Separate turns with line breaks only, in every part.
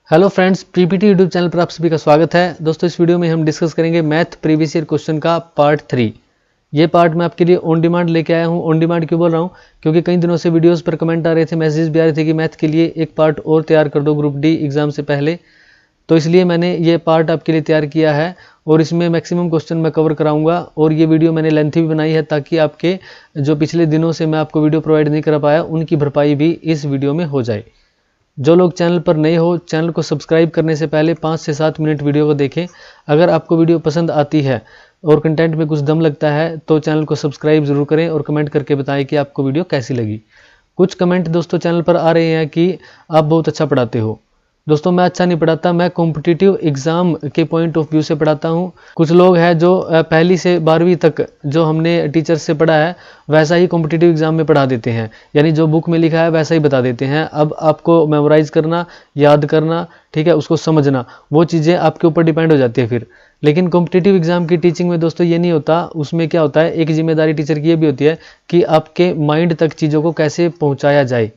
Hello friends, PPT YouTube channel पर आप सभी का स्वागत है। दोस्तों, इस वीडियो में हम डिस्कस करेंगे मैथ प्रीवियस ईयर क्वेश्चन का पार्ट 3। ये पार्ट मैं आपके लिए ऑन डिमांड लेके आया हूँ। ऑन डिमांड क्यों बोल रहा हूँ? क्योंकि कई दिनों से वीडियोस पर कमेंट आ रहे थे, मैसेज भी आ रहे थे कि मैथ के लिए एक पार्ट और तैयार कर दो ग्रुप डी एग्जाम से पहले। तो इसलिए मैंने ये पार्ट आपके लिए तैयार किया है और इसमें मैक्सिमम क्वेश्चन मैं कवर कराऊंगा। और ये वीडियो मैंने लेंथी भी बनाई है ताकि आपके जो पिछले दिनों से मैं आपको वीडियो प्रोवाइड नहीं कर पाया उनकी भरपाई भी इस वीडियो में हो जाए। जो लोग चैनल पर नए हो, चैनल को सब्सक्राइब करने से पहले 5 से 7 मिनट वीडियो को देखें। अगर आपको वीडियो पसंद आती है और कंटेंट में कुछ दम लगता है तो चैनल को सब्सक्राइब जरूर करें और कमेंट करके बताएं कि आपको वीडियो कैसी लगी। कुछ कमेंट दोस्तों चैनल पर आ रहे हैं कि आप बहुत अच्छा पढ़ाते हो। दोस्तों, मैं अच्छा नहीं पढ़ाता, मैं कॉम्पिटिटिव एग्जाम के पॉइंट ऑफ व्यू से पढ़ाता हूँ। कुछ लोग हैं जो पहली से 12वीं तक जो हमने टीचर से पढ़ा है वैसा ही कॉम्पिटिटिव एग्जाम में पढ़ा देते हैं, यानी जो बुक में लिखा है वैसा ही बता देते हैं। अब आपको मेमोराइज करना, याद करना, ठीक है, उसको समझना, वो चीज़ें आपके ऊपर डिपेंड हो जाती है फिर। लेकिन कॉम्पिटिटिव एग्जाम की टीचिंग में दोस्तों ये नहीं होता। उसमें क्या होता है, एक जिम्मेदारी टीचर की ये भी होती है कि आपके माइंड तक चीज़ों को कैसे पहुँचाया जाए।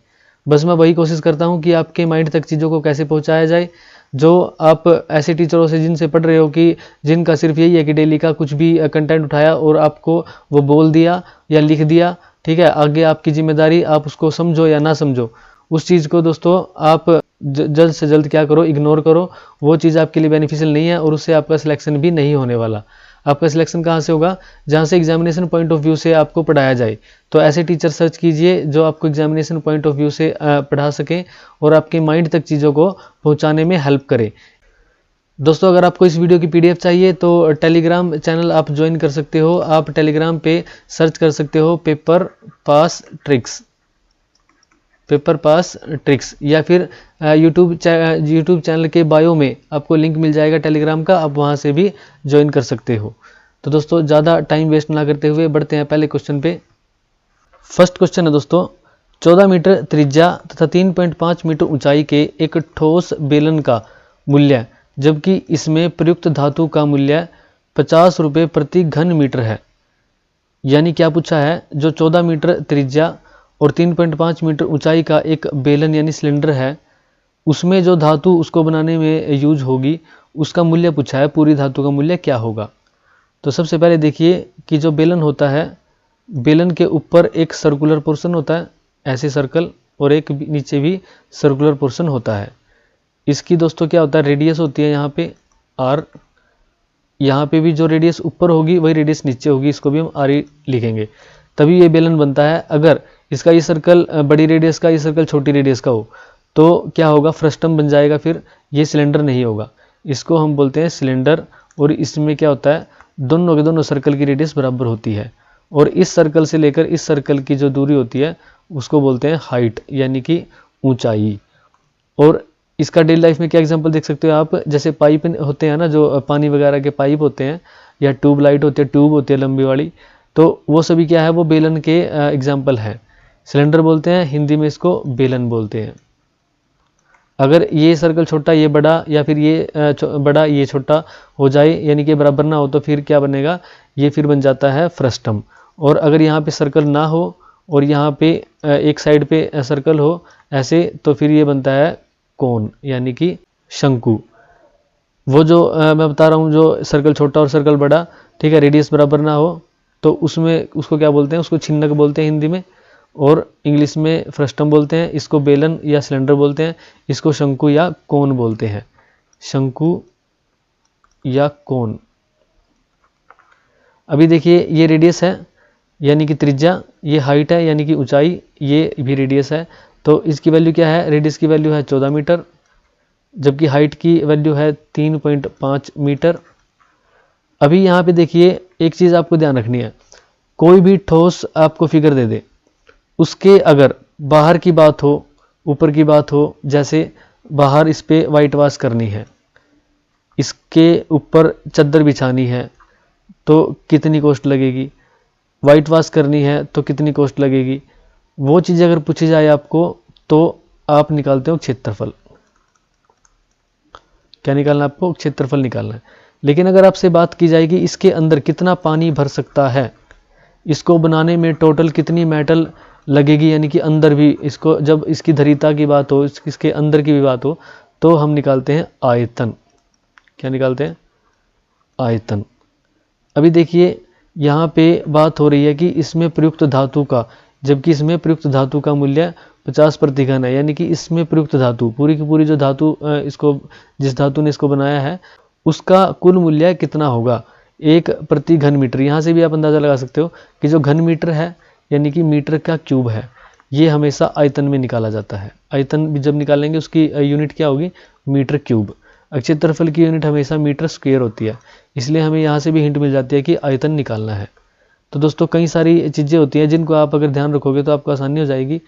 बस मैं वही कोशिश करता हूँ कि आपके माइंड तक चीज़ों को कैसे पहुँचाया जाए। जो आप ऐसे टीचरों से जिनसे पढ़ रहे हो कि जिनका सिर्फ यही है कि डेली का कुछ भी कंटेंट उठाया और आपको वो बोल दिया या लिख दिया, ठीक है, आगे आपकी जिम्मेदारी, आप उसको समझो या ना समझो, उस चीज़ को दोस्तों आप जल्द से जल्द क्या करो, इग्नोर करो। वो चीज़ आपके लिए बेनिफिशियल नहीं है और उससे आपका सिलेक्शन भी नहीं होने वाला। आपका सिलेक्शन कहाँ से होगा? जहाँ से एग्जामिनेशन पॉइंट ऑफ व्यू से आपको पढ़ाया जाए। तो ऐसे टीचर सर्च कीजिए जो आपको एग्जामिनेशन पॉइंट ऑफ व्यू से पढ़ा सकें और आपके माइंड तक चीज़ों को पहुँचाने में हेल्प करें। दोस्तों, अगर आपको इस वीडियो की पीडीएफ चाहिए तो टेलीग्राम चैनल आप ज्वाइन कर सकते हो। आप टेलीग्राम पे सर्च कर सकते हो पेपर पास ट्रिक्स, या फिर यूट्यूब चैनल के बायो में आपको लिंक मिल जाएगा टेलीग्राम का, आप वहाँ से भी ज्वाइन कर सकते हो। तो दोस्तों, ज़्यादा टाइम वेस्ट ना करते हुए बढ़ते हैं पहले क्वेश्चन पे। फर्स्ट क्वेश्चन है दोस्तों, 14 मीटर त्रिज्या तथा 3.5 मीटर ऊंचाई के एक ठोस बेलन का मूल्य, जबकि इसमें प्रयुक्त धातु का मूल्य 50 रुपये प्रति घन मीटर है। यानी क्या पूछा है, जो 14 मीटर त्रिज्या और 3.5 मीटर ऊंचाई का एक बेलन यानी सिलेंडर है, उसमें जो धातु उसको बनाने में यूज होगी उसका मूल्य पूछा है। पूरी धातु का मूल्य क्या होगा? तो सबसे पहले देखिए कि जो बेलन होता है, बेलन के ऊपर एक सर्कुलर पोर्शन होता है, ऐसे सर्कल, और एक नीचे भी सर्कुलर पोर्शन होता है। इसकी दोस्तों क्या होता है, रेडियस होती है यहाँ पे आर। यहाँ पे भी जो रेडियस ऊपर होगी वही रेडियस नीचे होगी, इसको भी हम आर ही लिखेंगे, तभी ये बेलन बनता है। अगर इसका ये सर्कल बड़ी रेडियस का, ये सर्कल छोटी रेडियस का हो तो क्या होगा, फ्रस्टम बन जाएगा, फिर ये सिलेंडर नहीं होगा। इसको हम बोलते हैं सिलेंडर। और इसमें क्या होता है, दोनों के दोनों सर्कल की रेडियस बराबर होती है और इस सर्कल से लेकर इस सर्कल की जो दूरी होती है उसको बोलते हैं हाइट, यानी कि ऊंचाई। और इसका डेली लाइफ में क्या एग्जांपल देख सकते हो आप, जैसे पाइप होते हैं ना, जो पानी वगैरह के पाइप होते हैं, या ट्यूब लाइट होती है, ट्यूब होती है लंबी वाली, तो वो सभी क्या है, वो बेलन के एग्जाम्पल हैं। सिलेंडर बोलते हैं, हिंदी में इसको बेलन बोलते हैं। अगर ये सर्कल छोटा ये बड़ा, या फिर ये बड़ा ये छोटा हो जाए, यानी कि बराबर ना हो, तो फिर क्या बनेगा, ये फिर बन जाता है फ्रस्टम। और अगर यहाँ पे सर्कल ना हो और यहाँ पे एक साइड पे सर्कल हो ऐसे, तो फिर ये बनता है कोन, यानी कि शंकु। वो जो मैं बता रहा हूँ, जो सर्कल छोटा और सर्कल बड़ा, ठीक है, रेडियस बराबर ना हो तो उसमें उसको क्या बोलते हैं, उसको छिन्नक बोलते हैं हिंदी में, और इंग्लिश में फ्रस्टम बोलते हैं। इसको बेलन या सिलेंडर बोलते हैं, इसको शंकु या कोन बोलते हैं, शंकु या कोन। अभी देखिए, ये रेडियस है यानी कि त्रिज्या, ये हाइट है यानी कि ऊंचाई, ये भी रेडियस है। तो इसकी वैल्यू क्या है, रेडियस की वैल्यू है 14 मीटर, जबकि हाइट की वैल्यू है 3.5 मीटर। अभी यहाँ पे देखिए, एक चीज़ आपको ध्यान रखनी है, कोई भी ठोस आपको फिगर दे दे, उसके अगर बाहर की बात हो, ऊपर की बात हो, जैसे बाहर इस पे वाइट वॉश करनी है, इसके ऊपर चद्दर बिछानी है तो कितनी कॉस्ट लगेगी, वाइट वॉश करनी है तो कितनी कॉस्ट लगेगी, वो चीज़ अगर पूछी जाए आपको तो आप निकालते हो क्षेत्रफल। क्या निकालना है आपको? क्षेत्रफल निकालना है। लेकिन अगर आपसे बात की जाएगी इसके अंदर कितना पानी भर सकता है, इसको बनाने में टोटल कितनी मेटल लगेगी, यानी कि अंदर भी, इसको जब इसकी धरीता की बात हो, इसके अंदर की भी बात हो, तो हम निकालते हैं आयतन। क्या निकालते हैं? आयतन। अभी देखिए यहाँ पे बात हो रही है कि इसमें प्रयुक्त धातु का, जबकि इसमें प्रयुक्त धातु का मूल्य 50 प्रति घन है, यानी कि इसमें प्रयुक्त धातु पूरी की पूरी जो धातु इसको जिस धातु ने इसको बनाया है उसका कुल मूल्य कितना होगा 1 प्रति घन मीटर। यहाँ से भी आप अंदाज़ा लगा सकते हो कि जो घन मीटर है यानी कि मीटर का क्यूब है, ये हमेशा आयतन में निकाला जाता है। आयतन भी जब निकालेंगे उसकी यूनिट क्या होगी? Metre cube. क्षेत्रफल की यूनिट हमेशा मीटर स्क्वायर होती है, इसलिए हमें यहाँ से भी हिंट मिल जाती है कि आयतन निकालना है। तो दोस्तों कई सारी चीज़ें होती हैं जिनको आप अगर ध्यान रखोगे तो आपको आसानी हो जाएगी।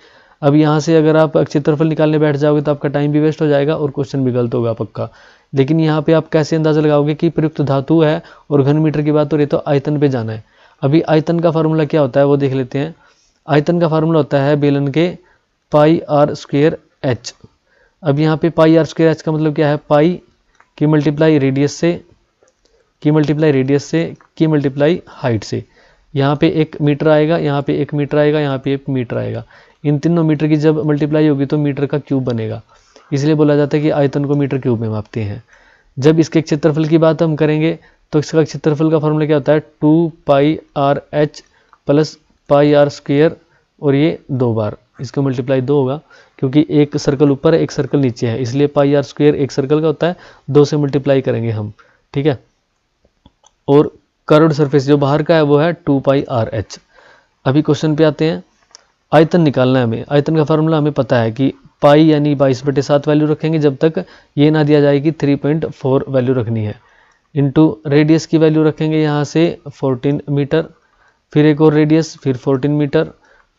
अब यहाँ से अगर आप क्षेत्रफल निकालने बैठ जाओगे तो आपका टाइम भी वेस्ट हो जाएगा और क्वेश्चन भी गलत होगा पक्का। लेकिन यहाँ पे आप कैसे अंदाज़ा लगाओगे कि प्रयुक्त धातु है और घन मीटर की बात हो रही है तो आयतन पे जाना है। अभी आयतन का फार्मूला क्या होता है वो देख लेते हैं। आयतन का फार्मूला होता है बेलन के पाई आर स्क्वायर एच। अब यहाँ पे पाई आर स्क्वायर एच का मतलब क्या है? पाई की मल्टीप्लाई रेडियस से, की मल्टीप्लाई रेडियस से, की मल्टीप्लाई हाइट से। यहाँ पे 1 मीटर आएगा, यहाँ पे 1 मीटर आएगा, यहाँ पे 1 मीटर आएगा। इन तीनों मीटर की जब मल्टीप्लाई होगी तो मीटर का क्यूब बनेगा, इसलिए बोला जाता है कि आयतन को मीटर क्यूब में मापते हैं। जब इसके क्षेत्रफल की बात हम करेंगे तो इसका क्षेत्रफल का फॉर्मूला क्या होता है? 2 pi r h plus pi r square, और ये 2 बार इसको मल्टीप्लाई 2 होगा क्योंकि एक सर्कल ऊपर है एक सर्कल नीचे है, इसलिए पाई आर स्क्वायर एक सर्कल का होता है, 2 से मल्टीप्लाई करेंगे हम, ठीक है। और कर्व्ड सरफेस जो बाहर का है वो है 2 पाई आर एच। अभी क्वेश्चन पे आते हैं। आयतन निकालना है हमें। आयतन का फार्मूला हमें पता है कि पाई यानी 22/7 वैल्यू रखेंगे जब तक ये ना दिया जाए कि 3.4 वैल्यू रखनी है, इनटू रेडियस की वैल्यू रखेंगे यहाँ से 14 मीटर, फिर एक और रेडियस, फिर 14 मीटर,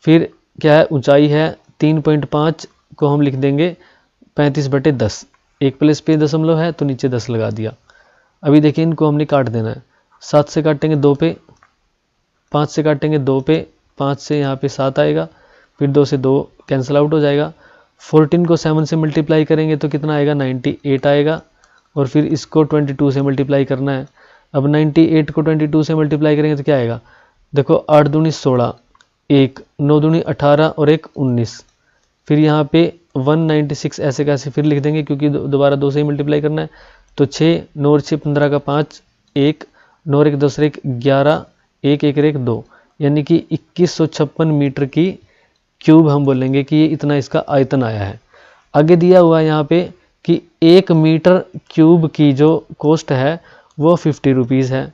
फिर क्या है ऊंचाई है 3.5 को हम लिख देंगे 35/10। एक प्लेस पे दशमलव है तो नीचे 10 लगा दिया। अभी देखिए इनको हमने काट देना है। 7 से काटेंगे 2 पे, 5 से काटेंगे 2 पे, 5 से यहाँ पे 7 आएगा, फिर 2 से 2 कैंसिल आउट हो जाएगा। 14 को 7 से मल्टीप्लाई करेंगे तो कितना आएगा? 98 आएगा, और फिर इसको 22 से मल्टीप्लाई करना है। अब 98 को 22 से मल्टीप्लाई करेंगे तो क्या आएगा? देखो 8 दूनी 16, 1 9 दूनी 18 और 1 19, फिर यहाँ पे 196 ऐसे कैसे फिर लिख देंगे क्योंकि दोबारा 2 से ही मल्टीप्लाई करना है। तो 6 9 और 6 15 का 5, 1 9 और 1 10 और 1 11, 1 1 1 2, यानी कि 2156 मीटर की क्यूब हम बोलेंगे कि ये इतना इसका आयतन आया है। आगे दिया हुआ है यहाँ पे कि 1 मीटर क्यूब की जो कॉस्ट है वो 50 रुपीज़ है।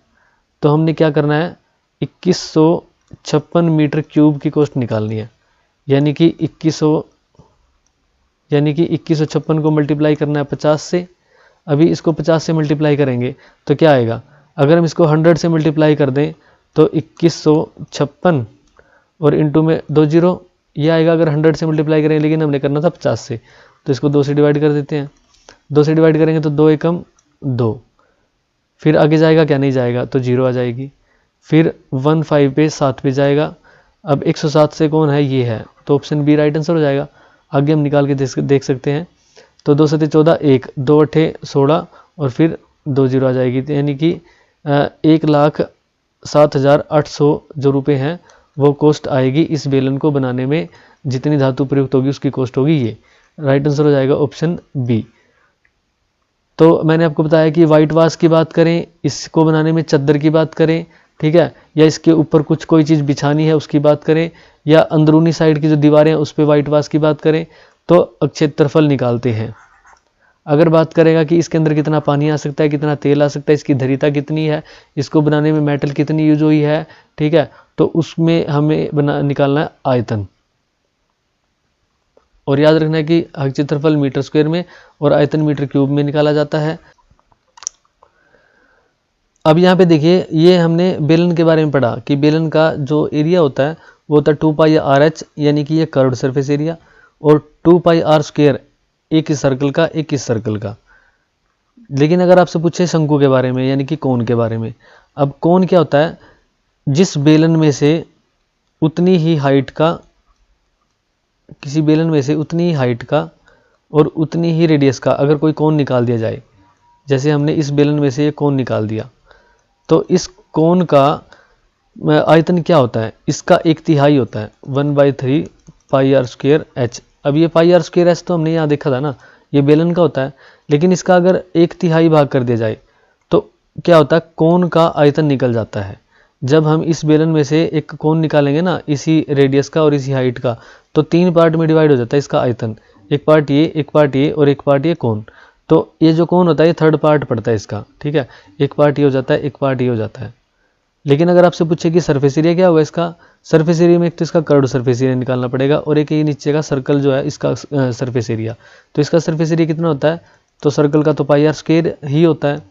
तो हमने क्या करना है? 2156 मीटर क्यूब की कॉस्ट निकालनी है, यानी कि 2156 को मल्टीप्लाई करना है 50 से। अभी इसको 50 से मल्टीप्लाई करेंगे तो क्या आएगा? अगर हम इसको 100 से मल्टीप्लाई कर दें तो 2156 और इंटू में 2 जीरो ये आएगा अगर 100 से मल्टीप्लाई करें, लेकिन हमने करना था 50 से, तो इसको 2 से डिवाइड कर देते हैं। 2 से डिवाइड करेंगे तो 2 एकम 2, फिर आगे जाएगा क्या? नहीं जाएगा तो 0 आ जाएगी। फिर 15 पे 7 पे जाएगा। अब 107 से कौन है? ये है, तो ऑप्शन बी राइट आंसर हो जाएगा। आगे हम निकाल के देख सकते हैं। तो 2 7 14, 1 2 8 16 और फिर 2 जीरो आ जाएगी, यानी कि 1,07,800 जो रुपये हैं वो कॉस्ट आएगी इस बेलन को बनाने में। जितनी धातु प्रयुक्त होगी उसकी कॉस्ट होगी ये। राइट आंसर हो जाएगा ऑप्शन बी। तो मैंने आपको बताया कि वाइट वाश की बात करें, इसको बनाने में चद्दर की बात करें, ठीक है, या इसके ऊपर कुछ कोई चीज़ बिछानी है उसकी बात करें, या अंदरूनी साइड की जो दीवारें हैं उस पर वाइट वाश की बात करें, तो क्षेत्रफल निकालते हैं। अगर बात करेगा कि इसके अंदर कितना पानी आ सकता है, कितना तेल आ सकता है, इसकी धरीता कितनी है, इसको बनाने में मेटल कितनी यूज हुई है, ठीक है, तो उसमें हमें निकालना है आयतन। और याद रखना है कि क्षेत्रफल मीटर स्क्वायर में और आयतन मीटर क्यूब में निकाला जाता है। अब यहाँ पे देखिए, ये हमने बेलन के बारे में पढ़ा कि बेलन का जो एरिया होता है वो होता है 2 पाई आर एच, यानी कि ये कर्व्ड सरफेस एरिया, और 2 पाई आर स्क्वायर एक इस सर्कल का एक इस सर्कल का। लेकिन अगर आपसे पूछे शंकु के बारे में यानी कि कोन के बारे में, अब कोन क्या होता है? जिस बेलन में से उतनी ही हाइट का, किसी बेलन में से उतनी ही हाइट का और उतनी ही रेडियस का अगर कोई कोन निकाल दिया जाए, जैसे हमने इस बेलन में से ये कोन निकाल दिया, तो इस कोन का आयतन क्या होता है? इसका 1/3 होता है, 1/3 पाई आर स्क्वायर एच। अब ये पाई आर स्क्वायर एच तो हमने यहाँ देखा था ना, ये बेलन का होता है, लेकिन इसका अगर 1/3 भाग कर दिया जाए तो क्या होता है, कोन का आयतन निकल जाता है। जब हम इस बेलन में से एक कोन निकालेंगे ना, इसी रेडियस का और इसी हाइट का, तो 3 पार्ट में डिवाइड हो जाता है इसका आयतन। एक पार्ट ये, एक पार्ट ये और एक पार्ट ये कोन। तो ये जो कोन होता है ये थर्ड पार्ट पड़ता है इसका, ठीक है। एक पार्ट ये हो जाता है, एक पार्ट ये हो जाता है। लेकिन अगर आपसे पूछे कि सरफेस एरिया क्या होगा इसका, सरफेस एरिया में एक तो इसका कर्व सरफेस एरिया निकालना पड़ेगा और एक ये नीचे का सर्कल जो है इसका सरफेस एरिया। तो इसका सरफेस एरिया कितना होता है, तो सर्कल का तो πr² ही होता है,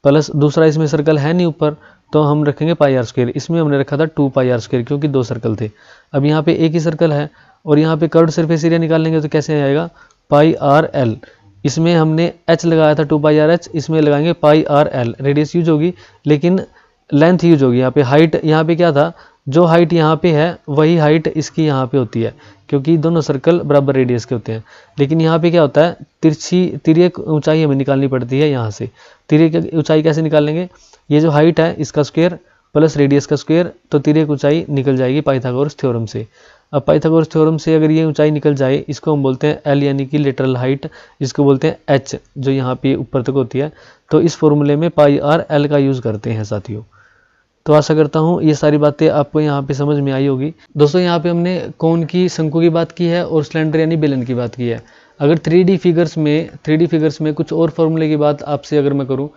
प्लस दूसरा इसमें सर्कल है नहीं ऊपर, तो हम रखेंगे πr²। इसमें हमने रखा था 2πr² क्योंकि 2 सर्कल थे। अब यहाँ पे एक ही सर्कल है और यहाँ पे कर्व सरफेस एरिया निकालेंगे तो कैसे आएगा, πrl। इसमें हमने h लगाया था 2πrh, इसमें लगाएंगे πrl। रेडियस यूज होगी लेकिन लेंथ यूज होगी। यहाँ पे हाइट, यहाँ पे क्या था, जो हाइट यहाँ पे है वही हाइट इसकी यहाँ पे होती है क्योंकि दोनों सर्कल बराबर रेडियस के होते हैं। लेकिन यहाँ पे क्या होता है, तिर्यक ऊंचाई हमें निकालनी पड़ती है। यहाँ से तिर्यक ऊंचाई कैसे निकालेंगे, ये जो हाइट है इसका स्क्वायर प्लस रेडियस का स्क्वायर, तो तिर्यक ऊंचाई निकल जाएगी पाइथागोरस थ्योरम से। अब पाइथागोरस थ्योरम से अगर ये ऊंचाई निकल जाए, इसको हम बोलते हैं एल यानी कि लेटरल हाइट, जिसको बोलते हैं एच जो यहाँ पे ऊपर तक होती है। तो इस फॉर्मूले में πrl का यूज़ करते हैं साथियों। तो आशा करता हूँ ये सारी बातें आपको यहाँ पे समझ में आई होगी। दोस्तों यहाँ पे हमने कोन की, शंकु की बात की है और सिलेंडर यानी बेलन की बात की है। अगर 3D फिगर्स में कुछ और फॉर्मूले की बात आपसे अगर मैं करूँ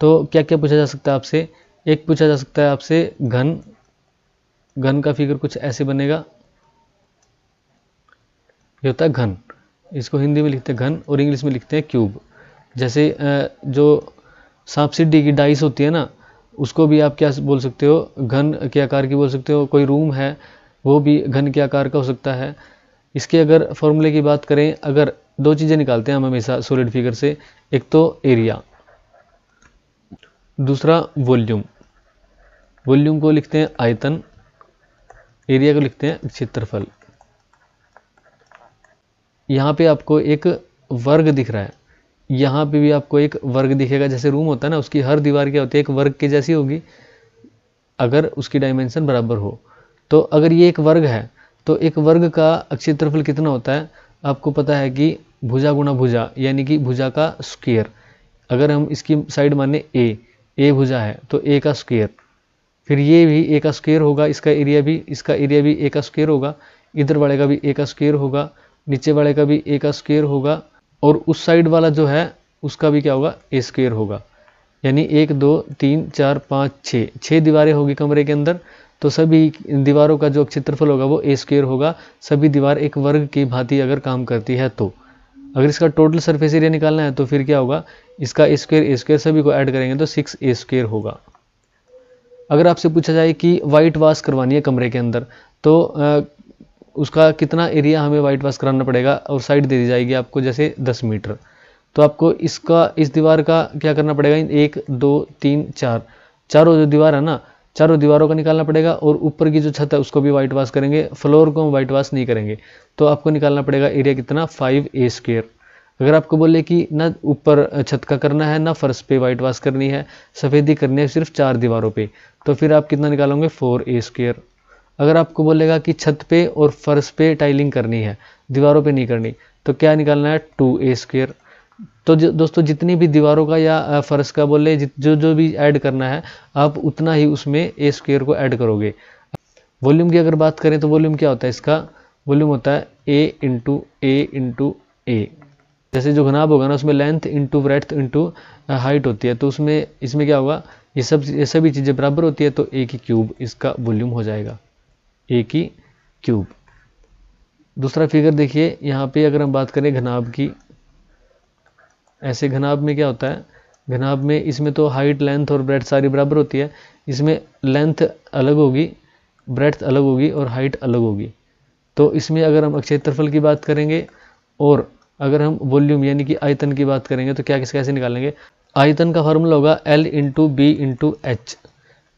तो क्या क्या पूछा जा सकता है आपसे। एक पूछा जा सकता है आपसे घन का फिगर कुछ ऐसे बनेगा, ये होता है घन, इसको हिंदी में लिखते हैं घन और इंग्लिश में लिखते हैं क्यूब। जैसे जो सांप सीढ़ी की डाइस होती है ना, उसको भी आप क्या बोल सकते हो, घन के आकार की बोल सकते हो। कोई रूम है वो भी घन के आकार का हो सकता है। इसके अगर फॉर्मूले की बात करें, अगर 2 चीज़ें निकालते हैं हम हमेशा सॉलिड फिगर से, एक तो एरिया, दूसरा वॉल्यूम। वॉल्यूम को लिखते हैं आयतन, एरिया को लिखते हैं क्षेत्रफल। यहाँ पे आपको एक वर्ग दिख रहा है, यहाँ पे भी आपको एक वर्ग दिखेगा। जैसे रूम होता है ना, उसकी हर दीवार क्या होती है, एक वर्ग के जैसी होगी अगर उसकी डायमेंशन बराबर हो। तो अगर ये एक वर्ग है तो एक वर्ग का क्षेत्रफल कितना होता है, आपको पता है कि भुजा गुणा भुजा यानी कि भुजा का स्क्वायर। अगर हम इसकी साइड माने ए भुजा है तो ए का स्क्वायर, फिर ये भी ए का स्क्वायर होगा, इसका एरिया भी ए का स्क्वायर होगा, इधर वाले का भी ए का स्क्वायर होगा, नीचे वाले का भी ए का स्क्वायर होगा और उस साइड वाला जो है उसका भी क्या होगा, ए स्क्वायर होगा। यानी 1 2 3 4 5 6 दीवारें होगी कमरे के अंदर, तो सभी दीवारों का जो क्षेत्रफल होगा वो ए स्क्वायर होगा। सभी दीवार एक वर्ग की भांति अगर काम करती है तो अगर इसका टोटल सरफेस एरिया निकालना है तो फिर क्या होगा, इसका ए स्क्वायर सभी को ऐड करेंगे तो 6a स्क्वायर होगा। अगर आपसे पूछा जाए कि वाइट वॉश करवानी है कमरे के अंदर तो उसका कितना एरिया हमें वाइट वॉश कराना पड़ेगा, और साइड दे दी जाएगी आपको जैसे 10 मीटर। तो आपको इस दीवार का क्या करना पड़ेगा, 1 2 3 4 चारों जो दीवार है ना, चारों दीवारों का निकालना पड़ेगा और ऊपर की जो छत है उसको भी वाइट वॉश करेंगे, फ्लोर को हम वाइट वॉश नहीं करेंगे। तो आपको निकालना पड़ेगा एरिया कितना, 5a स्क्वायर। अगर आपको बोले कि ना ऊपर छत का करना है ना फर्श पे वाइट वॉश करनी है, सफ़ेदी करनी है सिर्फ 4 दीवारों पे, तो फिर आप कितना निकालोगे, 4a स्क्वायर। अगर आपको बोलेगा कि छत पे और फर्श पे टाइलिंग करनी है, दीवारों पे नहीं करनी, तो क्या निकालना है, 2a स्क्वायर। तो दोस्तों जितनी भी दीवारों का या फर्श का बोले जो भी ऐड करना है, आप उतना ही उसमें ए स्क्वायर को ऐड करोगे। वॉल्यूम की अगर बात करें तो वॉल्यूम क्या होता है, इसका वॉल्यूम होता है a जैसे जो घनाभ होगा ना उसमें length into breadth into height होती है, तो इसमें क्या होगा, ये सभी चीज़ें बराबर होती है, तो a की क्यूब इसका वॉल्यूम हो जाएगा, a की क्यूब। दूसरा फिगर देखिए, यहाँ पे अगर हम बात करें घनाभ की, ऐसे घनाभ में क्या होता है, घनाभ में इसमें तो हाइट लेंथ और ब्रेड्थ सारी बराबर होती है, इसमें लेंथ अलग होगी, ब्रेड्थ अलग होगी और हाइट अलग होगी। तो इसमें अगर हम क्षेत्रफल की बात करेंगे और अगर हम वॉल्यूम यानी कि आयतन की बात करेंगे तो कैसे निकालेंगे, आयतन का फार्मूला होगा L into B into H.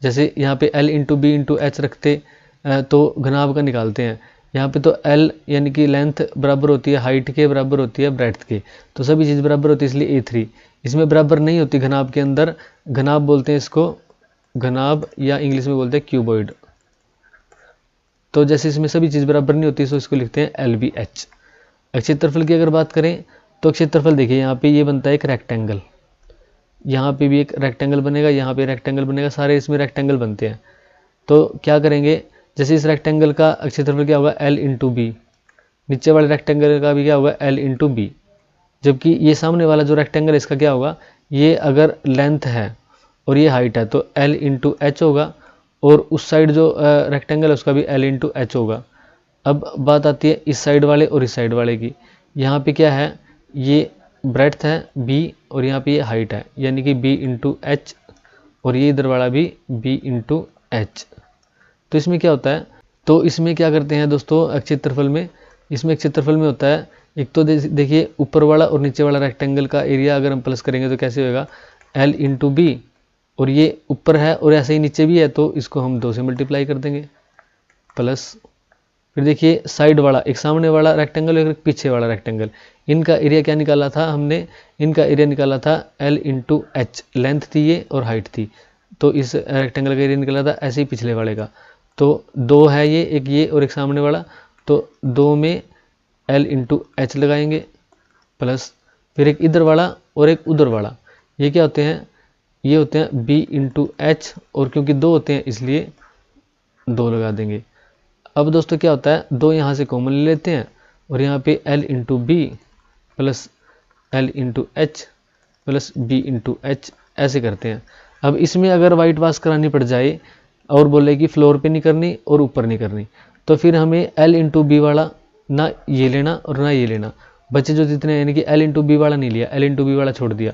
जैसे यहाँ पे L into B into H रखते तो घनाभ का निकालते हैं, यहाँ पे तो L यानी कि लेंथ बराबर होती है हाइट के, बराबर होती है ब्रेड्थ के, तो सभी चीज़ बराबर होती है, इसलिए a3। इसमें बराबर नहीं होती घनाभ के अंदर, घनाभ बोलते हैं इसको घनाभ या इंग्लिश में बोलते हैं क्यूबॉइड। तो जैसे इसमें सभी चीज़ बराबर नहीं होती तो इसको लिखते हैं LBH। क्षेत्रफल की अगर बात करें तो क्षेत्रफल देखिए यहाँ पे ये बनता है एक रेक्टेंगल, यहाँ पे भी एक रेक्टेंगल बनेगा, यहाँ पे रेक्टेंगल बनेगा, सारे इसमें रेक्टेंगल बनते हैं। तो क्या करेंगे, जैसे इस रेक्टेंगल का क्षेत्रफल क्या होगा L इंटू बी, नीचे वाले रेक्टेंगल का भी क्या होगा L इंटू बी, जबकि ये सामने वाला जो रेक्टेंगल है इसका क्या होगा, ये अगर लेंथ है और ये हाइट है तो L इंटू एच होगा, और उस साइड जो रेक्टेंगल है उसका भी L इंटू एच होगा। अब बात आती है इस साइड वाले और इस साइड वाले की। यहाँ पे क्या है, ये ब्रेड्थ है b और यहाँ पे ये हाइट है, यानी कि b इंटू एच, और ये इधर वाला भी b इंटू एच। तो इसमें क्या होता है, तो इसमें क्या करते हैं दोस्तों क्षेत्रफल में, इसमें क्षेत्रफल में होता है एक तो देखिए ऊपर वाला और नीचे वाला रेक्टेंगल का एरिया अगर हम प्लस करेंगे तो कैसे होगा, L इंटू बी, और ये ऊपर है और ऐसे ही नीचे भी है तो इसको हम 2 से मल्टीप्लाई कर देंगे, प्लस फिर देखिए साइड वाला, एक सामने वाला रेक्टेंगल और एक पीछे वाला रेक्टेंगल, इनका एरिया क्या निकाला था हमने, इनका एरिया निकाला था L इंटू एच, लेंथ थी ये और हाइट थी, तो इस रेक्टेंगल का एरिया निकाला था ऐसे ही पिछले वाले का। तो 2 है ये, एक ये और एक सामने वाला, तो 2 में L इंटू एच लगाएंगे, प्लस फिर एक इधर वाला और एक उधर वाला, ये क्या होते हैं, ये होते हैं B इंटू एच, और क्योंकि 2 होते हैं इसलिए 2 लगा देंगे। अब दोस्तों क्या होता है, 2 यहाँ से कॉमन ले लेते हैं और यहाँ पे L into B plus L into H plus B into H, ऐसे करते हैं। अब इसमें अगर वाइट वाश करानी पड़ जाए और बोले कि फ्लोर पे नहीं करनी और ऊपर नहीं करनी, तो फिर हमें L इंटू बी वाला ना ये लेना और ना ये लेना, बच्चे जो जितने, यानी कि L इंटू बी वाला नहीं लिया, L इंटू बी वाला छोड़ दिया,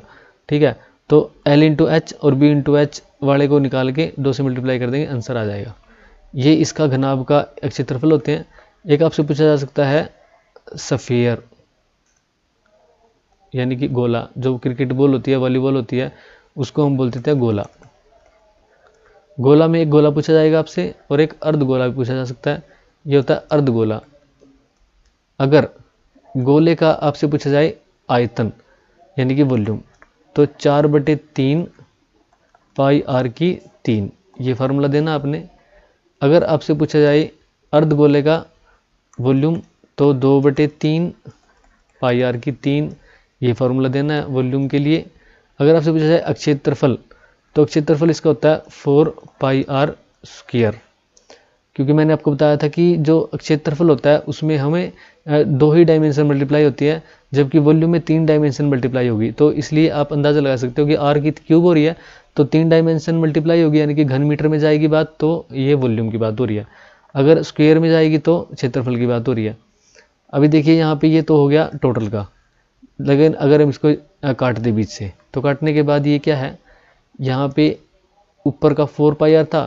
ठीक है। तो L इंटू एच और B इंटू एच वाले को निकाल के 2 से मल्टीप्लाई कर देंगे, आंसर आ जाएगा। ये इसका घनाभ का क्षेत्रफल होते हैं। एक आपसे पूछा जा सकता है सफियर, यानी कि गोला, जो क्रिकेट बॉल होती है, वॉलीबॉल होती है, उसको हम बोलते थे गोला। गोला में एक गोला पूछा जाएगा आपसे और एक अर्ध गोला भी पूछा जा सकता है, ये होता है अर्ध गोला। अगर गोले का आपसे पूछा जाए आयतन यानी कि वॉल्यूम, तो 4/3 पाई आर की 3, ये फार्मूला देना आपने। अगर आपसे पूछा जाए अर्ध गोले का वॉल्यूम, तो 2/3 पाई आर की 3, ये फार्मूला देना है वॉल्यूम के लिए। अगर आपसे पूछा जाए क्षेत्रफल, तो क्षेत्रफल इसका होता है 4 पाई आर स्क्वायर, क्योंकि मैंने आपको बताया था कि जो क्षेत्रफल होता है उसमें हमें 2 ही डायमेंशन मल्टीप्लाई होती है, जबकि वॉल्यूम में 3 डायमेंशन मल्टीप्लाई होगी। तो इसलिए आप अंदाज़ा लगा सकते हो कि आर की क्यूब हो रही है तो 3 डायमेंशन मल्टीप्लाई होगी, यानी कि घन मीटर में जाएगी बात तो ये वॉल्यूम की बात हो रही है, अगर स्क्वायर में जाएगी तो क्षेत्रफल की बात हो रही है। अभी देखिए यहाँ पे ये तो हो गया टोटल का, लेकिन अगर हम इसको काट दें बीच से, तो काटने के बाद ये क्या है, यहाँ पे ऊपर का 4 पाई आर था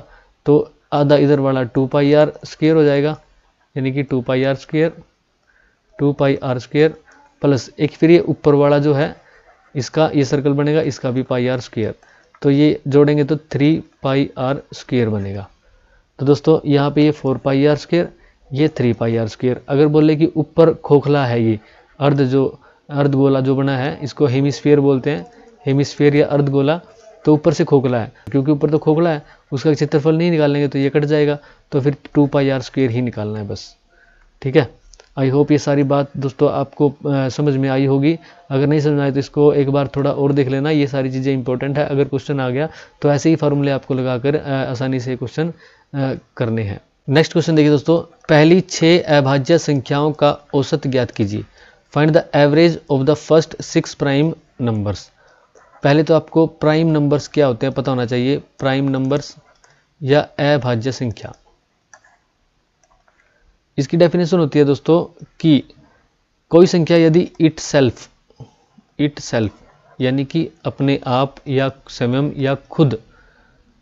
तो आधा इधर वाला 2 पाई आर स्क्वायर हो जाएगा, यानी कि 2 pi r square, 2 pi r square plus एक फिर ये ऊपर वाला जो है इसका ये सर्कल बनेगा, इसका भी पाई आर स्क्वायर, तो ये जोड़ेंगे तो 3 पाई आर स्क्वायर बनेगा। तो दोस्तों यहाँ पे ये 4 पाई आर स्क्वायर, ये 3 पाई आर स्क्वायर। अगर बोले कि ऊपर खोखला है, ये अर्धगोला जो बना है इसको हेमिस्फीयर बोलते हैं, हेमिस्फीयर या अर्धगोला, तो ऊपर से खोखला है, क्योंकि ऊपर तो खोखला है उसका क्षेत्रफल नहीं निकालेंगे तो ये कट जाएगा, तो फिर 2 पाई आर स्क्वायर ही निकालना है बस, ठीक है। आई होप ये सारी बात दोस्तों आपको समझ में आई होगी। अगर नहीं समझ आए तो इसको एक बार थोड़ा और देख लेना, ये सारी चीज़ें इंपॉर्टेंट है। अगर क्वेश्चन आ गया तो ऐसे ही फार्मूले आपको लगाकर आसानी से क्वेश्चन करने हैं। नेक्स्ट क्वेश्चन देखिए दोस्तों, पहली 6 अभाज्य संख्याओं का औसत ज्ञात कीजिए। Find the average of the first 6 prime numbers. पहले तो आपको प्राइम नंबर्स क्या होते हैं पता होना चाहिए, प्राइम नंबर्स या अभाज्य संख्या। इसकी डेफिनेशन होती है दोस्तों कि कोई संख्या यदि इट सेल्फ यानी कि अपने आप या स्वयं या खुद,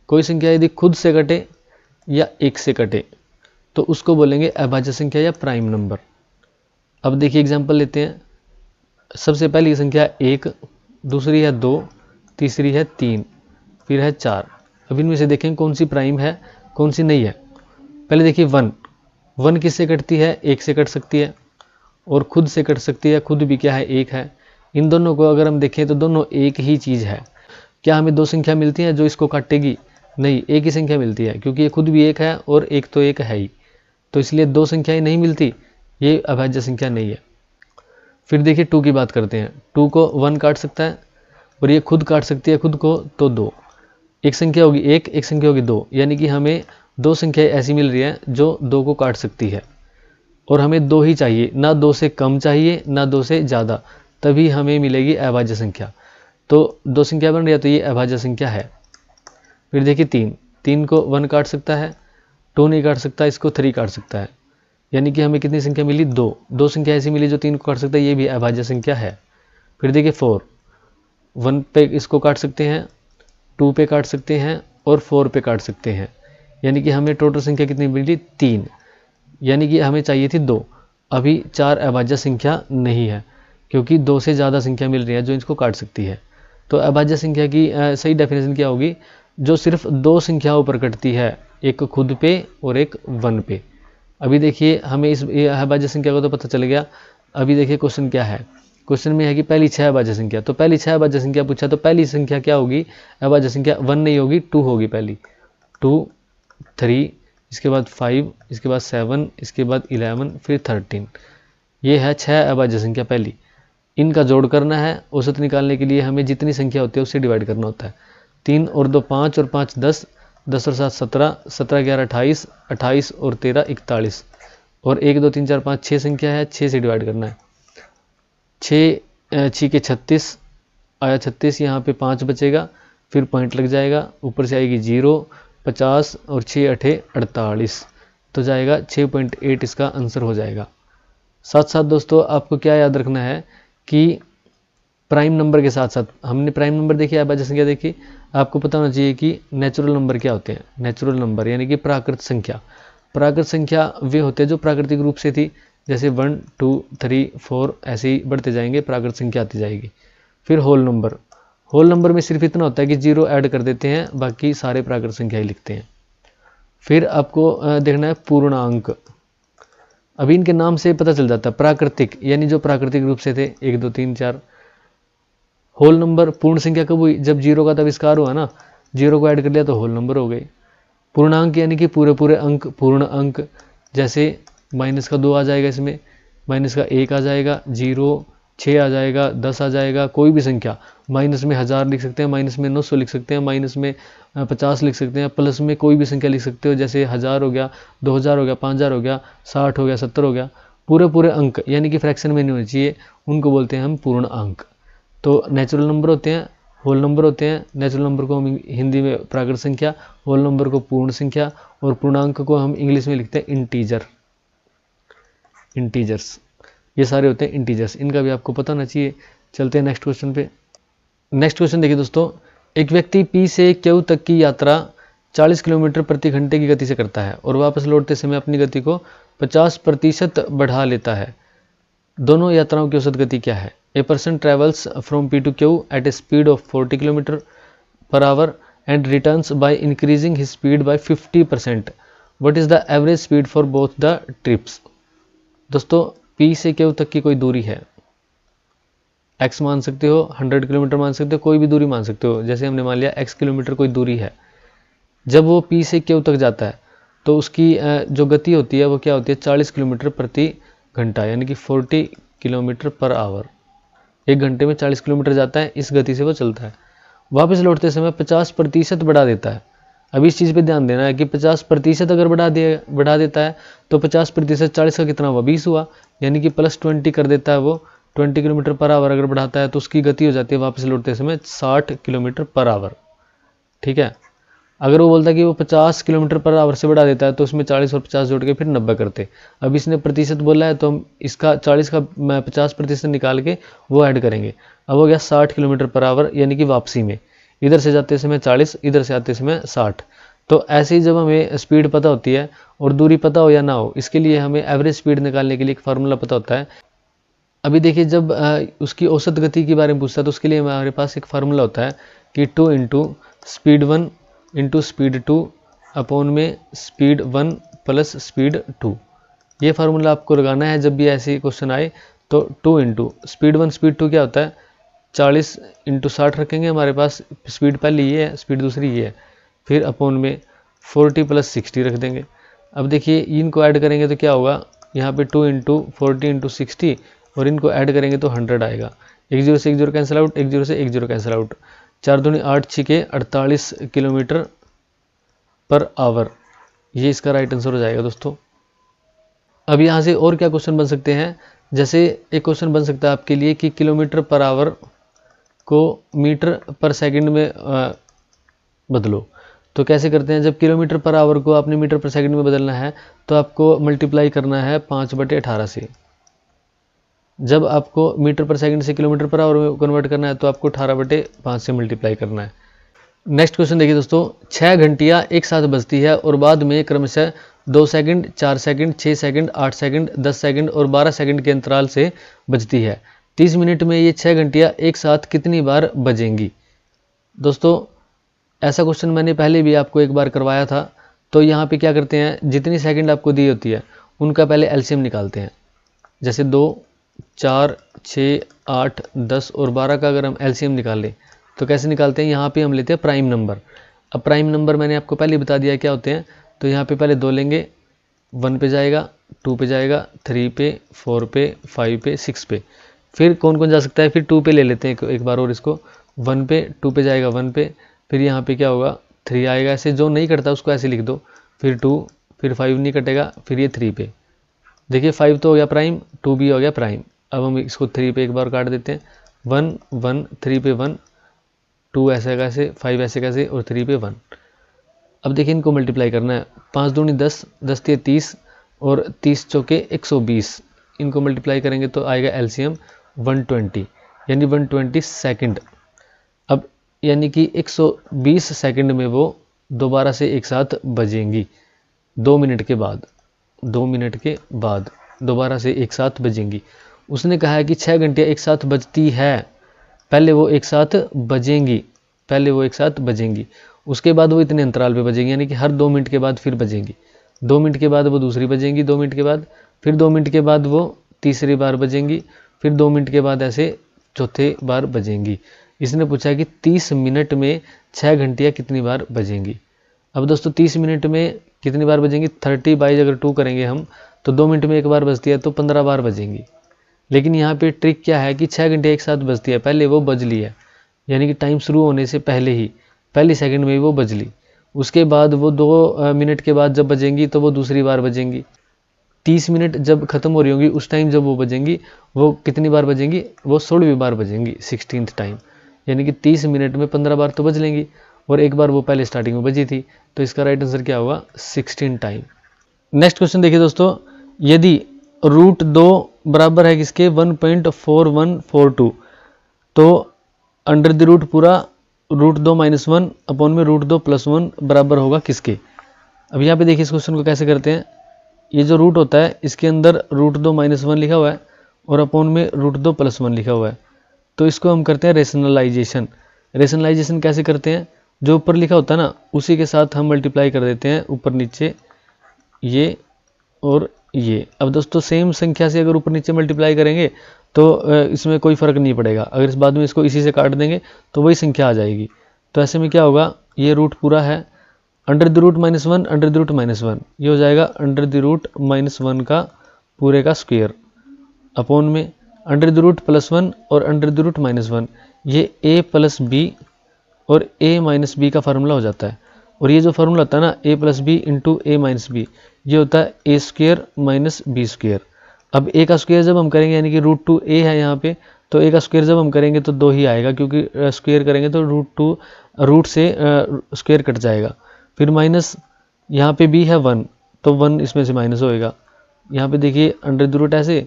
कोई संख्या यदि खुद से कटे या 1 से कटे तो उसको बोलेंगे अभाज्य संख्या या प्राइम नंबर। अब देखिए एग्जांपल लेते हैं। सबसे पहली संख्या 1, दूसरी है 2, तीसरी है 3, फिर है 4। अब इनमें से देखें कौन सी प्राइम है कौन सी नहीं है। पहले देखिए 1 किससे कटती है, 1 से कट सकती है और खुद से कट सकती है, खुद भी क्या है 1 है। इन दोनों को अगर हम देखें तो दोनों एक ही चीज़ है। क्या हमें 2 संख्या मिलती हैं जो इसको काटेगी? नहीं, एक ही संख्या मिलती है, क्योंकि ये खुद भी 1 है और एक तो 1 है ही, तो इसलिए 2 संख्याएं नहीं मिलती, ये अभाज्य संख्या नहीं है। फिर देखिए 2 की बात करते हैं। 2 को 1 काट सकता है और ये खुद काट सकती है खुद को, तो 2। एक संख्या होगी 1, एक संख्या होगी 2, यानी कि हमें 2 संख्याएं ऐसी मिल रही है जो 2 को काट सकती है और हमें 2 ही चाहिए, ना 2 से कम चाहिए ना 2 से ज़्यादा, तभी हमें मिलेगी अभाज्य संख्या। तो 2 संख्या बन रही है तो ये अभाज्य संख्या है। फिर देखिए 3 को 1 काट सकता है, 2 नहीं काट सकता, इसको 3 काट सकता है, यानी कि हमें कितनी संख्या मिली 2 संख्या ऐसी मिली जो 3 को काट सकता है, ये भी अभाज्य संख्या है। फिर देखिए 4, 1 पे इसको काट सकते हैं, 2 पे काट सकते हैं और 4 पे काट सकते हैं, यानी कि हमें टोटल संख्या कितनी मिली 3, यानी कि हमें चाहिए थी 2। अभी 4 अभाज्य संख्या नहीं है क्योंकि 2 से ज़्यादा संख्या मिल रही है जो इसको काट सकती है। तो अभाज्य संख्या की सही डेफिनेशन क्या होगी, जो सिर्फ 2 संख्याओं पर कटती है, एक खुद पे और एक 1 पे। अभी देखिए हमें इस अभाज्य संख्या को तो पता चल गया। अभी देखिए क्वेश्चन क्या है, क्वेश्चन में है कि पहली 6 अभाज्य संख्या, तो पहली 6 अभाज्य संख्या पूछा तो पहली संख्या क्या होगी, अभाज्य संख्या 1 नहीं होगी 2 होगी पहली, 2, 3, इसके बाद 5, इसके बाद 7, इसके बाद 11, फिर 13। ये है 6 अभाज्य संख्या पहली। इनका जोड़ करना है, औसत निकालने के लिए हमें जितनी संख्या होती है उससे डिवाइड करना होता है। 3 और 2 5 और 5 10, 10 और 7 17, 17 11 28, 28 और 13 41, और 1 2 3 4 5 6 संख्या है, 6 से डिवाइड करना है। 6 के 36 आया, 36, यहाँ पे 5 बचेगा, फिर पॉइंट लग जाएगा, ऊपर से आएगी 0, 50 और 6 8 48, तो जाएगा 6.8 इसका आंसर हो जाएगा। साथ साथ दोस्तों आपको क्या याद रखना है कि प्राइम नंबर के साथ साथ, हमने प्राइम नंबर देखी, अभाज्य संख्या देखी, आपको पता होना चाहिए कि नेचुरल नंबर क्या होते हैं। नेचुरल नंबर यानी कि प्राकृत संख्या। प्राकृत संख्या वे होते हैं जो प्राकृतिक रूप से थी, जैसे 1 2 3 4 ऐसे ही बढ़ते जाएंगे, प्राकृत संख्या आती जाएगी। फिर होल नंबर, होल नंबर में सिर्फ इतना होता है कि 0 ऐड कर देते हैं, बाकी सारे प्राकृत संख्या ही लिखते हैं। फिर आपको देखना है पूर्णांक। अभी इनके नाम से पता चल जाता है, प्राकृतिक यानी जो प्राकृतिक रूप से थे, 1 2 3 4। होल नंबर पूर्ण संख्या कब हुई, जब 0 का आविष्कार हुआ ना, 0 को ऐड कर लिया तो होल नंबर हो गई। पूर्णांक यानी कि पूरे पूरे अंक, पूर्ण अंक, जैसे माइनस का 2 आ जाएगा, इसमें माइनस का 1 आ जाएगा, 0 6 आ जाएगा, 10 आ जाएगा, कोई भी संख्या। माइनस में 1000 लिख सकते हैं, माइनस में 900 लिख सकते हैं, माइनस में 50 लिख सकते हैं, प्लस में कोई भी संख्या लिख सकते हो, जैसे 1000 हो गया, 2000 हो गया, 5000 हो गया, 60 हो गया, 70 हो गया। पूरे पूरे अंक यानी कि फ्रैक्शन में नहीं होने चाहिए, उनको बोलते हैं हम पूर्ण अंक। तो नेचुरल नंबर होते हैं, होल नंबर होते हैं। नेचुरल नंबर को हम हिंदी में प्राकृत संख्या, होल नंबर को पूर्ण संख्या, और पूर्णांक को हम इंग्लिश में लिखते हैं इंटीजर, इंटीजर्स। ये सारे होते हैं इंटीजर्स, इनका भी आपको पता होना चाहिए। चलते हैं नेक्स्ट क्वेश्चन पे। नेक्स्ट क्वेश्चन देखिए दोस्तों, एक व्यक्ति पी से क्यू तक की यात्रा 40 किलोमीटर प्रति घंटे की गति से करता है और वापस लौटते समय अपनी गति को 50% बढ़ा लेता है। दोनों यात्राओं की औसत गति क्या है? A person travels from P to Q at a speed of 40 kilometre per hour and returns by increasing his speed by 50%. What is the average speed for both the trips? दोस्तों पी से Q तक की कोई दूरी है, x मान सकते हो, 100 किलोमीटर मान सकते हो, कोई भी दूरी मान सकते हो। जैसे हमने मान लिया x किलोमीटर कोई दूरी है। जब वो p से q तक जाता है तो उसकी जो गति होती है वो क्या होती है? 40 किलोमीटर प्रति घंटा, यानी कि 40 किलोमीटर पर आवर। एक घंटे में 40 किलोमीटर जाता है, इस गति से वो चलता है। वापस लौटते समय 50% बढ़ा देता है। अभी इस चीज़ पे ध्यान देना है कि 50% अगर बढ़ा देता है तो 50% 40 का कितना हुआ? 20 हुआ, यानी कि +20 कर देता है वो। 20 किलोमीटर पर आवर अगर बढ़ाता है तो उसकी गति हो जाती है वापस लौटते समय 60 किलोमीटर पर आवर। ठीक है। अगर वो बोलता है कि वो 50 किलोमीटर पर आवर से बढ़ा देता है तो उसमें 40 और 50 जोड़ के फिर 90 करते। अब इसने प्रतिशत बोला है तो हम इसका 40 का 50% निकाल के वो ऐड करेंगे। अब हो गया 60 किलोमीटर पर आवर, यानी कि वापसी में इधर से जाते समय 40, इधर से आते समय 60। तो ऐसे ही जब हमें स्पीड पता होती है और दूरी पता हो या ना हो, इसके लिए हमें एवरेज स्पीड निकालने के लिए एक फार्मूला पता होता है। अभी देखिए जब उसकी औसत गति के बारे में पूछता है तो उसके लिए हमारे पास एक फार्मूला होता है कि 2 into speed 1 into speed 2 upon में स्पीड 1 प्लस स्पीड 2। ये फार्मूला आपको लगाना है जब भी ऐसे क्वेश्चन आए तो 2 इंटू स्पीड 1 स्पीड 2 क्या होता है? 40 इंटू 60 रखेंगे हमारे पास, स्पीड पहली ये है, स्पीड दूसरी ये है, फिर अपॉन में 40 प्लस 60 रख देंगे। अब देखिए इनको ऐड करेंगे तो क्या होगा? यहाँ पे 2 इंटू 40 इंटू 60 और इनको ऐड करेंगे तो 100 आएगा। 1 0 से 1 0 कैंसिल आउट, 1 0 से 1 0 कैंसिल आउट। 4 दूनी 8 छिके 48 किलोमीटर पर आवर, ये इसका राइट आंसर हो जाएगा दोस्तों। अब यहाँ से और क्या क्वेश्चन बन सकते हैं, जैसे एक क्वेश्चन बन सकता है आपके लिए कि किलोमीटर पर आवर को मीटर पर सेकंड में बदलो। तो कैसे करते हैं, जब किलोमीटर पर आवर को आपने मीटर पर सेकंड में बदलना है तो आपको मल्टीप्लाई करना है 5/18 से। जब आपको मीटर पर सेकंड से किलोमीटर पर आवर में कन्वर्ट करना है तो आपको 18/5 से मल्टीप्लाई करना है। नेक्स्ट क्वेश्चन देखिए दोस्तों, 6 घंटियाँ एक साथ बजती है और बाद में क्रमशः 2 second, 4 second, 6 second, 8 second, 10 second और 12 सेकंड के अंतराल से बजती है। 30 मिनट में ये 6 घंटियाँ एक साथ कितनी बार बजेंगी। दोस्तों ऐसा क्वेश्चन मैंने पहले भी आपको एक बार करवाया था। तो यहाँ पे क्या करते हैं, जितनी सेकंड आपको दी होती है उनका पहले एलसीएम निकालते हैं। जैसे 2, 4, 6, 8, 10 और 12 का अगर हम एलसीएम निकालें तो कैसे निकालते हैं, यहाँ पे हम लेते हैं प्राइम नंबर। अब प्राइम नंबर मैंने आपको पहले बता दिया क्या होते हैं। तो यहाँ पे पहले 2 लेंगे, 1 पे जाएगा, 2 पे जाएगा, 3 पे, 4 पे, 5 पे, 6 पे। फिर कौन कौन जा सकता है, फिर 2 पे ले लेते हैं एक बार और इसको। 1 पे, 2 पे जाएगा 1 पे, फिर यहाँ पे क्या होगा 3 आएगा। ऐसे जो नहीं कटता उसको ऐसे लिख दो, फिर 2, फिर 5 नहीं कटेगा, फिर ये 3 पे। देखिए 5 तो हो गया प्राइम, 2 भी हो गया प्राइम। अब हम इसको 3 पे एक बार काट देते हैं। 1 1, 3 पे 1, 2 ऐसे कैसे, 5 ऐसे कैसे और 3 पे 1। अब देखिए इनको मल्टीप्लाई करना है। 5 दूनी 10, 10 तिये 30 और 30 चौके 120। इनको मल्टीप्लाई करेंगे तो आएगा एलसीएम 120, यानी 120 सेकंड। अब यानी कि 120 सेकंड में वो दोबारा से एक साथ बजेंगी। 2 मिनट के बाद, 2 मिनट के बाद दोबारा से एक साथ बजेंगी। उसने कहा है कि 6 घंटियाँ एक साथ बजती है, पहले वो एक साथ बजेंगी, पहले वो एक साथ बजेंगी, उसके बाद वो इतने अंतराल पे बजेंगी, यानी कि हर 2 मिनट के बाद फिर बजेंगी। 2 मिनट के बाद वो दूसरी बजेंगी, 2 मिनट के बाद, फिर 2 मिनट के बाद वो तीसरी बार बजेंगी, फिर 2 मिनट के बाद ऐसे चौथे बार बजेंगी। इसने पूछा है कि 30 मिनट में 6 घंटियाँ कितनी बार बजेंगी। अब दोस्तों 30 मिनट में कितनी बार बजेंगी, 30 अगर 2 करेंगे हम तो 2 मिनट में एक बार बजती है तो 15 बार बजेंगी। लेकिन यहाँ पे ट्रिक क्या है कि 6 घंटे एक साथ बजती है, पहले वो बज ली है, यानी कि टाइम शुरू होने से पहले ही पहली सेकंड में ही वो बज ली। उसके बाद वो 2 मिनट के बाद जब बजेंगी तो वो दूसरी बार बजेंगी। 30 मिनट जब खत्म हो रही होंगी उस टाइम जब वो बजेंगी, वो कितनी बार बजेंगी, वो 16वीं बार बजेंगी, 16th टाइम। यानी कि 30 मिनट में 15 बार तो बज लेंगी और एक बार वो पहले स्टार्टिंग में बजी थी। तो इसका राइट आंसर क्या होगा, 16 टाइम। नेक्स्ट क्वेश्चन देखिए दोस्तों, यदि √2 बराबर है किसके, 1.4142, तो अंडर द रूट पूरा √2 - 1 अपॉन में √2 + 1 बराबर होगा किसके। अब यहाँ पे देखिए इस क्वेश्चन को कैसे करते हैं। ये जो रूट होता है इसके अंदर √2 - 1 लिखा हुआ है और अपॉन में √2 + 1 लिखा हुआ है। तो इसको हम करते हैं रेशनलाइजेशन। रेशनलाइजेशन कैसे करते हैं, जो ऊपर लिखा होता है ना उसी के साथ हम मल्टीप्लाई कर देते हैं, ऊपर नीचे ये और ये। अब दोस्तों सेम संख्या से अगर ऊपर नीचे मल्टीप्लाई करेंगे तो इसमें कोई फ़र्क नहीं पड़ेगा। अगर इस बाद में इसको इसी से काट देंगे तो वही संख्या आ जाएगी। तो ऐसे में क्या होगा, ये रूट पूरा है, under the root -1 under the root -1, ये हो जाएगा अंडर द रूट -1 का पूरे का स्क्वायर अपॉन में अंडर द रूट +1 और अंडर द रूट -1, ये a + b और a - b का फार्मूला हो जाता है। और ये जो फार्मूला होता है ना a + b × a - b, ये होता है a² - b²। अब a का स्क्वायर जब हम करेंगे, यानी कि √2a है यहाँ पे, तो a का स्क्वायर जब हम करेंगे तो 2 ही आएगा, क्योंकि स्क्वायर करेंगे तो रूट से स्क्वायर कट जाएगा। फिर माइनस यहाँ पे b है 1, तो 1 इसमें से माइनस होएगा। यहाँ पे देखिए अंडर द रूट ऐसे।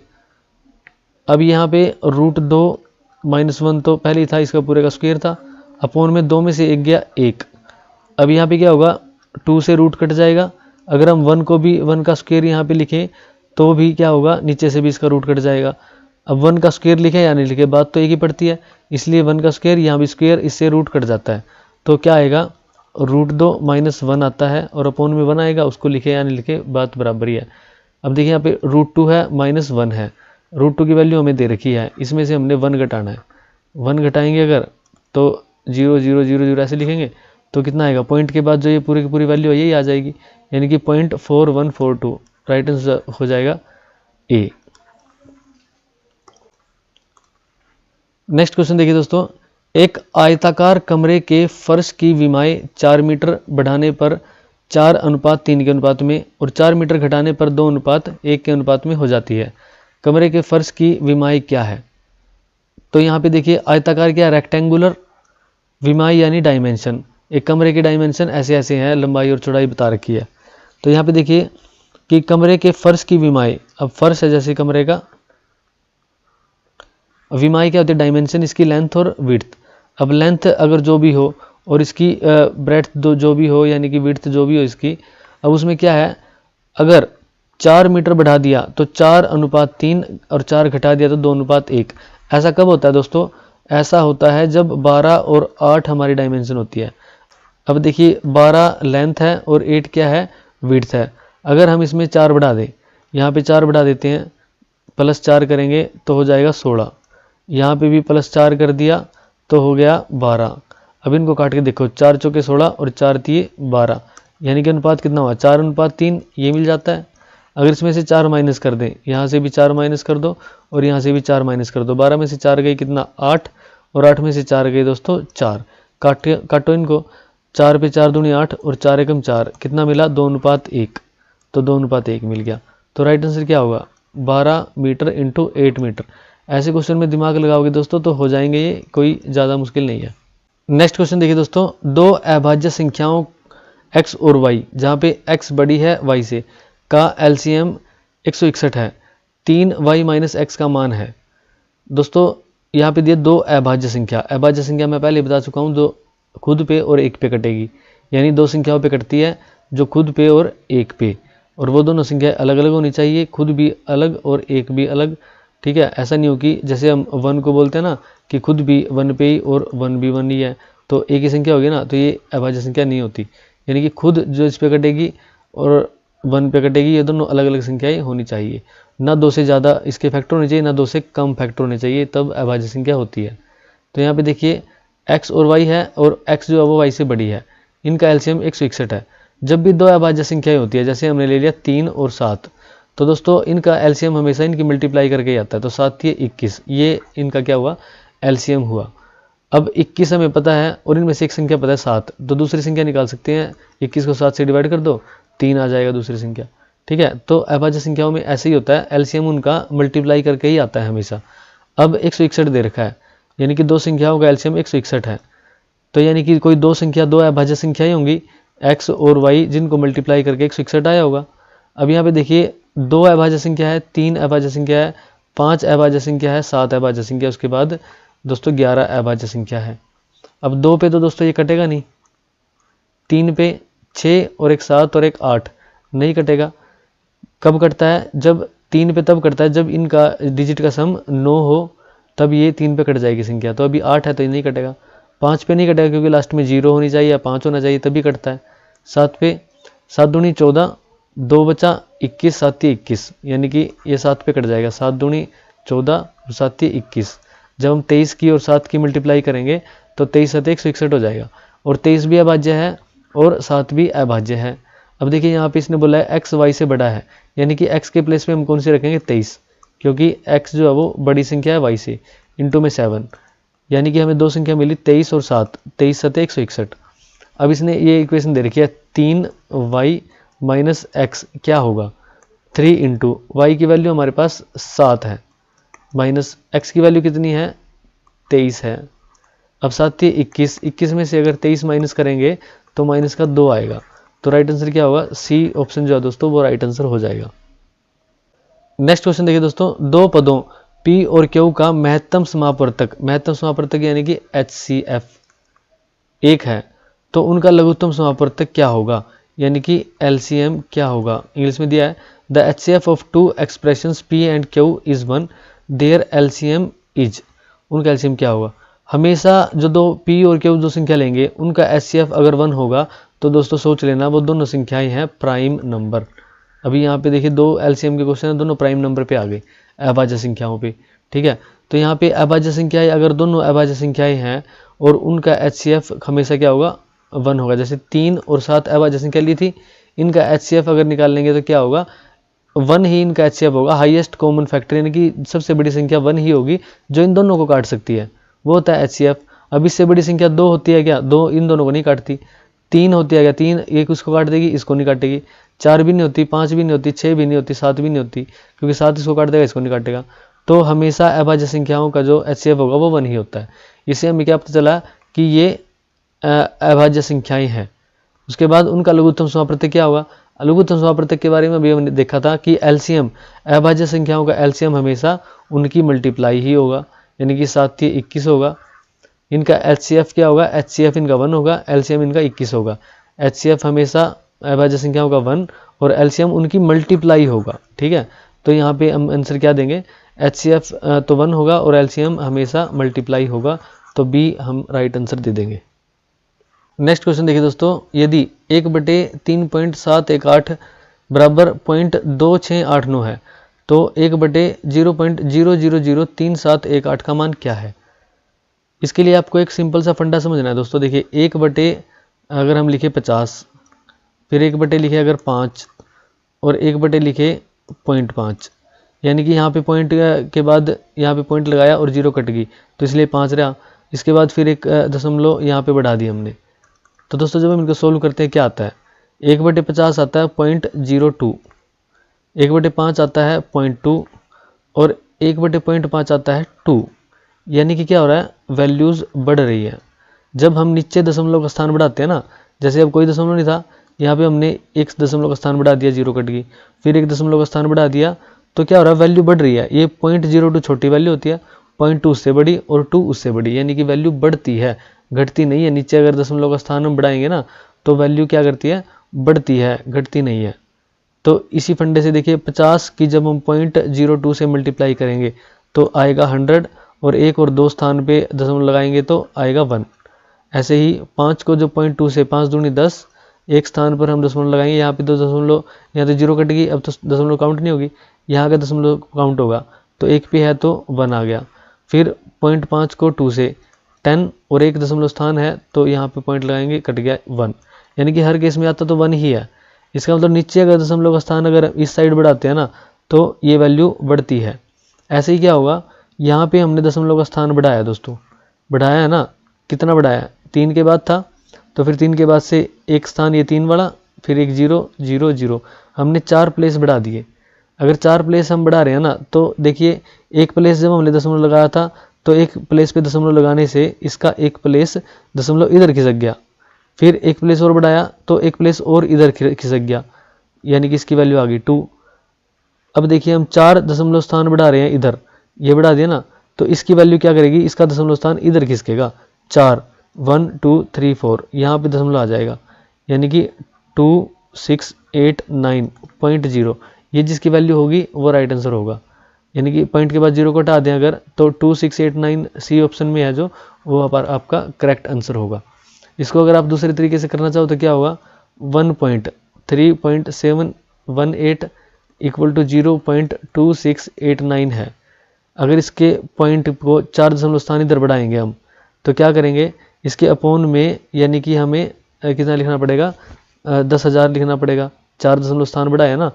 अब यहाँ पे √2 - 1 तो पहले ही था, इसका पूरे का स्क्वायर था, अपॉन में 2 में से 1 गया 1। अब यहाँ पे क्या होगा, 2 से रूट कट जाएगा। अगर हम 1 को भी 1 का स्क्वायर यहाँ पे लिखें तो भी क्या होगा, नीचे से भी इसका रूट कट जाएगा। अब 1 का स्क्वायर लिखे या नहीं लिखे बात तो एक ही पड़ती है, इसलिए 1 का स्क्वायर यहाँ भी स्क्वायर, इससे रूट कट जाता है। तो क्या आएगा, √2 - 1 आता है और अपॉन में 1 आएगा, उसको लिखे या नहीं लिखे बात बराबर ही है। अब देखिए यहाँ पे √2 है -1 है, √2 की वैल्यू हमें दे रखी है, इसमें से हमने 1 घटाना है। 1 घटाएंगे अगर तो 0 0 0 0 ऐसे लिखेंगे तो कितना आएगा, पॉइंट के बाद जो ये पूरी की पूरी वैल्यू है यही आ जाएगी, यानी कि 0.4142। राइट आंसर हो जाएगा ए। नेक्स्ट क्वेश्चन देखिए दोस्तों, एक आयताकार कमरे के फर्श की विमाएं 4 मीटर बढ़ाने पर 4:3 के अनुपात में और 4 मीटर घटाने पर 2:1 के अनुपात में हो जाती है। कमरे के फर्श की विमाएं क्या है? तो यहाँ पे देखिए आयताकार क्या, रेक्टेंगुलर, विमाई यानी डायमेंशन, एक कमरे के डायमेंशन ऐसे ऐसे हैं, लंबाई और चौड़ाई बता रखी है। तो यहाँ पे देखिए कि कमरे के फर्श की विमाई, अब फर्श है जैसे कमरे का, विमाई क्या होती है, डायमेंशन, इसकी लेंथ और विड्थ। अब लेंथ अगर जो भी हो और इसकी ब्रेड्थ जो भी हो यानी कि विड्थ जो भी हो इसकी, अब उसमें क्या है, अगर 4 मीटर बढ़ा दिया तो 4:3 और 4 घटा दिया तो 2:1। ऐसा कब होता है दोस्तों? ऐसा होता है जब 12 और 8 हमारी डायमेंशन होती है। अब देखिए 12 लेंथ है और 8 क्या है, विड्थ है। अगर हम इसमें 4 बढ़ा दें, यहाँ पे 4 बढ़ा देते हैं, प्लस 4 करेंगे तो हो जाएगा 16, यहाँ पे भी प्लस 4 कर दिया तो हो गया 12। अब इनको काट के देखो, 4 चौके 16 और 4 तिये 12, यानी कि अनुपात कितना हुआ, 4:3, ये मिल जाता है। अगर इसमें से 4 माइनस कर दें, यहाँ से भी 4 माइनस कर दो और यहाँ से भी 4 माइनस कर दो, 12 में से 4 गई कितना, 8, और 8 में से 4 गए दोस्तों 4। काटो इनको, 4 पे 4 दूनी 8 और 4 एकम 4, कितना मिला, 2:1, तो 2:1 मिल गया। तो राइट आंसर क्या होगा, 12 मीटर इंटू 8 मीटर। ऐसे क्वेश्चन में दिमाग लगाओगे दोस्तों तो हो जाएंगे ये, कोई ज़्यादा मुश्किल नहीं है। नेक्स्ट क्वेश्चन देखिए दोस्तों, दो अभाज्य संख्याओं x और y, जहाँ पे x बड़ी है y से, का LCM 161 है, 3y माइनस x का मान है। दोस्तों यहाँ पे दिए दो अभाज्य संख्या, अभाज्य संख्या मैं पहले बता चुका हूँ, जो खुद पे और एक पे कटेगी, यानी दो संख्याओं पे कटती है, जो खुद पे और एक पे, और वो दोनों संख्याएं अलग अलग होनी चाहिए, खुद भी अलग और एक भी अलग। ठीक है, ऐसा नहीं हो कि जैसे हम 1 को बोलते हैं ना कि खुद भी 1 पे ही और 1 भी 1 ही है, तो एक ही संख्या होगी ना, तो ये अभाज्य संख्या नहीं होती। यानी कि खुद जो इस पे कटेगी और 1 पे कटेगी, ये दोनों अलग अलग संख्याएं होनी चाहिए, ना 2 से ज़्यादा इसके फैक्टर होने चाहिए, ना 2 से कम फैक्टर होने चाहिए, तब अभाज्य संख्या होती है। तो यहाँ पे देखिए x और y है, और x जो है वो y से बड़ी है, इनका एलसीएम 161 है। जब भी दो अभाज्य संख्याएं होती है, जैसे हमने ले लिया 3 और 7, तो दोस्तों इनका एलसीएम हमेशा इनकी मल्टीप्लाई करके ही आता है, तो 7 ये 21, ये इनका क्या हुआ, एलसीएम हुआ। अब 21 हमें पता है और इनमें से एक संख्या पता है 7, तो दूसरी संख्या निकाल सकते हैं, 21 को 7 से डिवाइड कर दो, 3 आ जाएगा दूसरी संख्या। ठीक है, तो अभाज्य संख्याओं में ऐसे ही होता है, एलसीएम उनका मल्टीप्लाई करके ही आता है हमेशा। अब 161 दे रखा है, यानी कि दो संख्याओं का एलसीएम 161 है, तो यानी कि कोई दो संख्या, दो अभाज्य संख्याएं होंगी x और y, जिनको मल्टीप्लाई करके 161 आया होगा। अब यहाँ पे देखिए 2 अभाज्य संख्या है, 3 अभाज्य संख्या है, 5 अभाज्य संख्या है, 7 अभाज्य संख्या, उसके बाद दोस्तों 11 अभाज्य संख्या है। अब 2 पे तो दोस्तों ये कटेगा नहीं, 3 पे 6 और एक 7 और एक 8 नहीं कटेगा। कब कटता है, जब 3 पे तब कटता है जब इनका डिजिट का सम 9 हो, तब ये 3 पे कट जाएगी संख्या। तो अभी 8 है तो ये नहीं कटेगा। 5 पे नहीं कटेगा क्योंकि लास्ट में 0 होनी चाहिए या 5 होना चाहिए, तभी कटता है। 7 पे 7 दूनी 14, 2 बचा 21, 7 21, यानी कि ये 7 पे कट जाएगा। 7 दूनी 14 और 7 21। जब हम 23 की और 7 की मल्टीप्लाई करेंगे तो 23 7 161 हो जाएगा, और 23 भी अभाज्य है और 7 भी अभाज्य है। अब देखिए यहाँ पे इसने बोला है x y से बड़ा है, यानी कि x के प्लेस पे हम कौन सी रखेंगे, 23, क्योंकि x जो है वो बड़ी संख्या है y से, इंटू में 7, यानी कि हमें दो संख्या मिली 23 और 7, 23 7 161। अब इसने ये इक्वेशन दे रखी है, 3y माइनस एक्स क्या होगा, 3 इंटू वाई की वैल्यू हमारे पास 7 है, माइनस एक्स की वैल्यू कितनी है, 23 है। अब 7 थी 21, 21 में से अगर 23 माइनस करेंगे तो माइनस का 2 आएगा, तो राइट आंसर क्या होगा, सी ऑप्शन जो है दोस्तों वो राइट आंसर हो जाएगा। नेक्स्ट क्वेश्चन देखिए दोस्तों, दो पदों P और Q का महत्तम समापवर्तक यानी कि HCF एक है, तो उनका लघुत्तम समापवर्तक क्या होगा, यानी कि LCM क्या होगा। इंग्लिश में दिया है, the HCF of two expressions P and Q is 1, their LCM is, उनका LCM क्या होगा। हमेशा जो दो P और Q जो संख्या लेंगे उनका HCF अगर 1 होगा तो दोस्तों सोच लेना वो दोनों संख्याएं हैं प्राइम नंबर। अभी यहाँ पे देखिए दो LCM के क्वेश्चन है, दोनों प्राइम नंबर पे आ गए अभाज्य संख्याओं पे। ठीक है, तो यहाँ पे अभाज्य संख्याएं अगर दोनों अभाज्य संख्याएं हैं और उनका HCF हमेशा क्या होगा, 1 होगा। जैसे 3 और 7 अभाज्य संख्या ली थी, इनका HCF अगर निकाल लेंगे तो क्या होगा, 1 ही इनका HCF होगा, हाईएस्ट कॉमन फैक्टर, यानी कि सबसे बड़ी संख्या 1 ही होगी जो इन दोनों को काट सकती है। वो होता है HCF। अब इससे बड़ी संख्या 2 होती है क्या, 2 इन दोनों को नहीं काटती। 3 होती है क्या, 3 एक उसको काट देगी, इसको नहीं काटेगी। 4 भी नहीं होती, 5 भी नहीं होती, 6 भी नहीं होती, 7 भी नहीं होती, क्योंकि 7 इसको काट देगा, इसको नहीं काटेगा। तो हमेशा अभाज्य संख्याओं का जो HCF होगा वो 1 ही होता है। इससे हमें क्या पता चला कि ये अभाज्य संख्याएं हैं। उसके बाद उनका लघुत्तम समाप्रत्यय क्या होगा। लघुत्तम समाप्रत्यय के बारे में भी हमने देखा था कि एलसीएम, अभाज्य संख्याओं का एलसीएम हमेशा उनकी मल्टीप्लाई ही होगा, यानी कि 7 × 21 होगा। इनका HCF क्या होगा, HCF इनका 1 होगा, LCM इनका 21 होगा। HCF हमेशा अभाज्य संख्याओं का 1 और LCM उनकी मल्टीप्लाई होगा। ठीक है, तो यहाँ पे हम आंसर क्या देंगे, HCF तो 1 होगा और LCM हमेशा मल्टीप्लाई होगा, तो B हम राइट आंसर दे देंगे। नेक्स्ट क्वेश्चन देखिए दोस्तों, यदि 1/3.718 बराबर 0.2689 है तो 1/0.0003718 का मान क्या है। इसके लिए आपको एक सिंपल सा फंडा समझना है दोस्तों। देखिए 1/ अगर हम लिखे 50, फिर 1/ लिखे अगर 5 और 1/ लिखे 0.5, यानी कि यहाँ पे पॉइंट के बाद यहाँ पे पॉइंट लगाया और 0 कट गई, तो इसलिए 5 रहा। इसके बाद फिर एक दशमलव यहाँ पे बढ़ा दी हमने। तो दोस्तों जब हम इनको सोल्व करते हैं क्या आता है, 1/50 आता है 0.02, 1/5 आता है 0.2 और 1/0.5 आता है 2। यानी कि क्या हो रहा है, वैल्यूज़ बढ़ रही है। जब हम नीचे दशमलव का स्थान बढ़ाते हैं ना, जैसे अब कोई दशमलव नहीं था, यहाँ पे हमने एक दशमलव का स्थान बढ़ा दिया, 0 कट गई, फिर एक दशमलव का स्थान बढ़ा दिया, तो क्या हो रहा है, वैल्यू बढ़ रही है। ये 0.02 छोटी वैल्यू होती है, 0.2 उससे बड़ी और 2 उससे बड़ी, यानी कि वैल्यू बढ़ती है, घटती नहीं है। नीचे अगर दशमलव का स्थान हम बढ़ाएंगे ना तो वैल्यू क्या करती है, बढ़ती है, घटती नहीं है। तो इसी फंडे से देखिए 50 की जब हम 0.02 से मल्टीप्लाई करेंगे तो आएगा 100 और 1 और 2 स्थान पे दशमलव लगाएंगे तो आएगा 1। ऐसे ही 5 को जो 0.2 से 5 दूनी 10, एक स्थान पर हम दशमलव लगाएंगे, यहाँ पे 2 दशमलव, यहाँ तो 0 कट गई, अब तो दशमलव काउंट नहीं होगी, यहाँ का दशमलव काउंट होगा, तो 1 पे है तो 1 आ गया। फिर 0.5 को 2 से 10 और 1 दशमलव स्थान है तो यहाँ पे पॉइंट लगाएंगे, कट गया 1, यानी कि हर केस में आता तो 1 ही है। इसका मतलब नीचे अगर दशमलव का स्थान अगर इस साइड बढ़ाते हैं ना तो ये वैल्यू बढ़ती है। ऐसे ही क्या होगा, यहाँ पे हमने दशमलव का स्थान बढ़ाया दोस्तों, बढ़ाया है ना, कितना बढ़ाया, 3 के बाद था, तो फिर 3 के बाद से एक स्थान ये 3 वाला, फिर एक 0 0 0, हमने 4 प्लेस बढ़ा दिए। अगर 4 प्लेस हम बढ़ा रहे हैं ना, तो देखिए एक प्लेस जब हमने दशमलव लगाया था तो एक प्लेस पे दशमलव लगाने से इसका एक प्लेस दशमलव इधर खिसक गया, फिर एक प्लेस और बढ़ाया तो एक प्लेस और इधर खिसक गया, यानी कि इसकी वैल्यू आ गई 2। अब देखिए हम 4 दशमलव स्थान बढ़ा रहे हैं, इधर ये बढ़ा दिया ना, तो इसकी वैल्यू क्या करेगी, इसका दशमलव स्थान इधर खिसकेगा, 4 1 2 3 4, यहाँ पे दशमलव आ जाएगा, यानी कि 2689.0, ये जिसकी वैल्यू होगी वो राइट आंसर होगा। यानी कि पॉइंट के बाद 0 को हटा दें अगर, तो 2689 सी ऑप्शन में है जो, वो आपका करेक्ट आंसर होगा। इसको अगर आप दूसरे तरीके से करना चाहो तो क्या होगा, 1.3.718 इक्वल टू 0.2689 है। अगर इसके पॉइंट को 4 दशमलव स्थान इधर बढ़ाएंगे हम, तो क्या करेंगे, इसके अपोन में, यानी कि हमें कितना लिखना पड़ेगा, 10,000 लिखना पड़ेगा। 4 दशमलव स्थान बढ़ाया ना,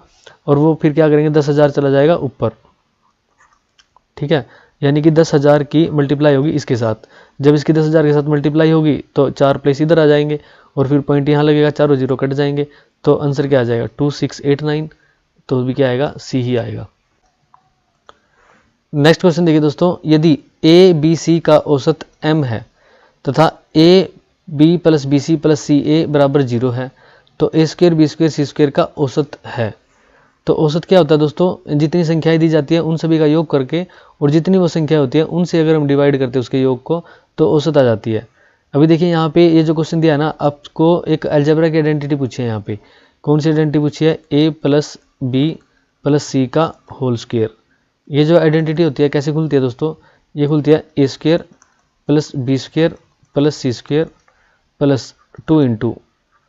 और वो फिर क्या करेंगे, 10,000 चला जाएगा ऊपर, ठीक है, यानी कि 10,000 की मल्टीप्लाई होगी इसके साथ। जब इसकी 10,000 के साथ मल्टीप्लाई होगी तो 4 प्लेस इधर आ जाएंगे और फिर पॉइंट यहाँ लगेगा, 4 और 0 कट जाएंगे, तो आंसर क्या आ जाएगा, 2689, तो भी क्या आएगा, सी ही आएगा। नेक्स्ट क्वेश्चन देखिए दोस्तों, यदि ए बी सी का औसत m है तथा a b plus b c plus c a बराबर 0 है, तो a square b square c square का औसत है। तो औसत क्या होता है दोस्तों, जितनी संख्याएं दी जाती है उन सभी का योग करके, और जितनी वो संख्या होती है उनसे अगर हम डिवाइड करते हैं उसके योग को, तो औसत आ जाती है। अभी देखिए यहाँ पे ये जो क्वेश्चन दिया है ना, आपको एक अलजेब्रा की आइडेंटिटी पूछी है। यहाँ पे कौन सी आइडेंटिटी पूछी है, a plus b plus c का होल स्क्वायर। ये जो आइडेंटिटी होती है कैसे खुलती है दोस्तों, ये खुलती है a square plus b square plus c square plus 2 into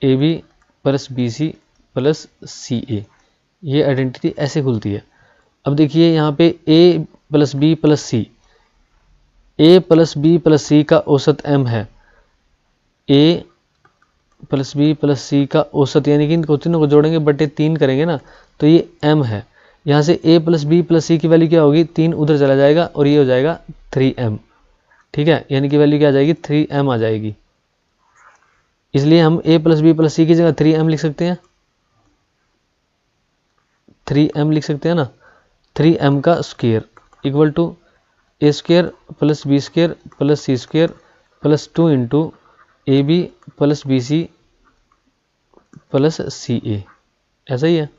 a b plus b c plus c a. ये आइडेंटिटी ऐसे खुलती है। अब देखिए यहाँ पे a plus b plus c, a plus b plus c का औसत m है, a plus b plus c का औसत, यानी कि इन तीनों को जोड़ेंगे बटे 3 करेंगे ना, तो ये m है। यहाँ से a प्लस बी प्लस सी की वैल्यू क्या होगी, 3 उधर चला जाएगा और ये हो जाएगा 3m। ठीक है, यानी कि वैल्यू क्या आ जाएगी 3m आ जाएगी। इसलिए हम a + b + c की जगह 3m लिख सकते हैं, 3m लिख सकते हैं ना। 3m का square equal to a² + b² + c² + 2 × ab + bc + ca, ऐसा ही है।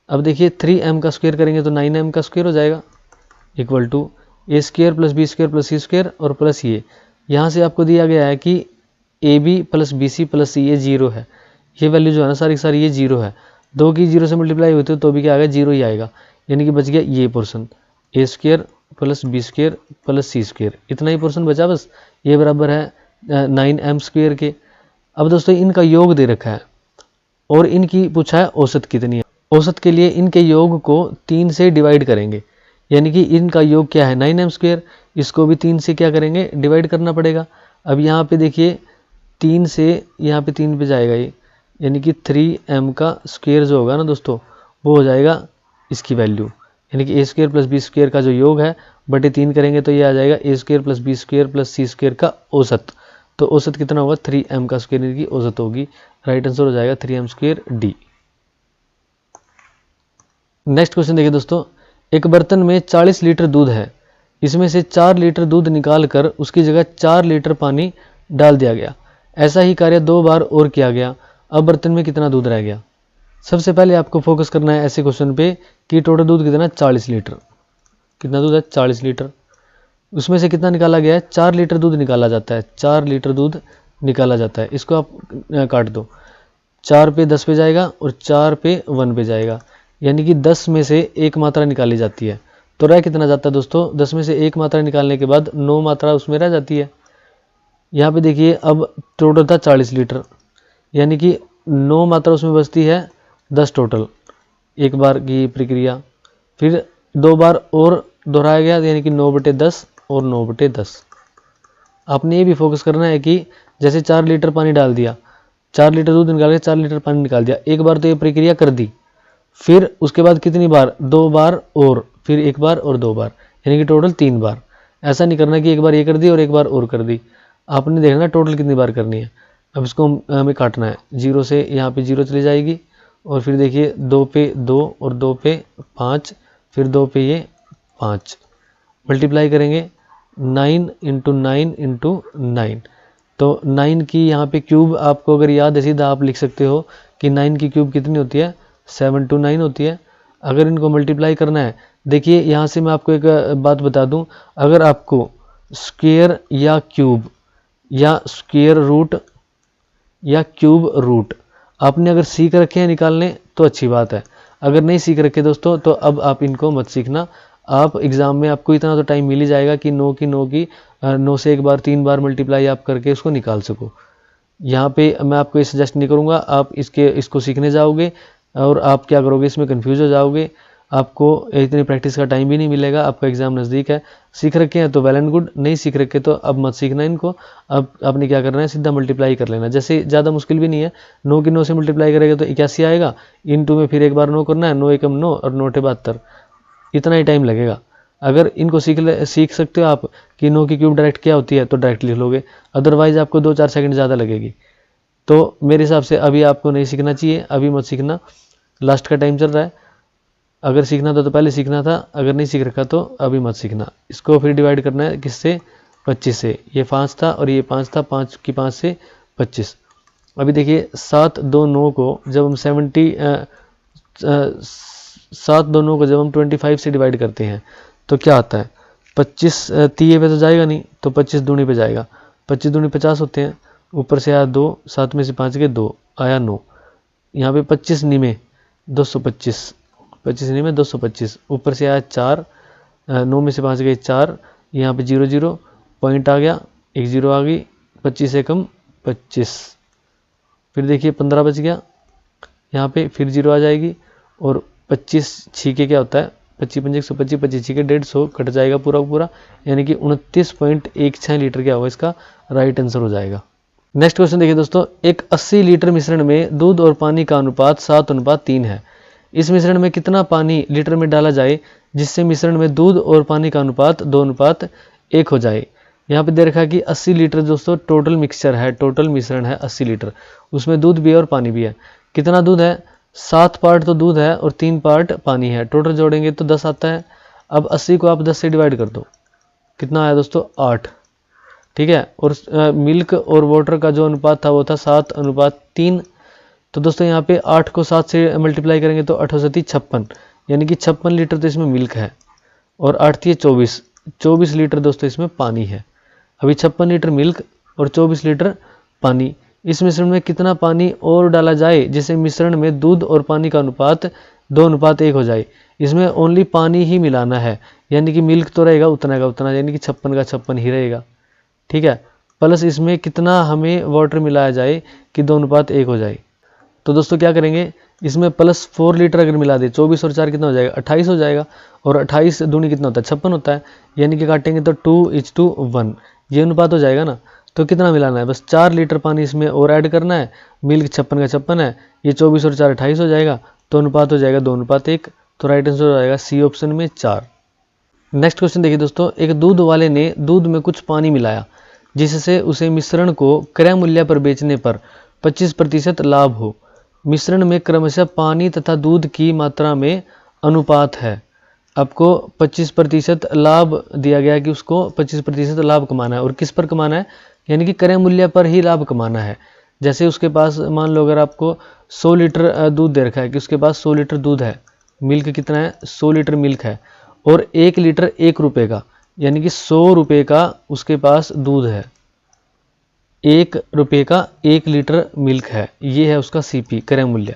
अब देखिए 3m का स्क्वायर करेंगे तो 9m का स्क्वायर हो जाएगा equal to a² + b² + c² और प्लस ये यहाँ से आपको दिया गया है कि ab + bc + ca 0 है। ये वैल्यू जो है ना सारी की सारी ये 0 है। 2 की 0 से मल्टीप्लाई होती है तो भी क्या आएगा 0 ही आएगा, यानी कि बच गया ये पोर्शन a² + b² + c², इतना ही पोर्शन बचा बस। ये बराबर है 9m² के। अब दोस्तों इनका योग दे रखा है और इनकी पूछा है औसत कितनी है। औसत के लिए इनके योग को 3 से डिवाइड करेंगे, यानी कि इनका योग क्या है 9m², इसको भी 3 से क्या करेंगे डिवाइड करना पड़ेगा। अब यहाँ पे देखिए 3 से यहाँ पे 3 पे जाएगा ये, यानी कि 3m का स्क्वायर जो होगा ना दोस्तों वो हो जाएगा इसकी वैल्यू, यानी कि a² + b² का जो योग है बटे 3 करेंगे तो ये आ जाएगा a² + b² + c² का औसत। तो औसत कितना होगा 3m का स्क्वायर की औसत होगी। राइट आंसर हो जाएगा 3m² डी। नेक्स्ट क्वेश्चन देखिए दोस्तों, एक बर्तन में 40 लीटर दूध है, इसमें से 4 लीटर दूध निकाल कर उसकी जगह 4 लीटर पानी डाल दिया गया। ऐसा ही कार्य 2 बार और किया गया। अब बर्तन में कितना दूध रह गया। सबसे पहले आपको फोकस करना है ऐसे क्वेश्चन पे कि टोटल दूध कितना 40 लीटर, कितना दूध है 40 लीटर, उसमें से कितना निकाला गया है 4 लीटर दूध निकाला जाता है, 4 लीटर दूध निकाला जाता है। इसको आप काट दो, 4 पे 10 पे जाएगा और 4 पे 1 पे जाएगा, यानी कि 10 में से 1 मात्रा निकाली जाती है। तो रह कितना जाता है दोस्तों 10 में से 1 मात्रा निकालने के बाद 9 मात्रा उसमें रह जाती है। यहाँ पे देखिए अब टोटल था 40 लीटर, यानी कि 9 मात्रा उसमें बचती है 10 टोटल, एक बार की प्रक्रिया, फिर 2 बार और दोहराया गया, यानी कि 9/10 और 9/10। आपने ये भी फोकस करना है कि जैसे 4 लीटर पानी डाल दिया, 4 लीटर दूध निकाल के 4 लीटर पानी निकाल दिया, एक बार तो ये प्रक्रिया कर दी, फिर उसके बाद कितनी बार 2 बार और फिर 1 बार और 2 बार, यानी कि टोटल 3 बार। ऐसा नहीं करना कि एक बार ये कर दी और एक बार और कर दी, आपने देखना टोटल कितनी बार करनी है। अब इसको हमें काटना है, 0 से यहाँ पे 0 चली जाएगी और फिर देखिए 2 पे 2 और 2 पे 5, फिर 2 पे ये 5, मल्टीप्लाई करेंगे 9 × 9 × 9, तो 9 की यहाँ पे क्यूब आपको अगर याद है सीधा आप लिख सकते हो कि 9 की क्यूब कितनी होती है 729 होती है। अगर इनको मल्टीप्लाई करना है, देखिए यहाँ से मैं आपको एक बात बता दूं, अगर आपको स्क्वायर या क्यूब या स्क्वायर रूट या क्यूब रूट आपने अगर सीख रखे हैं निकालने तो अच्छी बात है, अगर नहीं सीख रखे दोस्तों तो अब आप इनको मत सीखना। आप एग्ज़ाम में आपको इतना तो टाइम मिल ही जाएगा कि 9 से एक बार 3 बार मल्टीप्लाई आप करके उसको निकाल सको। यहाँ पे मैं आपको ये सजेस्ट नहीं करूँगा, आप इसको सीखने जाओगे और आप क्या करोगे इसमें कंफ्यूज हो जाओगे, आपको इतनी प्रैक्टिस का टाइम भी नहीं मिलेगा, आपका एग्ज़ाम नज़दीक है। सीख रखे हैं तो वेल एंड गुड, नहीं सीख रखे तो अब मत सीखना इनको। अब आपने क्या करना है सीधा मल्टीप्लाई कर लेना, जैसे ज़्यादा मुश्किल भी नहीं है। 9 की 9 से मल्टीप्लाई करेगा तो 81 आएगा, इन 2 में फिर एक बार 9 करना है, 9 एकम 9 और 9 72, इतना ही टाइम लगेगा। अगर इनको सीख सकते हो आप कि 9 की क्यूब डायरेक्ट क्या होती है तो डायरेक्ट लिख लोगे, अदरवाइज आपको 2-4 सेकंड ज़्यादा लगेगी। तो मेरे हिसाब से अभी आपको नहीं सीखना चाहिए, अभी मत सीखना, लास्ट का टाइम चल रहा है। अगर सीखना था तो पहले सीखना था, अगर नहीं सीख रखा तो अभी मत सीखना। इसको फिर डिवाइड करना है किससे 25 से, ये 5 था और ये 5 था, 5 की 5 से 25। अभी देखिए 7 2 9 को जब हम 25 से डिवाइड करते हैं तो क्या आता है 25 तीये पे तो जाएगा नहीं, तो 25 दूनी पे जाएगा, 25 दूनी 50 होते हैं, ऊपर से आया 2, 7 में से 5 के 2 आया 9, यहाँ पे 25 निमे 225, 25 निमे 225, ऊपर से आया 4, 9 में से 5 गए 4, यहाँ पे 0 0 पॉइंट आ गया, एक 0 आ गई, 25 से कम 25, फिर देखिए 15 बच गया, यहाँ पे फिर 0 आ जाएगी और 25 छीके क्या होता है 25 पंजे 125, 25 छीके 150 कट जाएगा पूरा पूरा, यानी कि 29.16 लीटर क्या होगा इसका राइट आंसर हो जाएगा। नेक्स्ट क्वेश्चन देखिए दोस्तों, एक 80 लीटर मिश्रण में दूध और पानी का अनुपात 7:3 है। इस मिश्रण में कितना पानी लीटर में डाला जाए जिससे मिश्रण में दूध और पानी का अनुपात 2:1 हो जाए। यहाँ पे दे रखा है कि 80 लीटर दोस्तों टोटल मिक्सचर है, टोटल मिश्रण है 80 लीटर, उसमें दूध भी है और पानी भी है। कितना दूध है? 7 पार्ट तो दूध है और 3 पार्ट पानी है, टोटल जोड़ेंगे तो 10 आता है। अब 80 को आप 10 से डिवाइड कर दो, कितना आया दोस्तों? 8, ठीक है। और मिल्क और वाटर का जो अनुपात था वो था 7:3। तो दोस्तों यहाँ पे 8 को 7 से मल्टीप्लाई करेंगे तो 8 7 56, यानी कि 56 लीटर तो इसमें मिल्क है और 8 24 लीटर दोस्तों इसमें पानी है। अभी 56 लीटर मिल्क और 24 लीटर पानी, इस मिश्रण में कितना पानी और डाला जाए जिससे मिश्रण में दूध और पानी का अनुपात 2:1 हो जाए? इसमें ओनली पानी ही मिलाना है, यानी कि मिल्क तो रहेगा उतना का उतना, यानी कि 56 का 56 ही रहेगा, ठीक है। प्लस इसमें कितना हमें वाटर मिलाया जाए कि 2:1 हो जाए। तो दोस्तों क्या करेंगे, इसमें प्लस 4 लीटर अगर मिला दे, 24 और 4 कितना हो जाएगा? 28 हो जाएगा। और 28 दूनी कितना होता है? 56 होता है, यानी कि काटेंगे तो 2:1, ये अनुपात हो जाएगा ना। तो कितना मिलाना है? बस 4 लीटर पानी इसमें और ऐड करना है। मिल्क 56 का 56 है, ये 24 और 4 28 हो जाएगा, तो अनुपात हो जाएगा 2:1। तो राइट आंसर हो जाएगा सी ऑप्शन में 4। नेक्स्ट क्वेश्चन देखिए दोस्तों, एक दूध वाले ने दूध में कुछ पानी मिलाया जिससे उसे मिश्रण को क्रय मूल्य पर बेचने पर 25% लाभ हो। मिश्रण में क्रमशः पानी तथा दूध की मात्रा में अनुपात है। आपको 25% लाभ दिया गया कि उसको 25% लाभ कमाना है, और किस पर कमाना है? यानी कि क्रय मूल्य पर ही लाभ कमाना है। जैसे उसके पास मान लो अगर आपको 100 लीटर दूध दे रखा है कि उसके पास 100 लीटर दूध है, मिल्क कितना है? 100 लीटर मिल्क है, और 1 लीटर 1 रुपये का, यानी कि 100 रुपये का उसके पास दूध है, 1 रुपये का 1 लीटर मिल्क है, ये है उसका सीपी क्रय मूल्य।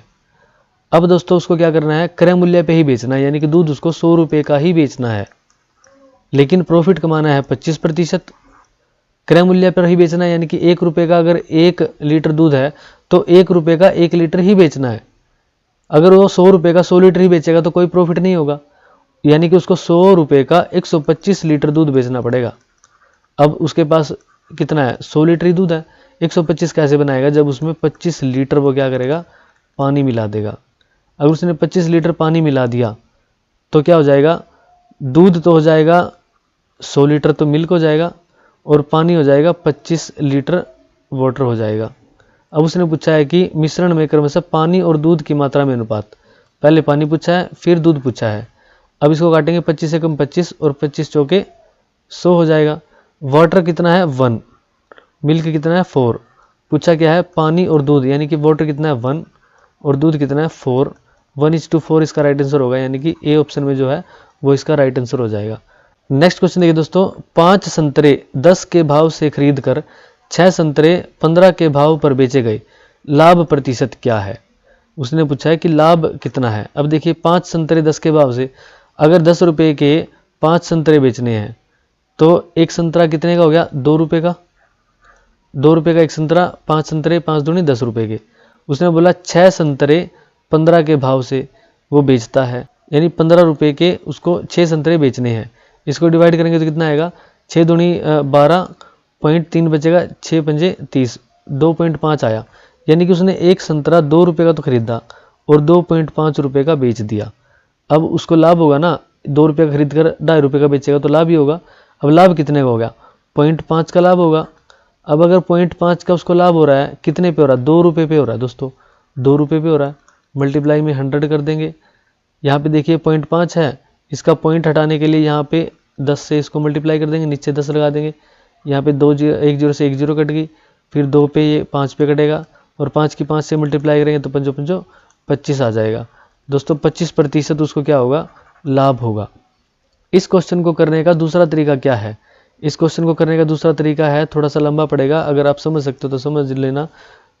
अब दोस्तों उसको क्या करना है? क्रय मूल्य पे ही बेचना है, यानी कि दूध उसको 100 रुपये का ही बेचना है, लेकिन प्रॉफिट कमाना है 25%। क्रय मूल्य पर ही बेचना है, यानी कि 1 रुपये का अगर 1 लीटर दूध है तो 1 रुपये का 1 लीटर ही बेचना है। अगर वो 100 रुपये का 100 लीटर ही बेचेगा तो कोई प्रॉफिट नहीं होगा, यानी कि उसको 100 रुपये का 125 लीटर दूध बेचना पड़ेगा। अब उसके पास कितना है? 100 लीटर ही दूध है, 125 कैसे बनाएगा? जब उसमें 25 लीटर वो क्या करेगा? पानी मिला देगा। अगर उसने 25 लीटर पानी मिला दिया तो क्या हो जाएगा? दूध तो हो जाएगा 100 लीटर, तो मिल्क हो जाएगा, और पानी हो जाएगा 25 लीटर वाटर हो जाएगा। अब उसने पूछा है कि मिश्रण में क्रमशः पानी और दूध की मात्रा में अनुपात। पहले पानी पूछा है, फिर दूध पूछा है। अब इसको काटेंगे 25 से कम 25, और 25 चौके 100 हो जाएगा। वाटर कितना है? 1, मिल्क कितना है? 4। पूछा क्या है? पानी और दूध, यानी कि वाटर कितना है? 1 और दूध कितना है? 4। 1:4 इसका राइट आंसर होगा, यानी कि ए ऑप्शन में जो है वो इसका राइट आंसर हो जाएगा। नेक्स्ट क्वेश्चन देखिए दोस्तों, 5 संतरे 10 के भाव से खरीद कर 6 संतरे 15 के भाव पर बेचे गए, लाभ प्रतिशत क्या है? उसने पूछा है कि लाभ कितना है। अब देखिए 5 संतरे 10 के भाव से, अगर 10 रुपये के 5 संतरे बेचने हैं तो एक संतरा कितने का हो गया? 2 रुपये का। 2 रुपये का एक संतरा, 5 संतरे 5 दूनी 10 रुपये के। उसने बोला 6 संतरे 15 के भाव से वो बेचता है, यानी 15 रुपये के उसको 6 संतरे बेचने हैं। इसको डिवाइड करेंगे तो कितना आएगा? 6 दूनी 12, 0.3 बचेगा, 6 पंजे 30, 2.5 आया। यानी कि उसने एक संतरा 2 रुपये का तो खरीदा और 2.5 रुपये का बेच दिया। अब उसको लाभ होगा ना, 2 रुपये का खरीद कर 2.5 रुपये का बेचेगा तो लाभ ही होगा। अब लाभ कितने का हो गया? 0.5 का लाभ होगा। अब अगर 0.5 का उसको लाभ हो रहा है, कितने पे हो रहा है? 2 रुपये पे हो रहा है दोस्तों, 2 रुपये पे हो रहा है। मल्टीप्लाई में 100 कर देंगे। यहाँ पे देखिए 0.5 है, इसका पॉइंट हटाने के लिए यहाँ पे 10 से इसको मल्टीप्लाई कर देंगे, नीचे 10 लगा देंगे। यहाँ पे 1 0 से 1 0 कट गई, फिर 2 पे ये 5 पे कटेगा, और 5 की 5 से मल्टीप्लाई करेंगे तो 5 5 25 आ जाएगा। दोस्तों 25% उसको क्या होगा? लाभ होगा। इस क्वेश्चन को करने का दूसरा तरीका क्या है? इस क्वेश्चन को करने का दूसरा तरीका है, थोड़ा सा लंबा पड़ेगा, अगर आप समझ सकते हो तो समझ लेना,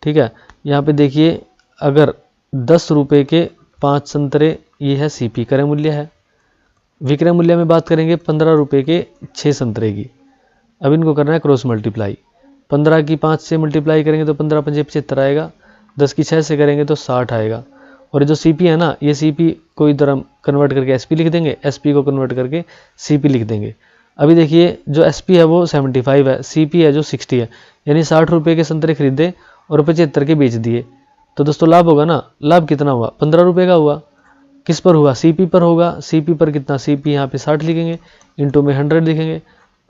ठीक है। यहाँ पे देखिए अगर 10 रुपये के 5 संतरे, ये है सीपी क्रय मूल्य है। विक्रय मूल्य में बात करेंगे 15 रुपये के 6 संतरे की। अब इनको करना है क्रॉस मल्टीप्लाई। 15 की 5 से मल्टीप्लाई करेंगे तो 15 पंजे 75 आएगा, 10 की 6 से करेंगे तो 60 आएगा। और जो सीपी है ना, ये सीपी को इधर हम कन्वर्ट करके एसपी लिख देंगे, एसपी को कन्वर्ट करके सीपी लिख देंगे। अभी देखिए जो एसपी है वो 75 है, सीपी है जो 60 है, यानी 60 रुपये के संतरे खरीदे और 75 के बेच दिए। तो दोस्तों लाभ होगा ना, लाभ कितना हुआ? 15 रुपये का हुआ। किस पर हुआ? सीपी पर होगा। सीपी पर कितना? सीपी यहाँ पे 60 लिखेंगे, इंटू में 100 लिखेंगे।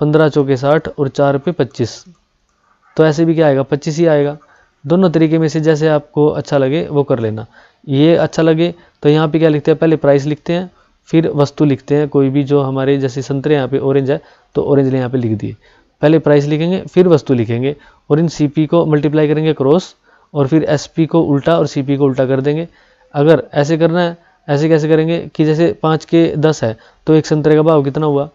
15 चौके 60 और 4 पे 25, तो ऐसे भी क्या आएगा 25 ही आएगा। दोनों तरीके में से जैसे आपको अच्छा लगे वो कर लेना। ये अच्छा लगे तो यहाँ पे क्या लिखते हैं, पहले प्राइस लिखते हैं, फिर वस्तु लिखते हैं कोई भी, जो हमारे जैसे संतरे यहाँ पे ऑरेंज है तो ऑरेंज यहाँ पे लिख दिए, पहले प्राइस लिखेंगे फिर वस्तु लिखेंगे और इन CP को मल्टीप्लाई करेंगे क्रॉस, और फिर SP को उल्टा और CP को उल्टा कर देंगे। अगर ऐसे करना है, ऐसे कैसे करेंगे कि जैसे 5 के 10 है तो एक संतरे का भाव कितना हुआ,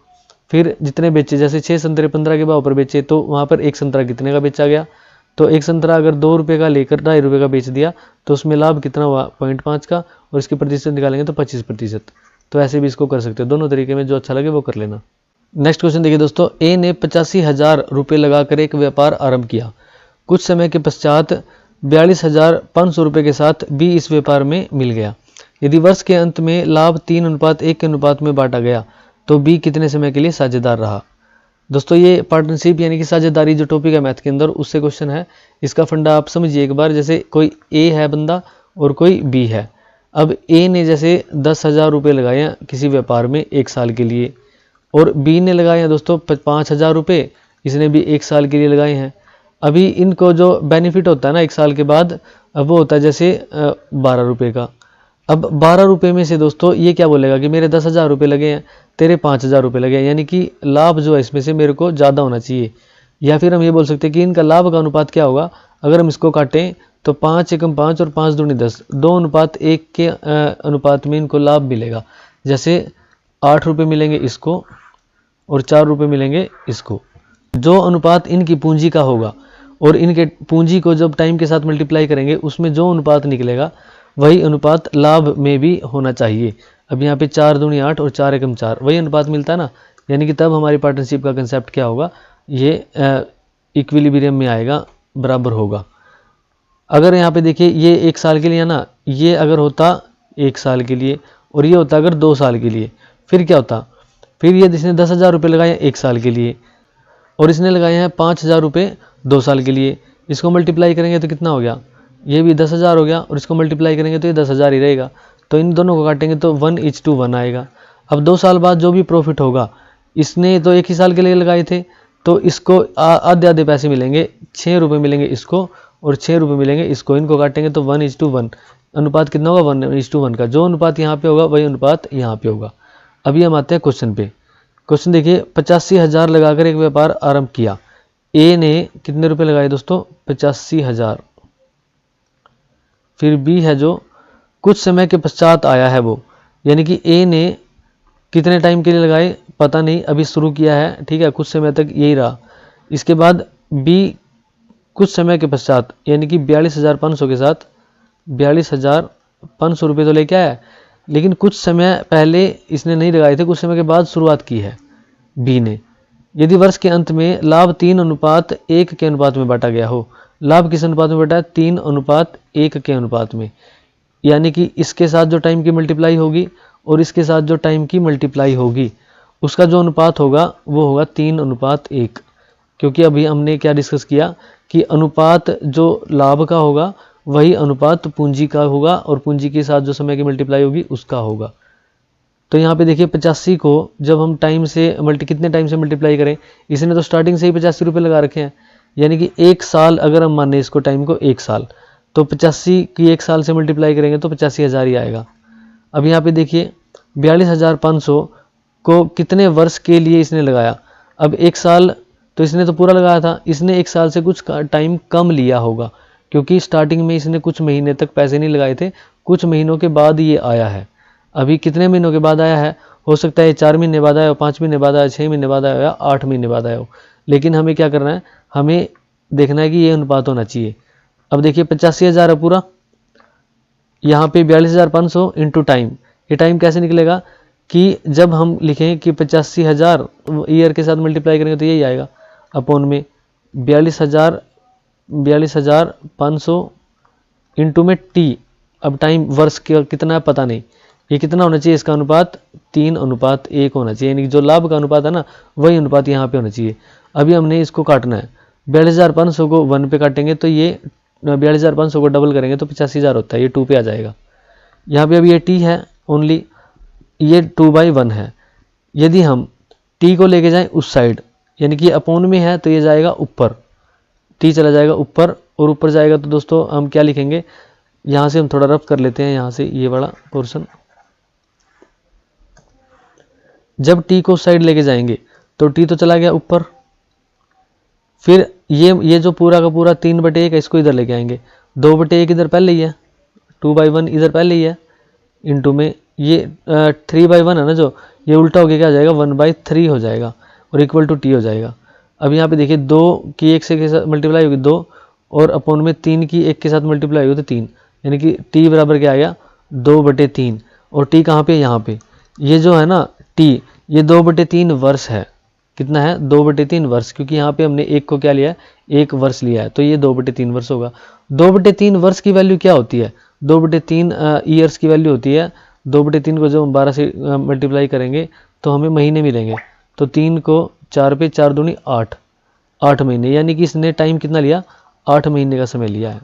फिर जितने बेचे, जैसे 6 संतरे 15 के भाव पर बेचे तो वहाँ पर एक संतरा कितने का बेचा गया, तो एक संतरा अगर 2 रुपये का लेकर 2.5 रुपये का बेच दिया तो उसमें लाभ कितना हुआ 0.5 का, और इसके प्रतिशत निकालेंगे तो 25%। तो ऐसे भी इसको कर सकते हो, दोनों तरीके में जो अच्छा लगे वो कर लेना। नेक्स्ट क्वेश्चन देखिए दोस्तों, ए ने 85,000 रुपये लगाकर एक व्यापार आरंभ किया। कुछ समय के पश्चात 42,500 रुपये के साथ बी इस व्यापार में मिल गया। यदि वर्ष के अंत में लाभ 3:1 के अनुपात में बांटा गया तो बी कितने समय के लिए साझेदार रहा। दोस्तों ये पार्टनरशिप यानी कि साझेदारी जो टॉपिक है मैथ के अंदर, उससे क्वेश्चन है। इसका फंडा आप समझिए एक बार। जैसे कोई ए है बंदा और कोई बी है। अब ए ने जैसे 10,000 रुपये लगाए हैं किसी व्यापार में 1 साल के लिए, और बी ने लगाए हैं दोस्तों 5,000 रुपये, इसने भी 1 साल के लिए लगाए हैं। अभी इनको जो बेनिफिट होता है ना 1 साल के बाद, अब वो होता है जैसे 12 रुपये का। अब 12 रुपये में से दोस्तों ये क्या बोलेगा कि मेरे 10,000 रुपये लगे हैं, तेरे 5,000 रुपये लगे हैं, यानी कि लाभ जो है इसमें से मेरे को ज़्यादा होना चाहिए। या फिर हम ये बोल सकते हैं कि इनका लाभ का अनुपात क्या होगा, अगर हम इसको काटें तो 5 एकम 5 और 5 दूनी 10, 2:1 के अनुपात में इनको लाभ मिलेगा। जैसे 8 रुपये मिलेंगे इसको और 4 रुपये मिलेंगे इसको। जो अनुपात इनकी पूंजी का होगा और इनके पूंजी को जब टाइम के साथ मल्टीप्लाई करेंगे उसमें जो अनुपात निकलेगा वही अनुपात लाभ में भी होना चाहिए। अब यहाँ पे 4 दूनी 8 और 4 एकम 4 वही अनुपात मिलता है ना, यानी कि तब हमारी पार्टनरशिप का कंसेप्ट क्या होगा, ये इक्विलिब्रियम में आएगा, बराबर होगा। अगर यहाँ पे देखिए ये 1 साल के लिए है ना, ये अगर होता 1 साल के लिए और ये होता अगर 2 साल के लिए, फिर क्या होता, फिर ये जिसने 10,000 रुपये लगाए 1 साल के लिए और इसने लगाए हैं 5,000 रुपये 2 साल के लिए, इसको मल्टीप्लाई करेंगे तो कितना हो गया, ये भी 10,000 हो गया और इसको मल्टीप्लाई करेंगे तो ये 10,000 ही रहेगा। तो इन दोनों को काटेंगे तो 1:1 आएगा। अब 2 साल बाद जो भी प्रॉफिट होगा, इसने तो 1 ही साल के लिए लगाए थे तो इसको आधे आधे पैसे मिलेंगे, 6 रुपये मिलेंगे इसको और 6 रुपये मिलेंगे इसको। इनको काटेंगे तो 1:1 अनुपात कितना होगा 1:1 का। जो अनुपात यहाँ पे होगा वही अनुपात यहाँ पे होगा। अभी हम आते हैं क्वेश्चन पे। क्वेश्चन देखिए, 85,000 लगाकर एक व्यापार आरंभ किया। ए ने कितने रुपए लगाए दोस्तों 85,000। फिर बी है जो कुछ समय के पश्चात आया है वो, यानी कि ए ने कितने टाइम के लिए लगाए पता नहीं, अभी शुरू किया है, ठीक है, कुछ समय तक यही रहा। इसके बाद बी कुछ समय के पश्चात यानी कि 42,500 के साथ 42,500 रुपये तो लेके आया, लेकिन कुछ समय पहले इसने नहीं लगाए थे, कुछ समय के बाद शुरुआत की है बी ने। यदि वर्ष के अंत में लाभ 3:1 के अनुपात में बांटा गया हो। लाभ किस अनुपात में बांटा है 3:1 के अनुपात में, यानी कि इसके साथ जो टाइम की मल्टीप्लाई होगी और इसके साथ जो टाइम की मल्टीप्लाई होगी उसका जो अनुपात होगा वो होगा 3:1। क्योंकि अभी हमने क्या डिस्कस किया कि अनुपात जो लाभ का होगा वही अनुपात पूंजी का होगा और पूंजी के साथ जो समय की मल्टीप्लाई होगी उसका होगा। तो यहाँ पे देखिए 85 को जब हम टाइम से कितने टाइम से मल्टीप्लाई करें, इसने तो स्टार्टिंग से ही 85 रुपये लगा रखे हैं, यानी कि 1 साल अगर हम माने इसको टाइम को 1 साल, तो 85 की 1 साल से मल्टीप्लाई करेंगे तो 85,000 ही आएगा। अब यहाँ पे देखिए 42,500 को कितने वर्ष के लिए इसने लगाया। अब 1 साल तो इसने तो पूरा लगाया था, इसने 1 साल से कुछ टाइम कम लिया होगा क्योंकि स्टार्टिंग में इसने कुछ महीने तक पैसे नहीं लगाए थे, कुछ महीनों के बाद ये आया है। अभी कितने महीनों के बाद आया है, हो सकता है 4 महीने बाद आया हो, 5 महीने बाद आया, 6 महीने बाद आया या 8 महीने बाद आया हो, लेकिन हमें क्या करना है, हमें देखना है कि ये अनुपात होना चाहिए। अब देखिए 85,000 है पूरा, यहाँ पे 42,500 इंटू टाइम। ये टाइम कैसे निकलेगा कि जब हम लिखें कि 85,000 ईयर के साथ मल्टीप्लाई करेंगे तो यही आएगा अपॉन में 42,500 इंटू में टी। अब टाइम वर्ष का कितना है पता नहीं, ये कितना होना चाहिए, इसका अनुपात 3:1 होना चाहिए, यानी कि जो लाभ का अनुपात है ना वही अनुपात यहाँ पे होना चाहिए। अभी हमने इसको काटना है, 42,500 को 1 पे काटेंगे तो ये 42,500 को डबल करेंगे तो 85,000 होता है, ये 2 पे आ जाएगा। यहाँ पे अभी ये टी है ओनली, ये 2/1 है। यदि हम टी को लेके जाएं उस साइड यानी कि अपोन में है तो ये जाएगा ऊपर, टी चला जाएगा ऊपर, और ऊपर जाएगा तो दोस्तों हम क्या लिखेंगे, यहाँ से हम थोड़ा रफ कर लेते हैं, यहाँ से ये वाला पोर्शन। जब टी को उस साइड लेके जाएंगे तो टी तो चला गया ऊपर, फिर ये जो पूरा का पूरा 3/1 है इसको इधर लेके आएंगे, 2/1 इधर पहले ही है, 2/1 इधर पहले ही है, इंटू में ये 3/1 है ना, जो ये उल्टा होके क्या हो जाएगा 1/3 हो जाएगा और इक्वल टू टी हो जाएगा। अब यहाँ पे देखिए 2 की 1 से के साथ मल्टीप्लाई होगी 2, और अपॉन में 3 की 1 के साथ मल्टीप्लाई होगी तो 3, यानी कि टी बराबर क्या आ गया 2/3। और टी कहाँ पे, यहाँ पे, ये जो है ना टी, ये 2/3 वर्ष है। कितना है 2/3 वर्ष, क्योंकि यहाँ पे हमने 1 को क्या लिया है, 1 वर्ष लिया है, तो ये 2/3 वर्ष होगा। 2/3 वर्ष की वैल्यू क्या होती है, 2/3 ईयर्स की वैल्यू होती है। 2/3 को जो हम 12 से मल्टीप्लाई करेंगे तो हमें महीने मिलेंगे, तो 3 को 4 पे 4 दूनी 8, 8 महीने, यानी कि इसने टाइम कितना लिया, 8 महीने का समय लिया है।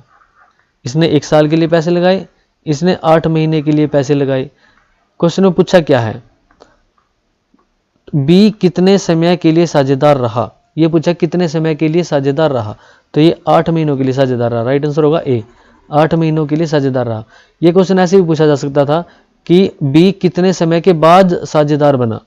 इसने 1 साल के लिए पैसे लगाए, इसने 8 महीने के लिए पैसे लगाए। क्वेश्चन में पूछा क्या है, बी कितने समय के लिए साझेदार रहा, ये पूछा कितने समय के लिए साझेदार रहा, तो ये 8 महीनों के लिए साझेदार रहा, राइट आंसर होगा ए, 8 महीनों के लिए साझेदार रहा। ये क्वेश्चन ऐसे भी पूछा जा सकता था कि बी कितने समय के बाद साझेदार बना,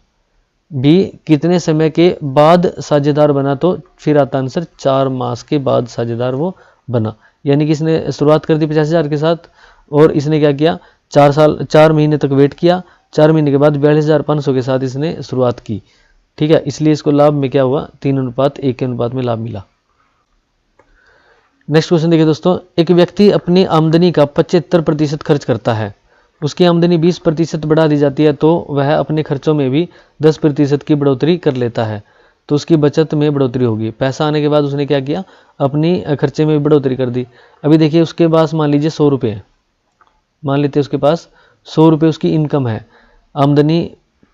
बी कितने समय के बाद साझेदार बना, तो फिर आता आंसर 4 मास के बाद साझेदार वो बना। यानी कि इसने शुरुआत कर दी 50,000 के साथ, और इसने क्या किया 4 महीने तक वेट किया, 4 महीने के बाद 42,500 के साथ इसने शुरुआत की। ठीक है, इसलिए इसको लाभ में क्या हुआ 3:1 के अनुपात में लाभ मिला। नेक्स्ट क्वेश्चन देखिए दोस्तों, एक व्यक्ति अपनी आमदनी का 75% खर्च करता है, उसकी आमदनी 20% बढ़ा दी जाती है तो वह अपने खर्चों में भी 10% की बढ़ोतरी कर लेता है, तो उसकी बचत में बढ़ोतरी होगी। पैसा आने के बाद उसने क्या किया, अपनी खर्चे में बढ़ोतरी कर दी। अभी देखिए उसके पास मान लीजिए 100 रुपये है, मान लेते हैं उसके पास 100 रुपये उसकी इनकम है, आमदनी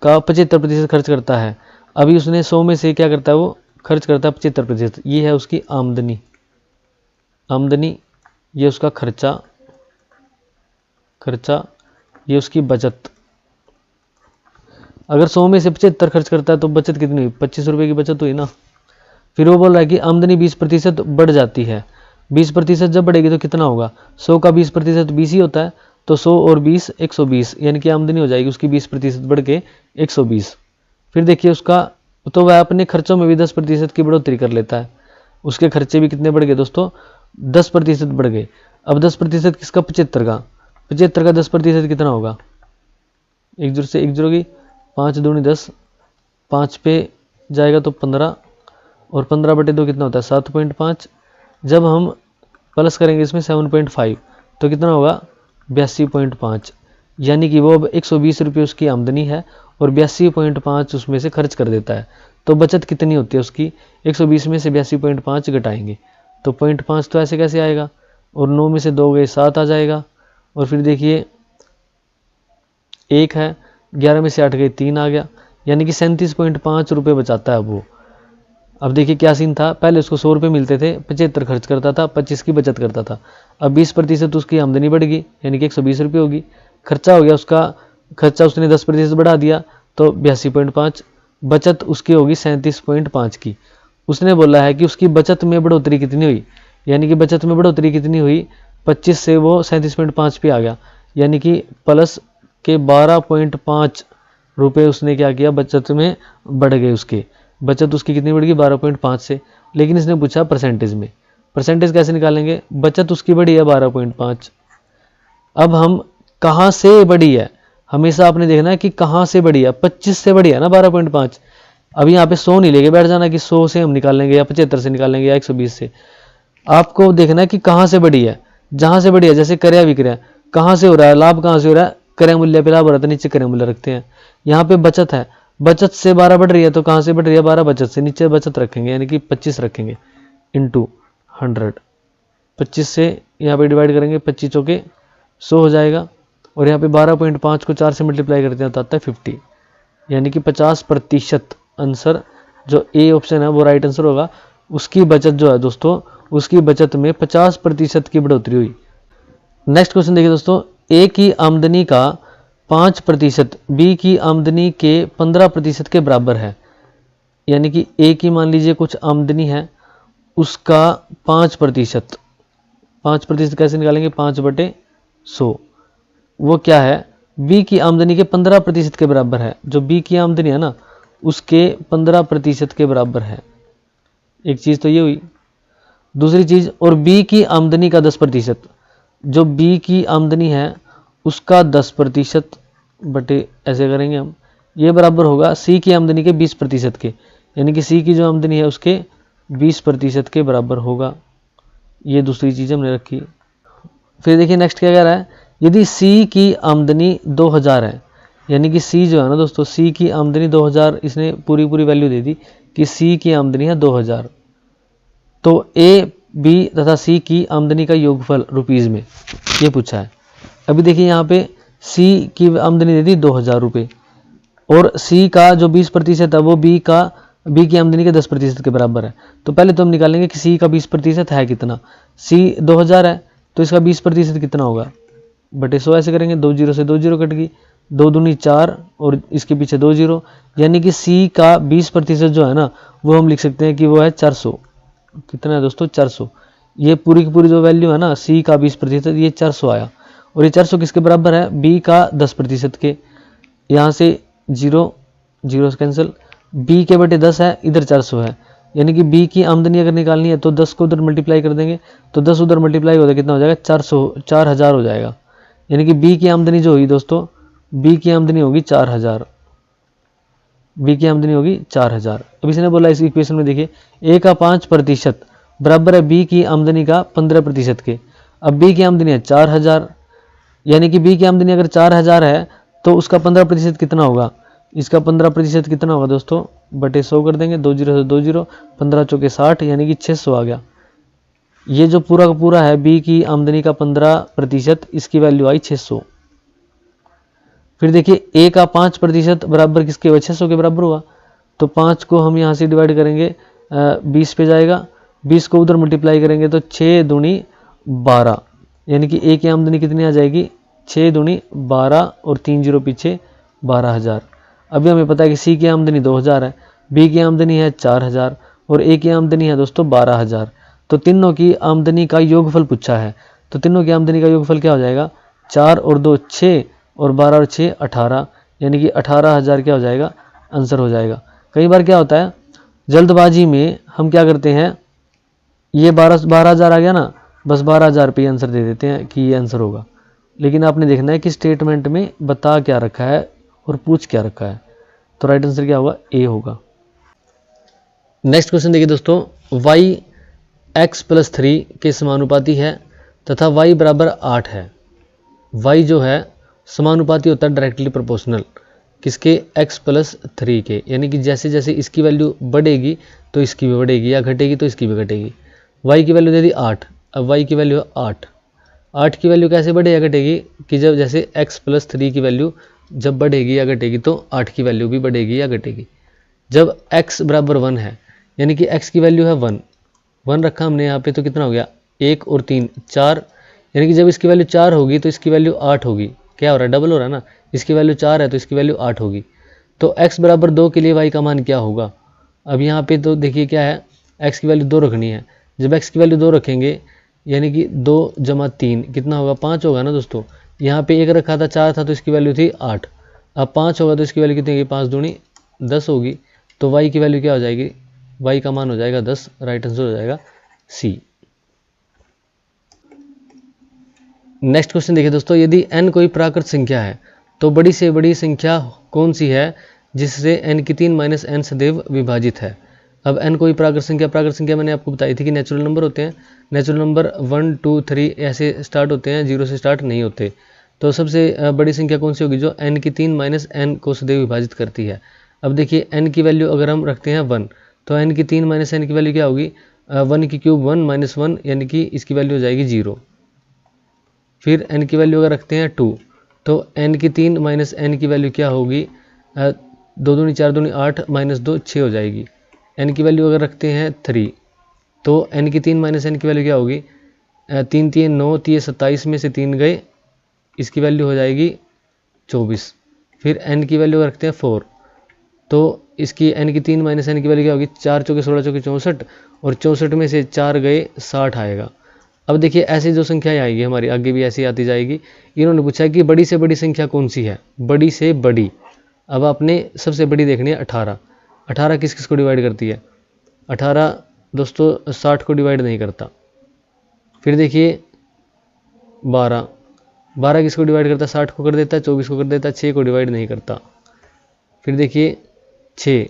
का 75% खर्च करता है। अभी उसने 100 में से क्या करता है, वो खर्च करता है 75%, ये है उसकी आमदनी, आमदनी ये उसका खर्चा, ये उसकी बचत। अगर 100 में से 75 खर्च करता है तो बचत कितनी हुई, 25 रुपये की बचत हुई ना। फिर वो बोल रहा है कि आमदनी 20% बढ़ जाती है, 20% जब बढ़ेगी तो कितना होगा, 100 का 20% 20 ही होता है, तो 100 और 20 120, यानी कि आमदनी हो जाएगी उसकी 20% बढ़ के 120। फिर देखिए उसका, तो वह अपने खर्चों में भी 10% की बढ़ोतरी कर लेता है, उसके खर्चे भी कितने बढ़ गए दोस्तों, 10% बढ़ गए। अब 10% किसका, 75 का, 75 का 10% कितना होगा, 1 जोड़ से 1 जोड़ोगी, 5 दूनी 10, 5 पे जाएगा तो 15, और 15/2 कितना होता है 7.5। जब हम प्लस करेंगे इसमें 7.5 तो कितना होगा 82.5, यानी कि वो अब 120 रुपये उसकी आमदनी है और 82.5 उसमें से खर्च कर देता है। तो बचत कितनी होती है उसकी, 120 में से 82.5 घटाएंगे तो 0.5 तो ऐसे कैसे आएगा, और 9 में से 2 गए 7 आ जाएगा, और फिर देखिए 1 है, 11 में से 8 गए 3 आ गया, यानी कि 37.5 रुपये बचाता है वो। अब देखिए क्या सीन था, पहले उसको 100 रुपये मिलते थे, 75 खर्च करता था, 25 की बचत करता था। अब 20% उसकी आमदनी बढ़ गई, यानी कि 120 रुपये होगी, खर्चा हो गया उसका, खर्चा उसने 10% बढ़ा दिया तो 82.5, बचत उसकी होगी 37.5 की। उसने बोला है कि उसकी बचत में बढ़ोतरी कितनी हुई, यानी कि बचत में बढ़ोतरी कितनी हुई, 25 से वो 37.5 पे आ गया, यानी कि प्लस के 12.5 रुपये उसने क्या किया, बचत में बढ़ गए उसके, बचत उसकी कितनी बढ़ गई 12.5 से। लेकिन इसने पूछा परसेंटेज में, परसेंटेज कैसे निकालेंगे, बचत उसकी बढ़ी है 12.5। अब हम कहाँ से बढ़ी है, हमेशा आपने देखना है कि कहाँ से बढ़ी है, 25 से बढ़ी है ना 12.5। अब यहाँ पे 100 नहीं लेके बैठ जाना कि 100 से हम निकालेंगे या 75 से निकालेंगे या 120 से, आपको देखना है कि कहाँ से बढ़ी है, जहाँ से बढ़ी है, जैसे क्रय विक्रय कहाँ से हो रहा है, लाभ कहाँ से हो रहा है, क्रय मूल्य पे लाभ हो रहा है, नीचे क्रय मूल्य रखते हैं। यहाँ पे बचत है, बचत से 12 बढ़ रही है तो कहाँ से बढ़ रही है 12 बचत से, नीचे बचत रखेंगे यानी कि 25 रखेंगे इंटू 100, 25 से यहाँ पे डिवाइड करेंगे, 25 चौके 100 हो जाएगा, और यहाँ पे 12.5 को 4 से मल्टीप्लाई करते हैं तो आता है 50, यानी कि 50% आंसर जो ए ऑप्शन है वो राइट आंसर होगा। उसकी बचत जो है दोस्तों, उसकी बचत में 50% की बढ़ोतरी हुई। नेक्स्ट क्वेश्चन देखिए दोस्तों, ए की आमदनी का 5% बी की आमदनी के 15% के बराबर है। यानी कि ए की मान लीजिए कुछ आमदनी है, उसका 5%। 5% कैसे निकालेंगे? 5/100। वो क्या है? बी की आमदनी के 15% के बराबर है। जो बी की आमदनी है ना, उसके 15% के बराबर है। एक चीज़ तो ये हुई। दूसरी चीज़, और बी की आमदनी का 10%। जो बी की आमदनी है उसका 10% बटे, ऐसे करेंगे हम, ये बराबर होगा सी की आमदनी के 20% के। यानी कि सी की जो आमदनी है उसके 20% के बराबर होगा। ये दूसरी चीज़ हमने रखी। फिर देखिए नेक्स्ट क्या कह रहा है, यदि सी की आमदनी 2000 है, यानी कि सी जो है ना दोस्तों, सी की आमदनी 2000, इसने पूरी पूरी वैल्यू दे दी कि सी की आमदनी है 2000। तो ए, बी तथा सी की आमदनी का योगफल रुपीज़ में ये पूछा है। अभी देखिए यहाँ पे सी की आमदनी दे दी 2000 रुपये, और सी का जो 20% है वो बी की आमदनी के 10% के बराबर है। तो पहले तो हम निकालेंगे कि सी का 20% है कितना। सी 2000 है तो इसका 20% कितना होगा? बटे 100 ऐसे करेंगे। 2 जीरो से 2 जीरो कट गई, 2 दूनी 4 और इसके पीछे 2 जीरो, यानी कि सी का 20% जो है ना वो हम लिख सकते हैं कि वो है 400। कितना है दोस्तों? 400। ये पूरी की पूरी जो वैल्यू है ना सी का 20%, ये 400 आया। और ये 400 किसके बराबर है? बी का 10% के। यहाँ से जीरो जीरो से कैंसिल, बी के बटे 10 है, इधर 400 है, यानी कि बी की आमदनी अगर निकालनी है तो 10 को उधर मल्टीप्लाई कर देंगे, तो 10 उधर मल्टीप्लाई होता है कितना हो जाएगा? 4000 हो जाएगा। यानी कि बी की आमदनी जो होगी दोस्तों, बी की आमदनी होगी 4000। बी की आमदनी होगी 4000। अब इसने बोला इस इक्वेशन में देखिए, ए का 5% बराबर है बी की आमदनी का 15% के। अब बी की आमदनी है 4000, यानी कि बी की आमदनी अगर 4000 है तो उसका 15% कितना होगा? इसका 15% कितना होगा दोस्तों? बटे 100 कर देंगे। 2 जीरो से 2 जीरो, 15 चौके 60, यानी कि 600 आ गया। ये जो पूरा का पूरा है बी की आमदनी का 15%, इसकी वैल्यू आई 600। फिर देखिए ए का 5% बराबर किसके हुआ? 600 के बराबर हुआ। तो 5 को हम यहाँ से डिवाइड करेंगे, 20 पे जाएगा, 20 को उधर मल्टीप्लाई करेंगे तो 6 दूनी 12, यानी कि ए की आमदनी कितनी आ जाएगी? 6 दूनी 12 और 3 जीरो पीछे 12000। अभी हमें पता है कि सी की आमदनी 2000 है, बी की आमदनी है 4000 और ए की आमदनी है दोस्तों 12000। तो तीनों की आमदनी का योगफल पूछा है। तो तीनों की आमदनी का योगफल क्या हो जाएगा? 4 और 2 6 और 12 और 6 18, यानी कि 18000 क्या हो जाएगा? आंसर हो जाएगा। कई बार क्या होता है, जल्दबाजी में हम क्या करते हैं, ये 12000 आ गया ना, बस 12000 पे आंसर दे देते हैं कि ये आंसर होगा। लेकिन आपने देखना है कि स्टेटमेंट में बता क्या रखा है और पूछ क्या रखा है। तो राइट आंसर क्या होगा? ए होगा। नेक्स्ट क्वेश्चन देखिए दोस्तों, y x+3 के समानुपाती है तथा y बराबर 8 है। y जो है समानुपाती होता है डायरेक्टली प्रोपोर्शनल किसके? x+3 के, यानी कि जैसे जैसे इसकी वैल्यू बढ़ेगी तो इसकी भी बढ़ेगी, या घटेगी तो इसकी भी घटेगी। y की वैल्यू दे दी 8, अब y की वैल्यू है 8। 8 की वैल्यू कैसे बढ़े या घटेगी? कि जब जैसे x+3 की वैल्यू जब बढ़ेगी या घटेगी तो 8 की वैल्यू भी बढ़ेगी या घटेगी। जब x बराबर 1 है, यानी कि x की वैल्यू है 1, 1 रखा हमने यहाँ पे, तो कितना हो गया? 1 और 3 4, यानी कि जब इसकी वैल्यू 4 होगी तो इसकी वैल्यू 8 होगी। क्या हो रहा है? डबल हो रहा है ना। इसकी वैल्यू 4 है तो इसकी वैल्यू 8 होगी। तो x बराबर 2 के लिए y का मान क्या होगा? अब यहाँ पे तो देखिए क्या है, x की वैल्यू 2 रखनी है। जब x की वैल्यू 2 रखेंगे, यानी कि 2 जमा 3 कितना होगा? 5 होगा ना दोस्तों। यहाँ पे 1 रखा था, 4 था, तो इसकी वैल्यू थी 8। अब 5 होगा तो इसकी वैल्यू कितनी होगी? 5 दूनी 10 होगी। तो y की वैल्यू क्या हो जाएगी? y का मान हो जाएगा 10। राइट आंसर हो जाएगा सी। नेक्स्ट क्वेश्चन देखिए दोस्तों, यदि n कोई प्राकृत संख्या है तो बड़ी से बड़ी संख्या कौन सी है जिससे n की 3 माइनस n सदैव विभाजित है? अब n कोई प्राकृत संख्या मैंने आपको बताई थी कि नेचुरल नंबर होते हैं। नेचुरल नंबर 1 2 3 ऐसे स्टार्ट होते हैं, 0 से स्टार्ट नहीं होते। तो सबसे बड़ी संख्या कौन सी होगी? जो n की 3 माइनस n को सदैव विभाजित करती है। अब देखिए n की वैल्यू अगर हम रखते हैं 1, तो n की 3 माइनस n की वैल्यू क्या होगी? 1 की क्यूब 1 माइनस 1, यानी कि इसकी वैल्यू हो जाएगी 0। फिर n की वैल्यू अगर रखते हैं 2, तो n की 3 माइनस n की वैल्यू क्या होगी? 2 दूनी 4 दूनी 8 माइनस 2 6 हो जाएगी। n की वैल्यू अगर रखते हैं 3, तो n की 3 माइनस n की वैल्यू क्या होगी? 3 3 9, 27 में से 3 गए, इसकी वैल्यू हो जाएगी 24। फिर n की वैल्यू रखते हैं 4, तो इसकी n की 3 माइनस n की वैल्यू क्या होगी, 4 चौके 16 चौके 64, और 64 में से 4 गए 60 आएगा। अब देखिए ऐसी जो संख्याएं आएगी हमारी आगे भी ऐसी आती जाएगी। इन्होंने पूछा कि बड़ी से बड़ी संख्या कौन सी है, बड़ी से बड़ी। अब आपने सबसे बड़ी देखनी है 18। 18 किस किस को डिवाइड करती है, 18 दोस्तों 60 को डिवाइड नहीं करता। फिर देखिए 12, 12 किसको डिवाइड करता है, 60 को कर देता है, 24 को कर देता है, 6 को डिवाइड नहीं करता। फिर देखिए 6,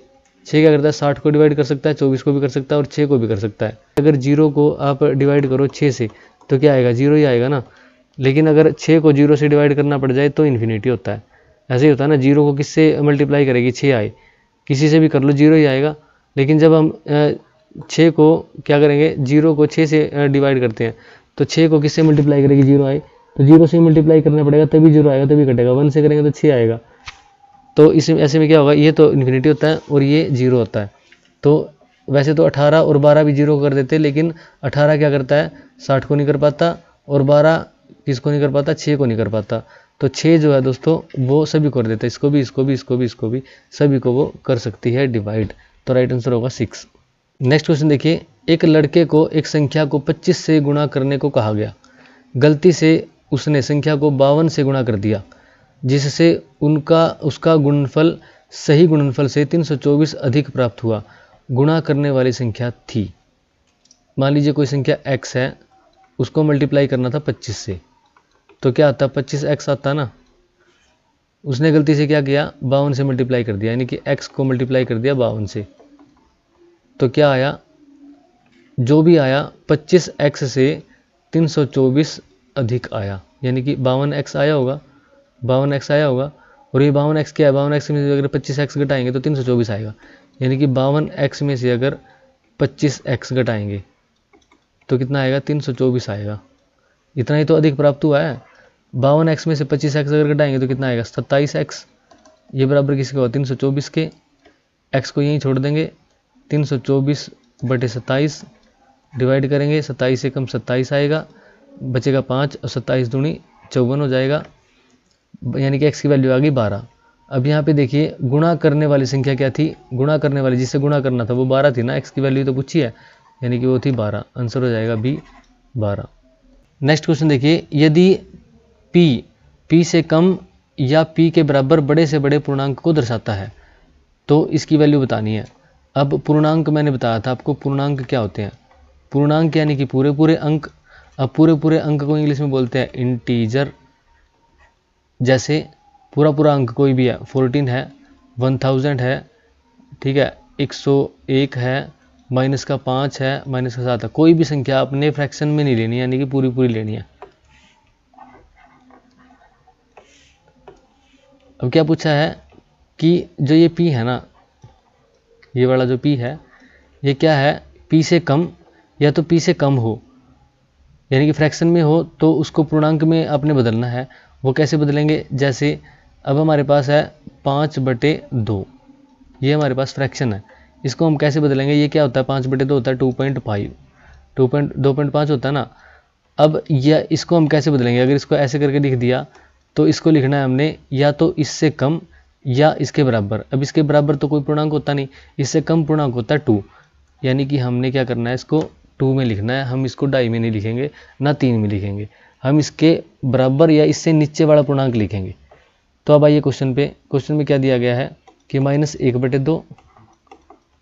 6 क्या करता है, 60 को डिवाइड कर सकता है, 24 को भी कर सकता है और 6 को भी कर सकता है। अगर 0 को आप डिवाइड करो 6 से तो क्या आएगा, 0 ही आएगा ना। लेकिन अगर 6 को 0 से डिवाइड करना पड़ जाए तो इन्फिनिटी होता है। ऐसे ही होता है ना, 0 को किससे मल्टीप्लाई करेगी, 6 आए, किसी से भी कर लो 0 ही आएगा। लेकिन जब हम 6 को क्या करेंगे, 0 को 6 से डिवाइड करते हैं तो 6 को किससे मल्टीप्लाई करेगी, 0 आए, तो 0 से मल्टीप्लाई करना पड़ेगा तभी 0 आएगा, तभी कटेगा। 1 से करेंगे तो 6 आएगा। तो इस ऐसे में क्या होगा, ये तो इन्फिनिटी होता है और ये 0 होता है। तो वैसे तो 18 और 12 भी 0 कर देते, लेकिन 18 क्या करता है, 60 को नहीं कर पाता, और 12 किसको नहीं कर पाता, 6 को नहीं कर पाता। तो 6 जो है दोस्तों वो सभी को कर देता है, इसको भी, इसको भी, इसको भी, इसको भी, सभी को वो कर सकती है डिवाइड। तो राइट आंसर होगा 6। नेक्स्ट क्वेश्चन देखिए, एक लड़के को एक संख्या को 25 से गुणा करने को कहा गया। गलती से उसने संख्या को 52 से गुणा कर दिया, जिससे उसका गुणनफल सही गुणनफल से 324 अधिक प्राप्त हुआ। गुणा करने वाली संख्या थी। मान लीजिए कोई संख्या x है, उसको मल्टीप्लाई करना था 25 से, तो क्या आता, 25x आता ना। उसने गलती से क्या किया, 52 से मल्टीप्लाई कर दिया, यानी कि x को मल्टीप्लाई कर दिया 52 से। तो क्या आया, जो भी आया 25x से 324 अधिक आया, यानी कि 52x आया होगा, 52x आया होगा। और ये 52x क्या है, 52x में से अगर 25x घटाएंगे तो 324 आएगा, यानी कि 52x में से अगर 25x घटाएंगे तो कितना आएगा, 324 आएगा। इतना ही तो अधिक प्राप्त हुआ है। 52x में से 25x अगर घटाएंगे तो कितना आएगा, 27x। ये बराबर किसके हुआ, 324 के। x को यहीं छोड़ देंगे, 324/27 डिवाइड करेंगे, 27 से कम 27 आएगा, बचेगा 5 और 27 दूनी 54 हो जाएगा, यानी कि x की वैल्यू आ गई 12। अब यहाँ पे देखिए गुणा करने वाली संख्या क्या थी, गुणा करने वाली जिससे गुणा करना था वो 12 थी ना, x की वैल्यू तो पूछी है, यानी कि वो थी 12। आंसर हो जाएगा बी 12। नेक्स्ट क्वेश्चन देखिए, यदि p से कम या p के बराबर बड़े से बड़े पूर्णांक को दर्शाता है तो इसकी वैल्यू बतानी है। अब पूर्णांक मैंने बताया था आपको, पूर्णांक क्या होते हैं, पूर्णांक यानी कि पूरे पूरे अंक। अब पूरे पूरे अंक को इंग्लिश में बोलते हैं इंटीजर। जैसे पूरा पूरा अंक कोई भी है, 14 है, 1000 है, ठीक है, 101 है, माइनस का 5 है, माइनस का 7 है। कोई भी संख्या अपने फ्रैक्शन में नहीं लेनी, यानी कि पूरी पूरी लेनी है। अब क्या पूछा है कि जो ये p है ना, ये वाला जो p है, ये क्या है, p से कम या तो p से कम हो, यानी कि फ्रैक्शन में हो तो उसको पूर्णांक में आपने बदलना है। वो कैसे बदलेंगे, जैसे अब हमारे पास है 5/2, ये हमारे पास फ्रैक्शन है, इसको हम कैसे बदलेंगे, ये क्या होता है, 5/2 होता है 2.5, 2.5 होता है ना। अब यह इसको हम कैसे बदलेंगे, अगर इसको ऐसे करके लिख दिया तो इसको लिखना है हमने या तो इससे कम या इसके बराबर। अब इसके बराबर तो कोई पूर्णांक होता नहीं, इससे कम पूर्णांक होता है 2, यानी कि हमने क्या करना है, इसको 2 में लिखना है। हम इसको 2.5 में नहीं लिखेंगे, ना 3 में लिखेंगे, हम इसके बराबर या इससे नीचे वाला पूर्णांक लिखेंगे। तो अब आइए क्वेश्चन पे, क्वेश्चन में क्या दिया गया है कि -1/2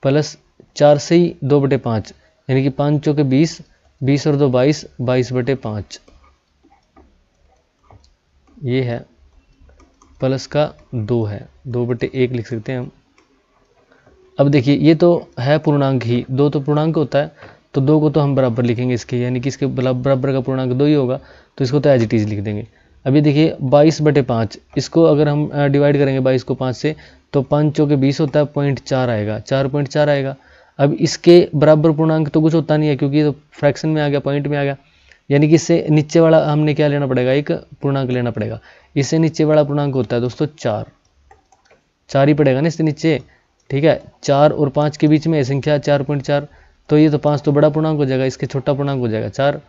प्लस 4 से ही 2/5, यानी कि 5 चौके 20, 20 और 2 22, 22/5 ये है, प्लस का 2 है, 2/1 लिख सकते हैं हम। अब देखिए ये तो है पूर्णांक ही, 2 तो पूर्णांक होता है, तो 2 को तो हम बराबर लिखेंगे इसके, यानी कि इसके बराबर का पूर्णांक 2 ही होगा, तो इसको तो एज इट इज लिख देंगे। अभी देखिए 22/5, इसको अगर हम डिवाइड करेंगे 22 को 5 से तो 5 चौके 20 होता है, 0.4 आएगा, 4.4 आएगा। अब इसके बराबर पूर्णांक तो कुछ होता नहीं है क्योंकि ये तो फ्रैक्शन में आ गया, पॉइंट में आ गया, यानी कि इससे नीचे वाला हमने क्या लेना पड़ेगा, एक पूर्णांक लेना पड़ेगा। इससे नीचे वाला पूर्णांक होता है दोस्तों 4 ही पड़ेगा ना इससे नीचे, ठीक है। 4 और 5 के बीच में संख्या 4.4, तो ये तो 5 तो बड़ा पूर्णांक हो जाएगा, इसके छोटा पूर्णांक हो जाएगा 4।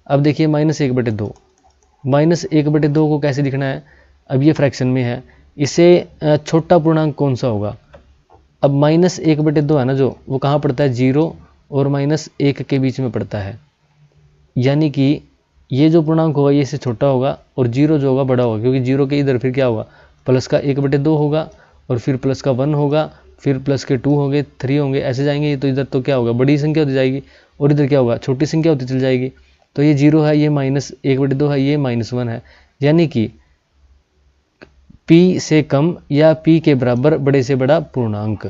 अब देखिए -1/2, -1/2 को कैसे लिखना है, अब ये फ्रैक्शन में है, इसे छोटा पूर्णांक कौन सा होगा, अब -1/2 है ना जो, वो कहाँ पड़ता है, 0 और -1 के बीच में पड़ता है। यानी कि ये जो पूर्णांक होगा ये इससे छोटा होगा और 0 जो होगा बड़ा होगा, क्योंकि 0 के इधर फिर क्या होगा, प्लस का 1/2 होगा और फिर प्लस का 1 होगा, फिर प्लस के 2 होंगे, 3 होंगे, ऐसे जाएंगे। तो इधर तो क्या होगा, बड़ी संख्या होती जाएगी और इधर क्या होगा, छोटी संख्या होती चली जाएगी। तो ये 0 है, ये -1/2 है, ये -1 है। यानी कि p से कम या p के बराबर बड़े से बड़ा पूर्णांक,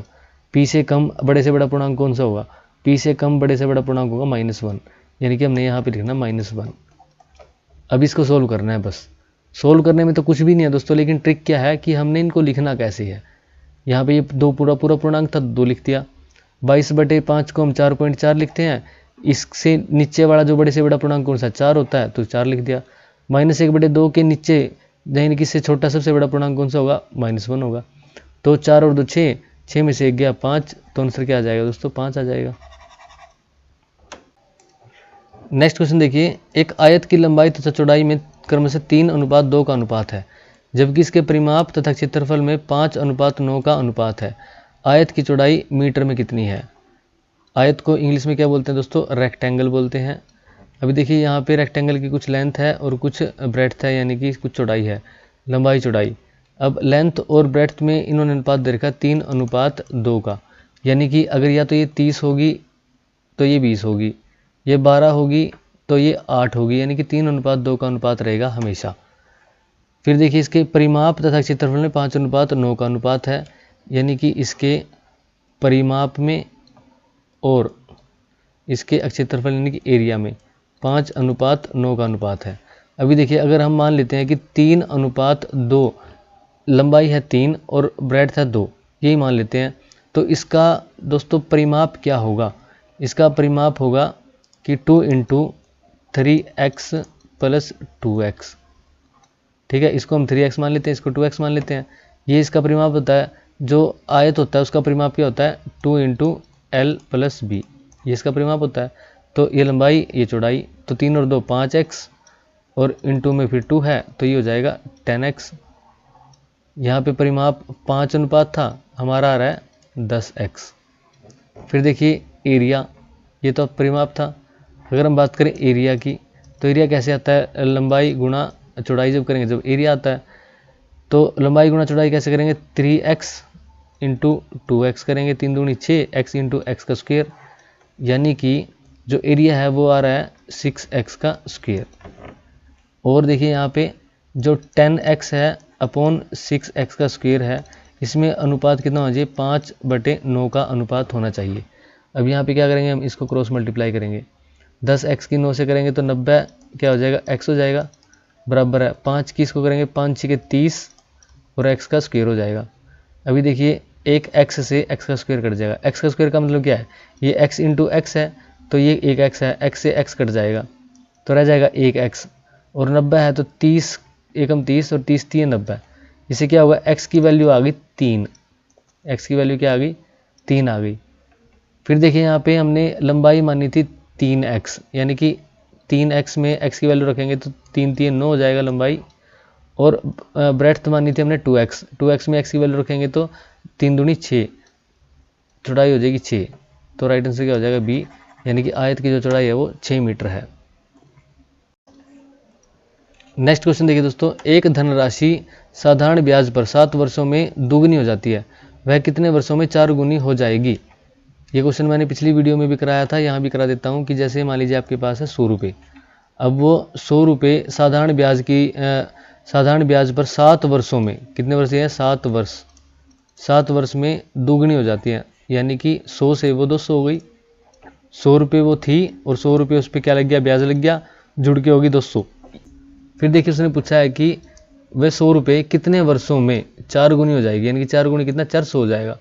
p से कम बड़े से बड़ा पूर्णांक कौन सा होगा, p से कम बड़े से बड़ा पूर्णांक होगा -1। यानी कि हमने यहाँ पे लिखना -1। अब इसको सोल्व करना है। बस सोल्व करने में तो कुछ भी नहीं है दोस्तों, लेकिन ट्रिक क्या है कि हमने इनको लिखना कैसे है। यहाँ पे ये 2 पूरा पूर्णांक था, 2 लिख दिया। 22/5 को हम 4.4 लिखते हैं। इससे नीचे वाला जो बड़े से बड़ा पूर्णांक कौन सा, 4 होता है, तो 4 लिख दिया। -1/2 के नीचे यानी कि इससे छोटा सबसे बड़ा पूर्णांक कौन सा होगा, -1 होगा। तो 4 और 2 6, 6 में से 1 गया 5, तो आंसर क्या आ जाएगा दोस्तों, 5 आ जाएगा। नेक्स्ट क्वेश्चन देखिए, एक आयत की लंबाई तथा चौड़ाई में क्रमशः 3:2 का अनुपात है, जबकि इसके परिमाप तथा क्षेत्रफल में 5:9 का अनुपात है। आयत की चौड़ाई मीटर में कितनी है। आयत को इंग्लिश में क्या बोलते हैं दोस्तों, रेक्टेंगल बोलते हैं। अभी देखिए यहाँ पे रेक्टेंगल की कुछ लेंथ है और कुछ ब्रेड्थ है, यानी कि कुछ चौड़ाई है, लंबाई चौड़ाई। अब लेंथ और ब्रेड्थ में इन्होंने अनुपात दे रखा 3:2 का, यानी कि अगर या तो ये 30 होगी तो ये 20 होगी, ये 12 होगी तो ये 8 होगी, यानी कि 3:2 का अनुपात रहेगा हमेशा। फिर देखिए इसके परिमाप तथा क्षेत्रफल में 5:9 का अनुपात है, यानी कि इसके परिमाप में और इसके क्षेत्रफल यानी कि एरिया में 5:9 का अनुपात है। अभी देखिए अगर हम मान लेते हैं कि 3:2, लंबाई है 3 और ब्रेड्थ है 2, यही मान लेते हैं, तो इसका दोस्तों परिमाप क्या होगा, इसका परिमाप होगा कि 2 × 3x + 2x। ठीक है, इसको हम 3x मान लेते हैं, इसको 2x मान लेते हैं। ये इसका परिमाप होता है, जो आयत होता है उसका परिमाप क्या होता है, 2 × l + b, ये इसका परिमाप होता है। तो ये लंबाई ये चौड़ाई, तो 3 और 2 5x और इंटू में फिर 2 है, तो ये हो जाएगा 10x। यहाँ पे परिमाप 5 अनुपात था, हमारा आ रहा है 10x। फिर देखिए एरिया, ये तो परिमाप था। अगर हम बात करें एरिया की, तो एरिया कैसे आता है, लंबाई गुणा चौड़ाई जब करेंगे जब एरिया आता है, तो लंबाई गुणा चौड़ाई कैसे करेंगे, 3x × 2x करेंगे, 3 दूनी 6, x × x का स्क्वायर, यानी कि जो एरिया है वो आ रहा है 6x का स्क्वायर। और देखिए यहाँ पे जो 10x है अपॉन 6x का स्क्वायर है, इसमें अनुपात कितना होना चाहिए, 5/9 का अनुपात होना चाहिए। अब यहाँ पे क्या करेंगे, हम इसको क्रॉस मल्टीप्लाई करेंगे, 10x की 9 से करेंगे तो 90 क्या हो जाएगा, x हो जाएगा, बराबर है 5 की इसको करेंगे 5 6 के 30 और x का स्क्वायर हो जाएगा। अभी देखिए एक x से x का स्क्वायर कट जाएगा, x का स्क्वायर का मतलब क्या है, ये x × x है, तो ये एक x है, x से x कट जाएगा तो रह जाएगा 1x, और 90 है तो 30 एकम 30 और 30 3 90, इससे क्या होगा, x की वैल्यू आ गई 3, x की वैल्यू क्या आ गई, 3 आ गई। फिर देखिए यहाँ पे हमने लंबाई मानी थी 3x, यानी कि 3x में x की वैल्यू रखेंगे तो 3 3 9 हो जाएगा लंबाई, और ब्रेड्थ मानी थी हमने 2x में x की वैल्यू रखेंगे तो 3 दूनी 6, चौड़ाई हो जाएगी 6, तो राइट आंसर क्या हो जाएगा बी, यानी कि आयत की जो चौड़ाई है वो 6 मीटर है। नेक्स्ट क्वेश्चन देखिए दोस्तों, एक धनराशि साधारण ब्याज पर 7 वर्षों में दुगनी हो जाती है, वह कितने वर्षों में 4 गुनी हो जाएगी। ये क्वेश्चन मैंने पिछली वीडियो में भी कराया था, यहाँ भी करा देता हूँ कि जैसे मान लीजिए आपके पास है 100 रुपये, अब वो 100 रुपये साधारण ब्याज पर 7 वर्षों में, कितने वर्ष है, 7 वर्ष, 7 वर्ष में दुगनी हो जाती है, यानी कि 100 से वो 200 हो गई, 100 रुपये वो थी और 100 रुपये उस पर क्या लग गया, ब्याज लग गया, जुड़ के होगी 200। फिर देखिए उसने पूछा है कि वह 100 रुपये कितने वर्षों में 4 गुनी हो जाएगी, यानी कि 4 गुनी कितना, 400 हो जाएगा।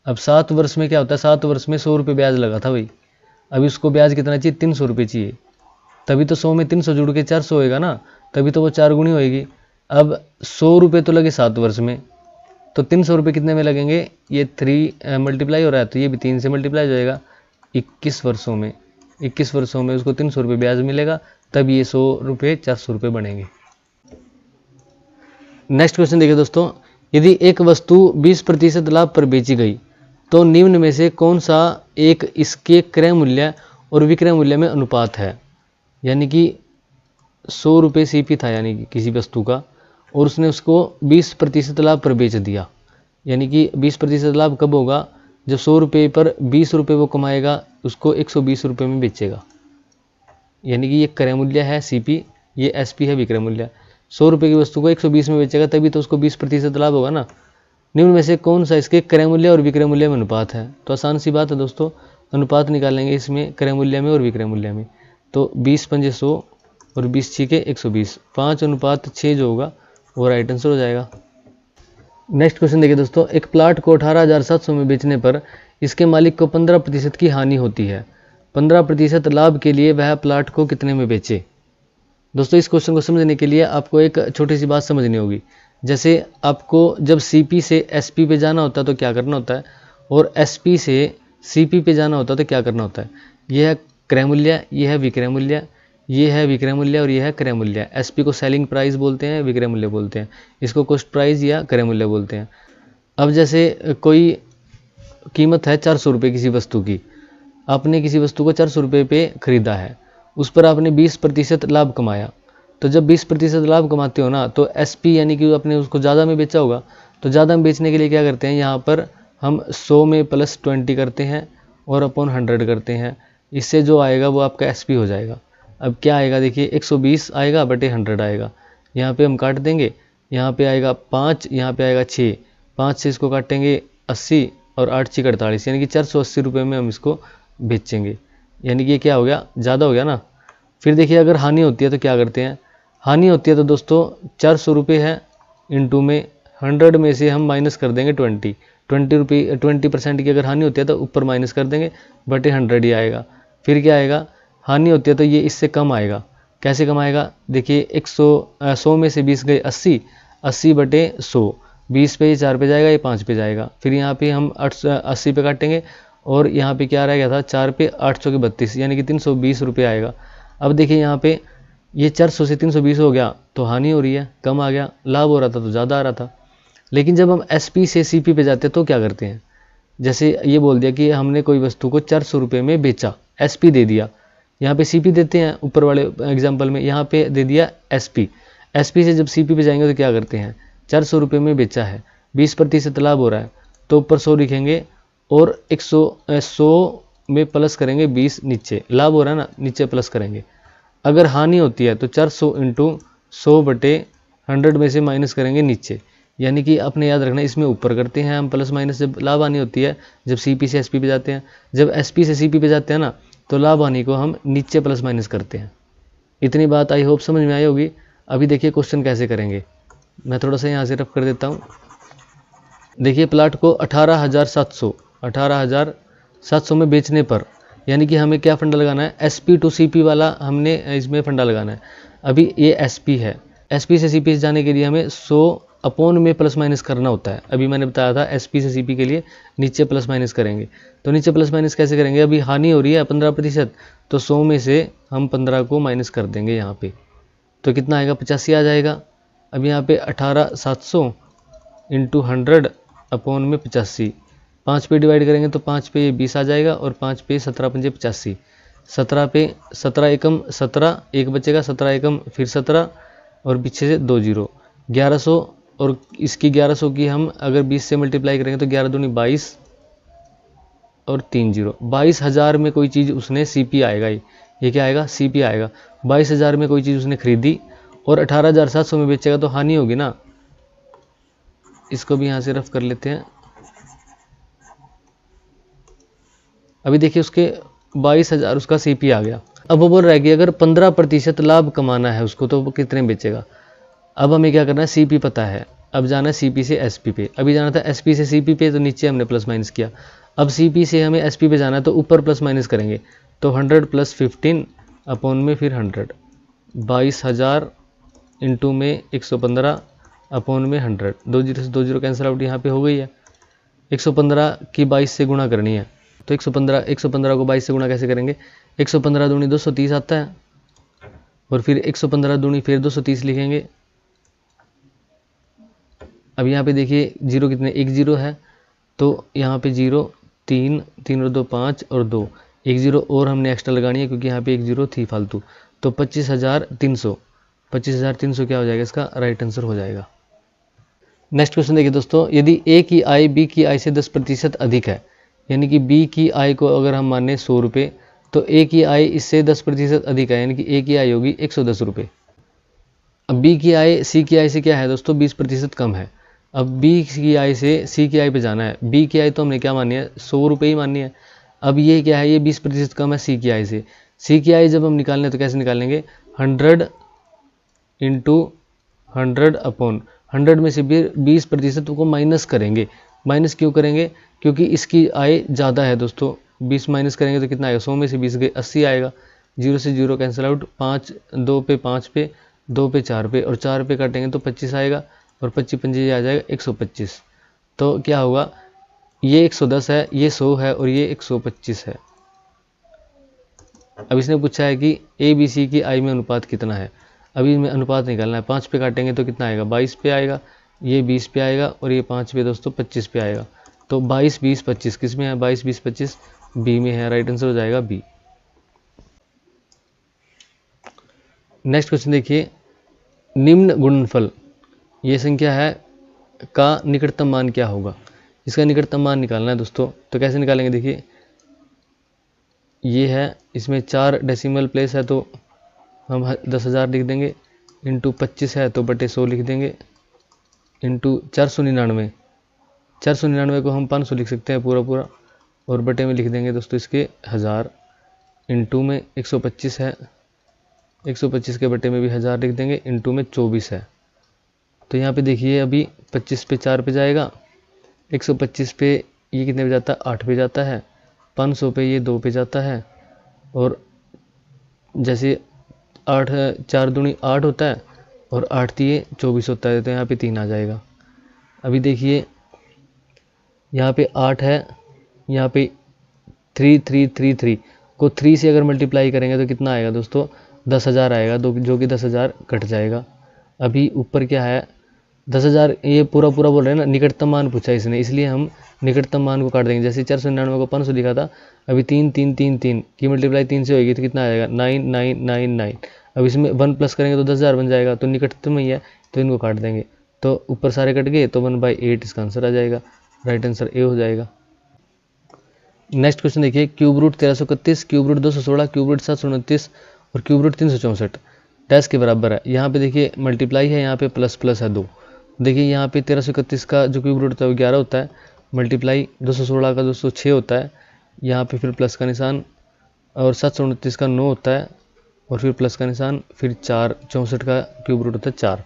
अब 7 वर्ष में क्या होता है, 7 वर्ष में 100 रुपये ब्याज लगा था भाई, अब इसको ब्याज कितना चाहिए, 300 रुपये चाहिए, तभी तो 100 में 300 जुड़ के 400 होएगा ना, तभी तो वो 4 गुनी होएगी। अब 100 रुपये तो लगे 7 वर्ष में, तो 300 रुपये कितने में लगेंगे, ये 3 मल्टीप्लाई हो रहा है तो ये भी 3 से मल्टीप्लाई हो जाएगा, 21 वर्षों में, 21 वर्षों में उसको 300 रुपये ब्याज मिलेगा, तब ये 100 रुपये 400 रुपये बनेंगे। नेक्स्ट क्वेश्चन देखिए दोस्तों, यदि एक वस्तु 20% लाभ पर बेची गई तो निम्न में से कौन सा एक इसके क्रय मूल्य और विक्रय मूल्य में अनुपात है। यानी कि 100 रुपये सीपी था यानी कि किसी वस्तु का, और उसने उसको 20% लाभ पर बेच दिया। यानी कि 20% लाभ कब होगा, जब 100 रुपये पर 20 रुपये वो कमाएगा, उसको 120 रुपये में बेचेगा। यानी कि ये क्रय मूल्य है सीपी, ये एसपी है विक्रय मूल्य। 100 रुपये की वस्तु को 120 में बेचेगा, तभी तो उसको 20% लाभ होगा ना। निम्न में से कौन सा इसके क्रय मूल्य और विक्रय मूल्य में अनुपात है। तो आसान सी बात है दोस्तों, अनुपात निकालेंगे इसमें क्रय मूल्य में और विक्रय मूल्य में। तो 20 पंजे 100 और 20 छीके 120, 5:6 जो होगा वो राइट आंसर हो जाएगा। नेक्स्ट क्वेश्चन देखिए दोस्तों, एक प्लाट को 18,700 में बेचने पर इसके मालिक को 15% की हानि होती है। 15% लाभ के लिए वह प्लाट को कितने में बेचे। दोस्तों इस क्वेश्चन को समझने के लिए आपको एक छोटी सी बात समझनी होगी। जैसे आपको जब सीपी से एसपी पे जाना होता है तो क्या करना होता है, और एसपी से सीपी पे जाना होता है तो क्या करना होता है। यह है क्रय मूल्य, यह है विक्रय मूल्य, ये है विक्रय मूल्य और यह है क्रय मूल्य। एसपी को सेलिंग प्राइस बोलते हैं, विक्रय मूल्य बोलते हैं, इसको कॉस्ट प्राइस या क्रय मूल्य बोलते हैं। अब जैसे कोई कीमत है 400 रुपये किसी वस्तु की, आपने किसी वस्तु को 400 रुपये पे खरीदा है, उस पर आपने 20% लाभ कमाया। तो जब 20% लाभ कमाते हो ना, तो एसपी यानी कि आपने उसको ज़्यादा में बेचा होगा। तो ज़्यादा में बेचने के लिए क्या करते हैं, यहाँ पर हम 100 में +20 करते हैं और अपॉन 100 करते हैं। इससे जो आएगा वो आपका एसपी हो जाएगा। अब क्या आएगा देखिए, 120 आएगा बटे 100 आएगा। यहाँ पे हम काट देंगे, यहाँ पे आएगा 5, यहाँ पे आएगा 6, 5 से इसको काटेंगे 80 और 8 6 48, यानी कि 480 रुपये में हम इसको बेचेंगे। यानी कि ये क्या हो गया, ज़्यादा हो गया ना। फिर देखिए अगर हानि होती है तो क्या करते हैं, हानि होती है तो दोस्तों 400 रुपये है, इंटू में 100 में से हम माइनस कर देंगे 20% की अगर हानि होती है तो ऊपर माइनस कर देंगे, बटे 100 ही आएगा। फिर क्या आएगा, हानि होती है तो ये इससे कम आएगा। कैसे कम आएगा, देखिए 100 में से 20 गए 80, 80 बटे 100, 20 पे ये 4 पे जाएगा, ये 5 पे जाएगा। फिर यहाँ पे हम 80 पे काटेंगे और यहाँ पे क्या रह गया था, 4 पे 8 के 32, यानी कि 320 रुपये आएगा। अब देखिए यहाँ पे ये 400 से 320 हो गया तो हानि हो रही है, कम आ गया। लाभ हो रहा था तो ज़्यादा आ रहा था। लेकिन जब हम एसपी से सीपी पे जाते तो क्या करते हैं, जैसे ये बोल दिया कि हमने कोई वस्तु को 400 रुपये में बेचा, एसपी दे दिया, यहाँ पे सीपी देते हैं ऊपर वाले एग्जाम्पल में, यहाँ पे दे दिया एसपी। एसपी से जब सीपी पे जाएंगे तो क्या करते हैं, 400 रुपये में बेचा है, 20% लाभ हो रहा है, तो ऊपर 100 लिखेंगे और 100 में प्लस करेंगे 20 नीचे, लाभ हो रहा है ना, नीचे प्लस करेंगे। अगर हानि होती है तो 400 इंटू 100 बटे 100 में से माइनस करेंगे नीचे। यानी कि अपने याद रखना, इसमें ऊपर करते हैं हम प्लस माइनस जब लाभ हानि होती है, जब सीपी से एसपी पे जाते हैं। जब एसपी से सीपी पे जाते हैं ना, तो लाभ हानि को हम नीचे प्लस माइनस करते हैं। इतनी बात आई होप समझ में आई होगी। अभी देखिए क्वेश्चन कैसे करेंगे, मैं थोड़ा सा यहाँ से रफ कर देता हूँ। देखिए प्लाट को 18,700 में बेचने पर, यानी कि हमें क्या फंडा लगाना है, एसपी टू सीपी वाला हमने इसमें फंडा लगाना है। अभी ये एसपी है, एसपी से सीपी से जाने के लिए हमें 100 अपॉन में प्लस माइनस करना होता है। अभी मैंने बताया था एसपी से सीपी के लिए नीचे प्लस माइनस करेंगे। तो नीचे प्लस माइनस कैसे करेंगे, अभी हानि हो रही है 15%, तो 100 में से हम 15 को माइनस कर देंगे यहाँ पे, तो कितना आएगा, 85 आ जाएगा। अब यहाँ पे 18,700 इंटू 100 अपॉन में 85, 5 पे डिवाइड करेंगे तो 5 पे ये 20 आ जाएगा और 5 पे 17 पंजे 85, 17 पे 17 एकम 17, एक बचेगा, 17 एकम फिर 17 और पीछे से 2 जीरो, 1100 और इसकी 1100 की हम अगर 20 से मल्टीप्लाई करेंगे तो 11 दूनी 22 और 3 जीरो, 22,000 में कोई चीज़ उसने सीपी आएगा, ये क्या आएगा, सीपी आएगा। 22,000 में कोई चीज़ उसने खरीदी और 18,700 में बेचेगा तो हानि होगी ना। इसको भी यहाँ से रफ कर लेते हैं। अभी देखिए उसके 22,000 उसका सीपी आ गया। अब वो बोल रहा है कि अगर 15% लाभ कमाना है उसको तो वो कितने बेचेगा। अब हमें क्या करना है, सीपी पता है, अब जाना है सीपी से एसपी पे। अभी जाना था एसपी से सीपी पे, तो नीचे हमने प्लस माइनस किया। अब सीपी से हमें एसपी पे जाना है तो ऊपर प्लस माइनस करेंगे, तो 100 + 15 अपॉन में फिर 100, 22,000 इंटू में 115 अपॉन में 100, 2 जीरो से 2 जीरो कैंसिल आउट यहाँ पे हो गई है। 115 की 22 से गुणा करनी है, तो 115 को 22 से गुणा कैसे करेंगे, 115 दूनी 230 आता है और फिर 115 दूनी फिर 230 लिखेंगे। अब यहाँ पे देखिए जीरो कितने, 1 जीरो है, तो यहाँ पे जीरो 3, 3 और 2 5 और 2, 1 0 और हमने एक्स्ट्रा लगानी है क्योंकि यहाँ पे 1 0 थी फालतू। तो 25,300, 25,300 क्या हो जाएगा, इसका राइट आंसर हो जाएगा। नेक्स्ट क्वेश्चन देखिए दोस्तों, यदि ए की आय बी की आय से 10% अधिक है, यानी कि बी की आय को अगर हम माने 100 रुपये, तो ए की आय इससे 10% अधिक है, यानी कि ए की आय होगी 110 रुपये। अब बी की आय सी की आय से क्या है दोस्तों, 20% कम है। अब बी की आय से सी की आय पे जाना है। बी की आय तो हमने क्या मानी है, 100 रुपये ही मानी है। अब ये क्या है, ये 20% कम है सी की आय से। सी की आय जब हम निकालने तो कैसे निकालेंगे, 100 इंटू 100 अपॉन 100 में से 20% को माइनस करेंगे। माइनस क्यों करेंगे, क्योंकि इसकी आय ज़्यादा है दोस्तों। 20 माइनस करेंगे तो कितना आएगा, 100 में से 20 गए 80 आएगा। 0 से 0 कैंसिल आउट, 5 2 पे 5 पे 2 पे 4 पे और 4 पे काटेंगे तो 25 आएगा और 25 पंजे आ जाएगा 125। तो क्या होगा, ये 110 है, ये 100 है और ये 125 है। अब इसने पूछा है कि ए बी सी की आय में अनुपात कितना है। अभी इसमें अनुपात निकालना है। 5 पे काटेंगे तो कितना आएगा, 22 पे आएगा, ये 20 पे आएगा और ये 5 पे दोस्तों 25 पे आएगा। तो 22 20 25 किस में है, 22 20 25 बी में है। राइट आंसर हो जाएगा बी। नेक्स्ट क्वेश्चन देखिए, निम्न गुणनफल ये संख्या है का निकटतम मान क्या होगा। इसका निकटतम मान निकालना है दोस्तों। तो कैसे निकालेंगे, देखिए ये है, इसमें 4 डेसिमल प्लेस है तो हम 10,000 लिख देंगे, इंटू 25 है तो बटे 100 लिख देंगे, इंटू 499, 499 को हम 500 लिख सकते हैं पूरा पूरा और बटे में लिख देंगे दोस्तों इसके 1000, इंटू में 125 है, 125 के बटे में भी 1000 लिख देंगे, इंटू में 24 है। तो यहाँ पे देखिए अभी 25 पे 4 पे जाएगा, 125 पे ये कितने पे जाता है, 8 पे जाता है, 500 पे ये 2 पे जाता है और जैसे 8 4 दूनी 8 होता है और 8 दिए 24 होता है, तो यहाँ पे 3 आ जाएगा। अभी देखिए यहाँ पे 8 है, यहाँ पे 3333 को 3 से अगर मल्टीप्लाई करेंगे तो कितना आएगा दोस्तों, 10,000 आएगा, जो कि 10,000 कट जाएगा। अभी ऊपर क्या है, 10,000, ये पूरा पूरा बोल रहे हैं ना, निकटतम मान पूछा इसने, इसलिए हम निकटतम मान को काट देंगे। जैसे 499 को 500 लिखा था, अभी 3 3 3 3 की मल्टीप्लाई 3 से होगी तो कितना आ जाएगा, 9999। अब इसमें 1 प्लस करेंगे तो 10,000 बन जाएगा, तो निकटतम ही है तो इनको काट देंगे। तो ऊपर सारे कट गए तो 1/8 इसका आंसर आ जाएगा। राइट आंसर ए हो जाएगा। नेक्स्ट क्वेश्चन देखिए, cube root 1331, cube root 216, cube root 729 और क्यूब रूट 364 डैश के बराबर है। यहाँ पे देखिए मल्टीप्लाई है, यहाँ पे प्लस प्लस है 2। देखिए यहाँ पे 1331 का जो क्यूब रूट होता है वो 11 होता है, मल्टीप्लाई 216 का 206 होता है, यहाँ पे फिर प्लस का निशान, और 729 का 9 होता है और फिर प्लस का निशान, फिर 4, 64 का क्यूब रूट होता है 4।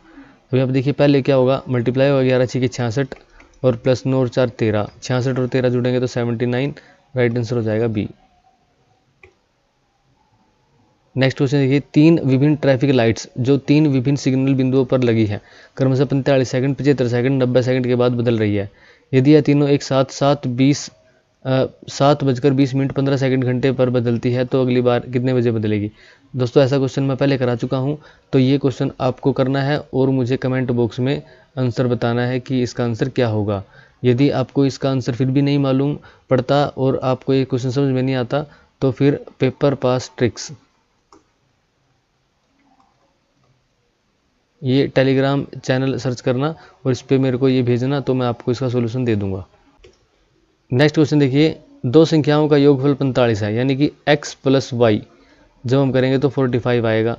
अभी आप देखिए पहले क्या होगा, मल्टीप्लाई होगा 11 6 के 66 और प्लस 9 और 4 13, 66 और 13 जुड़ेंगे तो 79। राइट आंसर हो जाएगा बी। नेक्स्ट क्वेश्चन देखिए, 3 विभिन्न ट्रैफिक लाइट्स जो 3 विभिन्न सिग्नल बिंदुओं पर लगी है, क्रमशः 45 सेकंड, 75 सेकंड, 90 सेकंड के बाद बदल रही है। यदि यह तीनों एक साथ 7:20 15 सेकंड घंटे पर बदलती है तो अगली बार कितने बजे बदलेगी। दोस्तों ऐसा क्वेश्चन मैं पहले करा चुका हूँ, तो ये क्वेश्चन आपको करना है और मुझे कमेंट बॉक्स में आंसर बताना है कि इसका आंसर क्या होगा। यदि आपको इसका आंसर फिर भी नहीं मालूम पड़ता और आपको ये क्वेश्चन समझ में नहीं आता तो फिर पेपर पास ट्रिक्स, ये टेलीग्राम चैनल सर्च करना और इस पर मेरे को ये भेजना, तो मैं आपको इसका सोल्यूशन दे दूंगा। नेक्स्ट क्वेश्चन देखिए, दो संख्याओं का योगफल 45 है, यानी कि x प्लस वाई जब हम करेंगे तो 45 आएगा।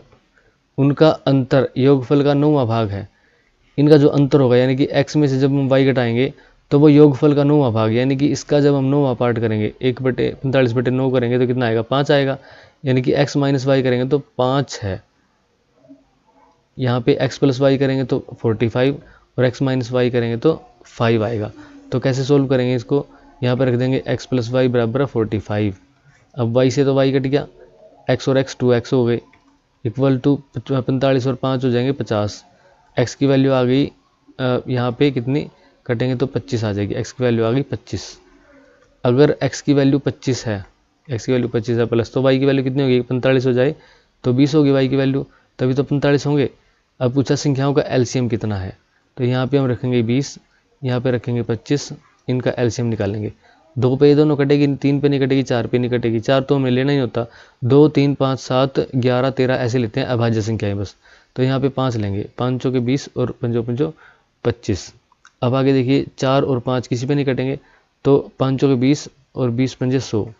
उनका अंतर योगफल का 9वां भाग है। इनका जो अंतर होगा यानी कि x में से जब हम y घटाएंगे तो वो योगफल का 9वां भाग, यानी कि इसका जब हम 9वां पार्ट करेंगे 1/45/9 करेंगे तो कितना आएगा, 5 आएगा। यानी कि x माइनस वाई करेंगे तो 5 है। यहाँ पे x प्लस वाई करेंगे तो 45 और x माइनस वाई करेंगे तो 5 आएगा। तो कैसे सोल्व करेंगे इसको, यहाँ पर रख देंगे x प्लस वाई बराबर है 45। अब y से तो y कट गया, x और x 2x हो गए, इक्वल टू 45 और 5 हो जाएंगे 50। x की वैल्यू आ गई यहाँ पे कितनी, कटेंगे तो 25 आ जाएगी, x की वैल्यू आ गई 25। अगर x की वैल्यू 25 है, x की वैल्यू 25 है प्लस, तो y की वैल्यू कितनी होगी, 45 हो जाए तो 20 होगी y की वैल्यू, तभी तो 45 होंगे। अब पूछा संख्याओं का एलसीएम कितना है, तो यहाँ पे हम रखेंगे 20, यहाँ पे रखेंगे 25, इनका एलसीएम निकालेंगे। 2 पे ये दोनों कटेगी, 3 पे नहीं कटेगी, 4 पे नहीं कटेगी। 4 तो हमें लेना ही होता, 2 3 5 7 11 13 ऐसे लेते हैं अभाज्य संख्याएं बस। तो यहाँ पे 5 लेंगे, 5 चौके 20 और 5 5 25। अब आगे देखिए 4 और 5 किसी पे नहीं कटेंगे, तो 5 चौके 20 और 20 पंजे 100।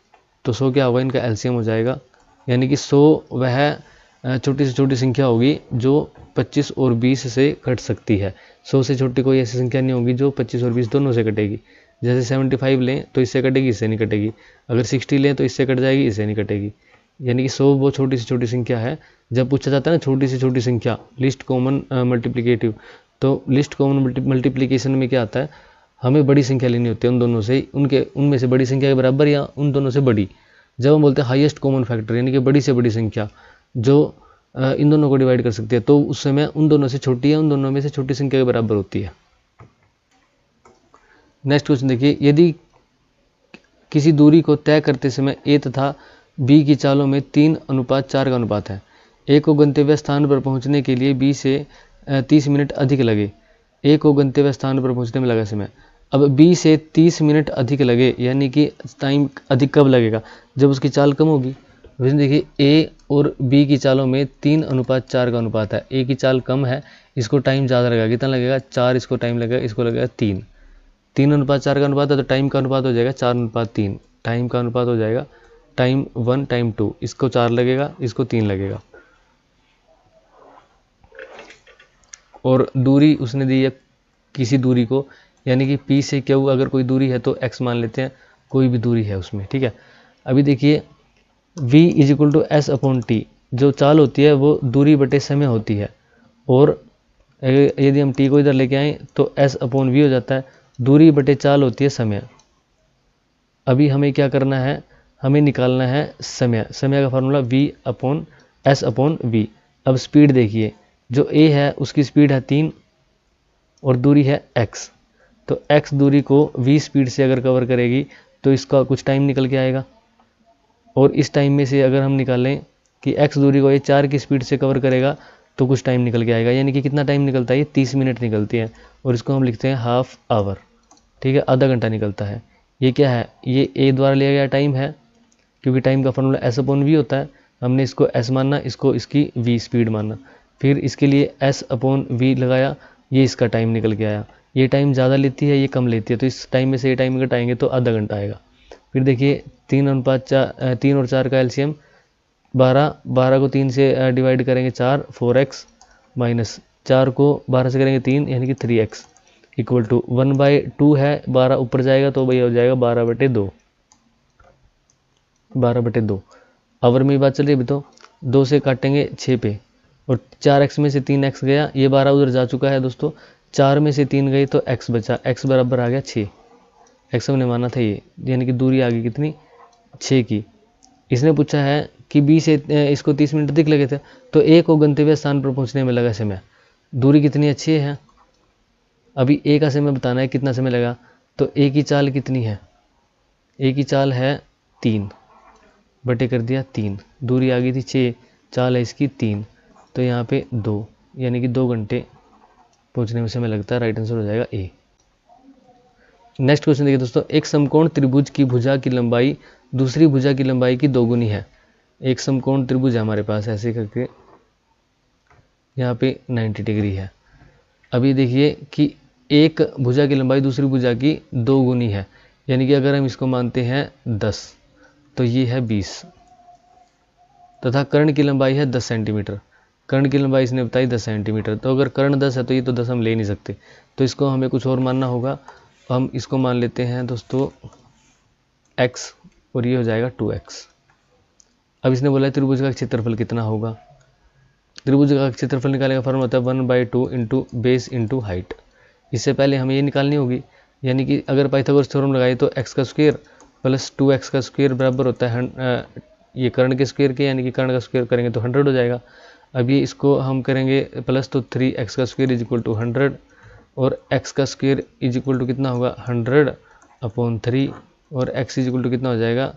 तो 100 क्या होगा, इनका एलसीएम हो जाएगा, यानी कि 100 वह छोटी से छोटी संख्या होगी जो 25 और 20 से कट सकती है। 100 से छोटी कोई ऐसी संख्या नहीं होगी जो 25 और 20 दोनों से कटेगी। जैसे 75 लें तो इससे कटेगी, इससे नहीं कटेगी। अगर 60 लें तो इससे कट जाएगी, इससे नहीं कटेगी। यानी कि 100 वो छोटी से छोटी संख्या है। जब पूछा जाता है ना छोटी से छोटी संख्या, लिस्ट कॉमन मल्टीप्लिकेटिव, तो लिस्ट कॉमन मल्टीप्लिकेशन में क्या आता है, हमें बड़ी संख्या लेनी होती है उन दोनों से, उनमें से बड़ी संख्या के बराबर या उन दोनों से बड़ी। जब हम बोलते हैं हाईएस्ट कॉमन फैक्टर, यानी कि बड़ी से बड़ी संख्या जो इन दोनों को डिवाइड कर सकती है, तो उस समय उन दोनों से छोटी है, उन दोनों में से छोटी संख्या के बराबर होती है। नेक्स्ट क्वेश्चन देखिए, यदि किसी दूरी को तय करते समय ए तथा बी की चालों में 3:4 का अनुपात है। ए को गंतव्य स्थान पर पहुंचने के लिए बी से 30 मिनट अधिक लगे। ए को गंतव्य स्थान पर पहुंचने में लगा समय। अब बी से 30 मिनट अधिक लगे, यानी कि टाइम अधिक कब लगेगा, जब उसकी चाल कम होगी। देखिए ए और बी की चालों में 3:4 का अनुपात है। ए की चाल कम है, इसको टाइम ज़्यादा लगेगा। कितना लगेगा, 4 इसको टाइम लगेगा, इसको लगेगा 3। 3:4 का अनुपात है तो टाइम का अनुपात हो जाएगा 4:3। टाइम का अनुपात हो जाएगा टाइम 1 टाइम 2। इसको 4 लगेगा, इसको 3 लगेगा। और दूरी उसने दी है किसी दूरी को, यानी कि P से Q अगर कोई दूरी है तो x मान लेते हैं, कोई भी दूरी है उसमें, ठीक है। अभी देखिए v = s/t, जो चाल होती है वो दूरी बटे समय होती है। और यदि हम t को इधर लेके आए तो s/v हो जाता है, दूरी बटे चाल होती है समय। अभी हमें क्या करना है, हमें निकालना है समय। समय का फार्मूला v/s/v। अब स्पीड देखिए, जो a है उसकी स्पीड है 3 और दूरी है x। तो x दूरी को v स्पीड से अगर कवर करेगी तो इसका कुछ टाइम निकल के आएगा। और इस टाइम में से अगर हम निकालें कि x दूरी को ये 4 की स्पीड से कवर करेगा तो कुछ टाइम निकल के आएगा, यानी कि कितना टाइम निकलता है, ये 30 मिनट निकलती है। और इसको हम लिखते हैं हाफ आवर, ठीक है, आधा घंटा निकलता है। ये क्या है, ये a द्वारा लिया गया टाइम है, क्योंकि टाइम का फॉर्मूला s/v होता है। हमने इसको s मानना, इसको इसकी v स्पीड मानना, फिर इसके लिए s/v लगाया, ये इसका टाइम निकल के आया। ये टाइम ज़्यादा लेती है, ये कम लेती है, तो इस टाइम में से ये टाइम घटाएंगे तो आधा घंटा आएगा। फिर देखिए 3 और 4 का एलसीएम 12, 12 को 3 से डिवाइड करेंगे 4, 4x माइनस 4 को 12 से करेंगे 3, यानी कि 3x इक्वल टू 1/2 है। 12 ऊपर जाएगा तो भैया हो जाएगा 12/2। 12/2 आवर में ही बात चल रही है अभी। तो 2 से काटेंगे 6 पे, और 4x में से 3x गया, ये 12 उधर जा चुका है दोस्तों। 4 में से 3 गई तो x बचा, x बराबर आ गया 6। x हमने माना था ये, यानी कि दूरी आ गई कितनी, 6 की। इसने पूछा है कि b से इसको 30 मिनट अधिक लगे थे, तो a को गंतव्य स्थान पर पहुंचने में लगा समय। दूरी कितनी अच्छी है, अभी a का समय बताना है कितना समय लगा। तो a की चाल कितनी है, a की चाल है 3 बटे कर दिया 3, दूरी आ गई थी 6, चाल है इसकी 3, तो यहाँ पे 2, यानी कि 2 घंटे पहुँचने में समय लगता है। राइट आंसर हो जाएगा ए। नेक्स्ट क्वेश्चन देखिए दोस्तों, एक समकोण त्रिभुज की भुजा की लंबाई दूसरी भुजा की लंबाई की 2 गुनी है। एक समकोण त्रिभुज है हमारे पास, ऐसे करके यहाँ पे 90 डिग्री है। अभी देखिए कि एक भुजा की लंबाई दूसरी भुजा की 2 गुनी है, यानी कि अगर हम इसको मानते हैं 10 तो ये है 20, तथा कर्ण की लंबाई है 10 सेंटीमीटर। कर्ण की लंबाई इसने बताई 10 सेंटीमीटर, तो अगर कर्ण 10 है तो ये तो 10 हम ले नहीं सकते, तो इसको हमें कुछ और मानना होगा। हम इसको मान लेते हैं दोस्तों x, और ये हो जाएगा 2x। अब इसने बोला त्रिभुज का क्षेत्रफल कितना होगा। त्रिभुज का क्षेत्रफल निकालने का फॉर्मूला होता है 1/2 इंटू बेस इंटू हाइट। इससे पहले हमें ये निकालनी होगी, यानी कि अगर पाइथागोरस थ्योरम लगाए तो x का स्क्वायर प्लस 2x का स्क्वायर बराबर होता है ये कर्ण के स्क्वायर के, यानी कि कर्ण का स्क्वायर करेंगे तो 100 हो जाएगा। अभी इसको हम करेंगे प्लस, तो 3x का स्क्वायर = 100, और x का स्क्वायर = कितना होगा 100/3, और x = कितना हो जाएगा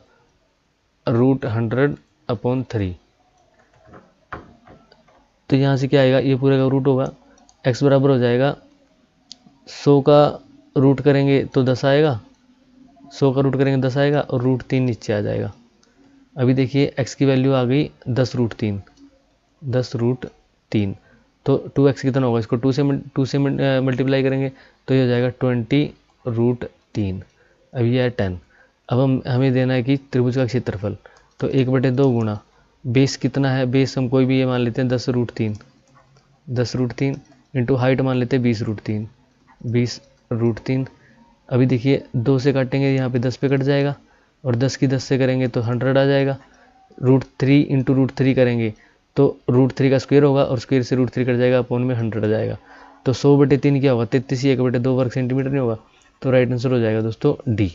√100/3। तो यहाँ से क्या आएगा, ये पूरे का रूट होगा, x बराबर हो जाएगा 100 का रूट करेंगे तो 10 आएगा, 100 का रूट करेंगे 10 आएगा और √3 नीचे आ जाएगा। अभी देखिए x की वैल्यू आ गई 10√3, 10√3, तो 2x कितना होगा, इसको 2 से मल्टीप्लाई करेंगे तो ये हो जाएगा 20√3। अब ये है 10। अब हमें देना है कि त्रिभुज का क्षेत्रफल, तो 1/2 गुणा बेस कितना है, बेस हम कोई भी ये मान लेते हैं 10√3 इंटू हाइट मान लेते हैं 20√3। अभी देखिए 2 से काटेंगे यहाँ पे 10 पे कट जाएगा और 10 की 10 से करेंगे तो 100 आ जाएगा। √3 इंटू √3 करेंगे तो √3 का स्क्वायर होगा और स्क्वायर से √3 कट जाएगा, अपॉन में 100 आ जाएगा। तो 100/3 क्या होगा, 33 ही 1/2 वर्ग सेंटीमीटर नहीं होगा। तो राइट आंसर हो जाएगा दोस्तों डी।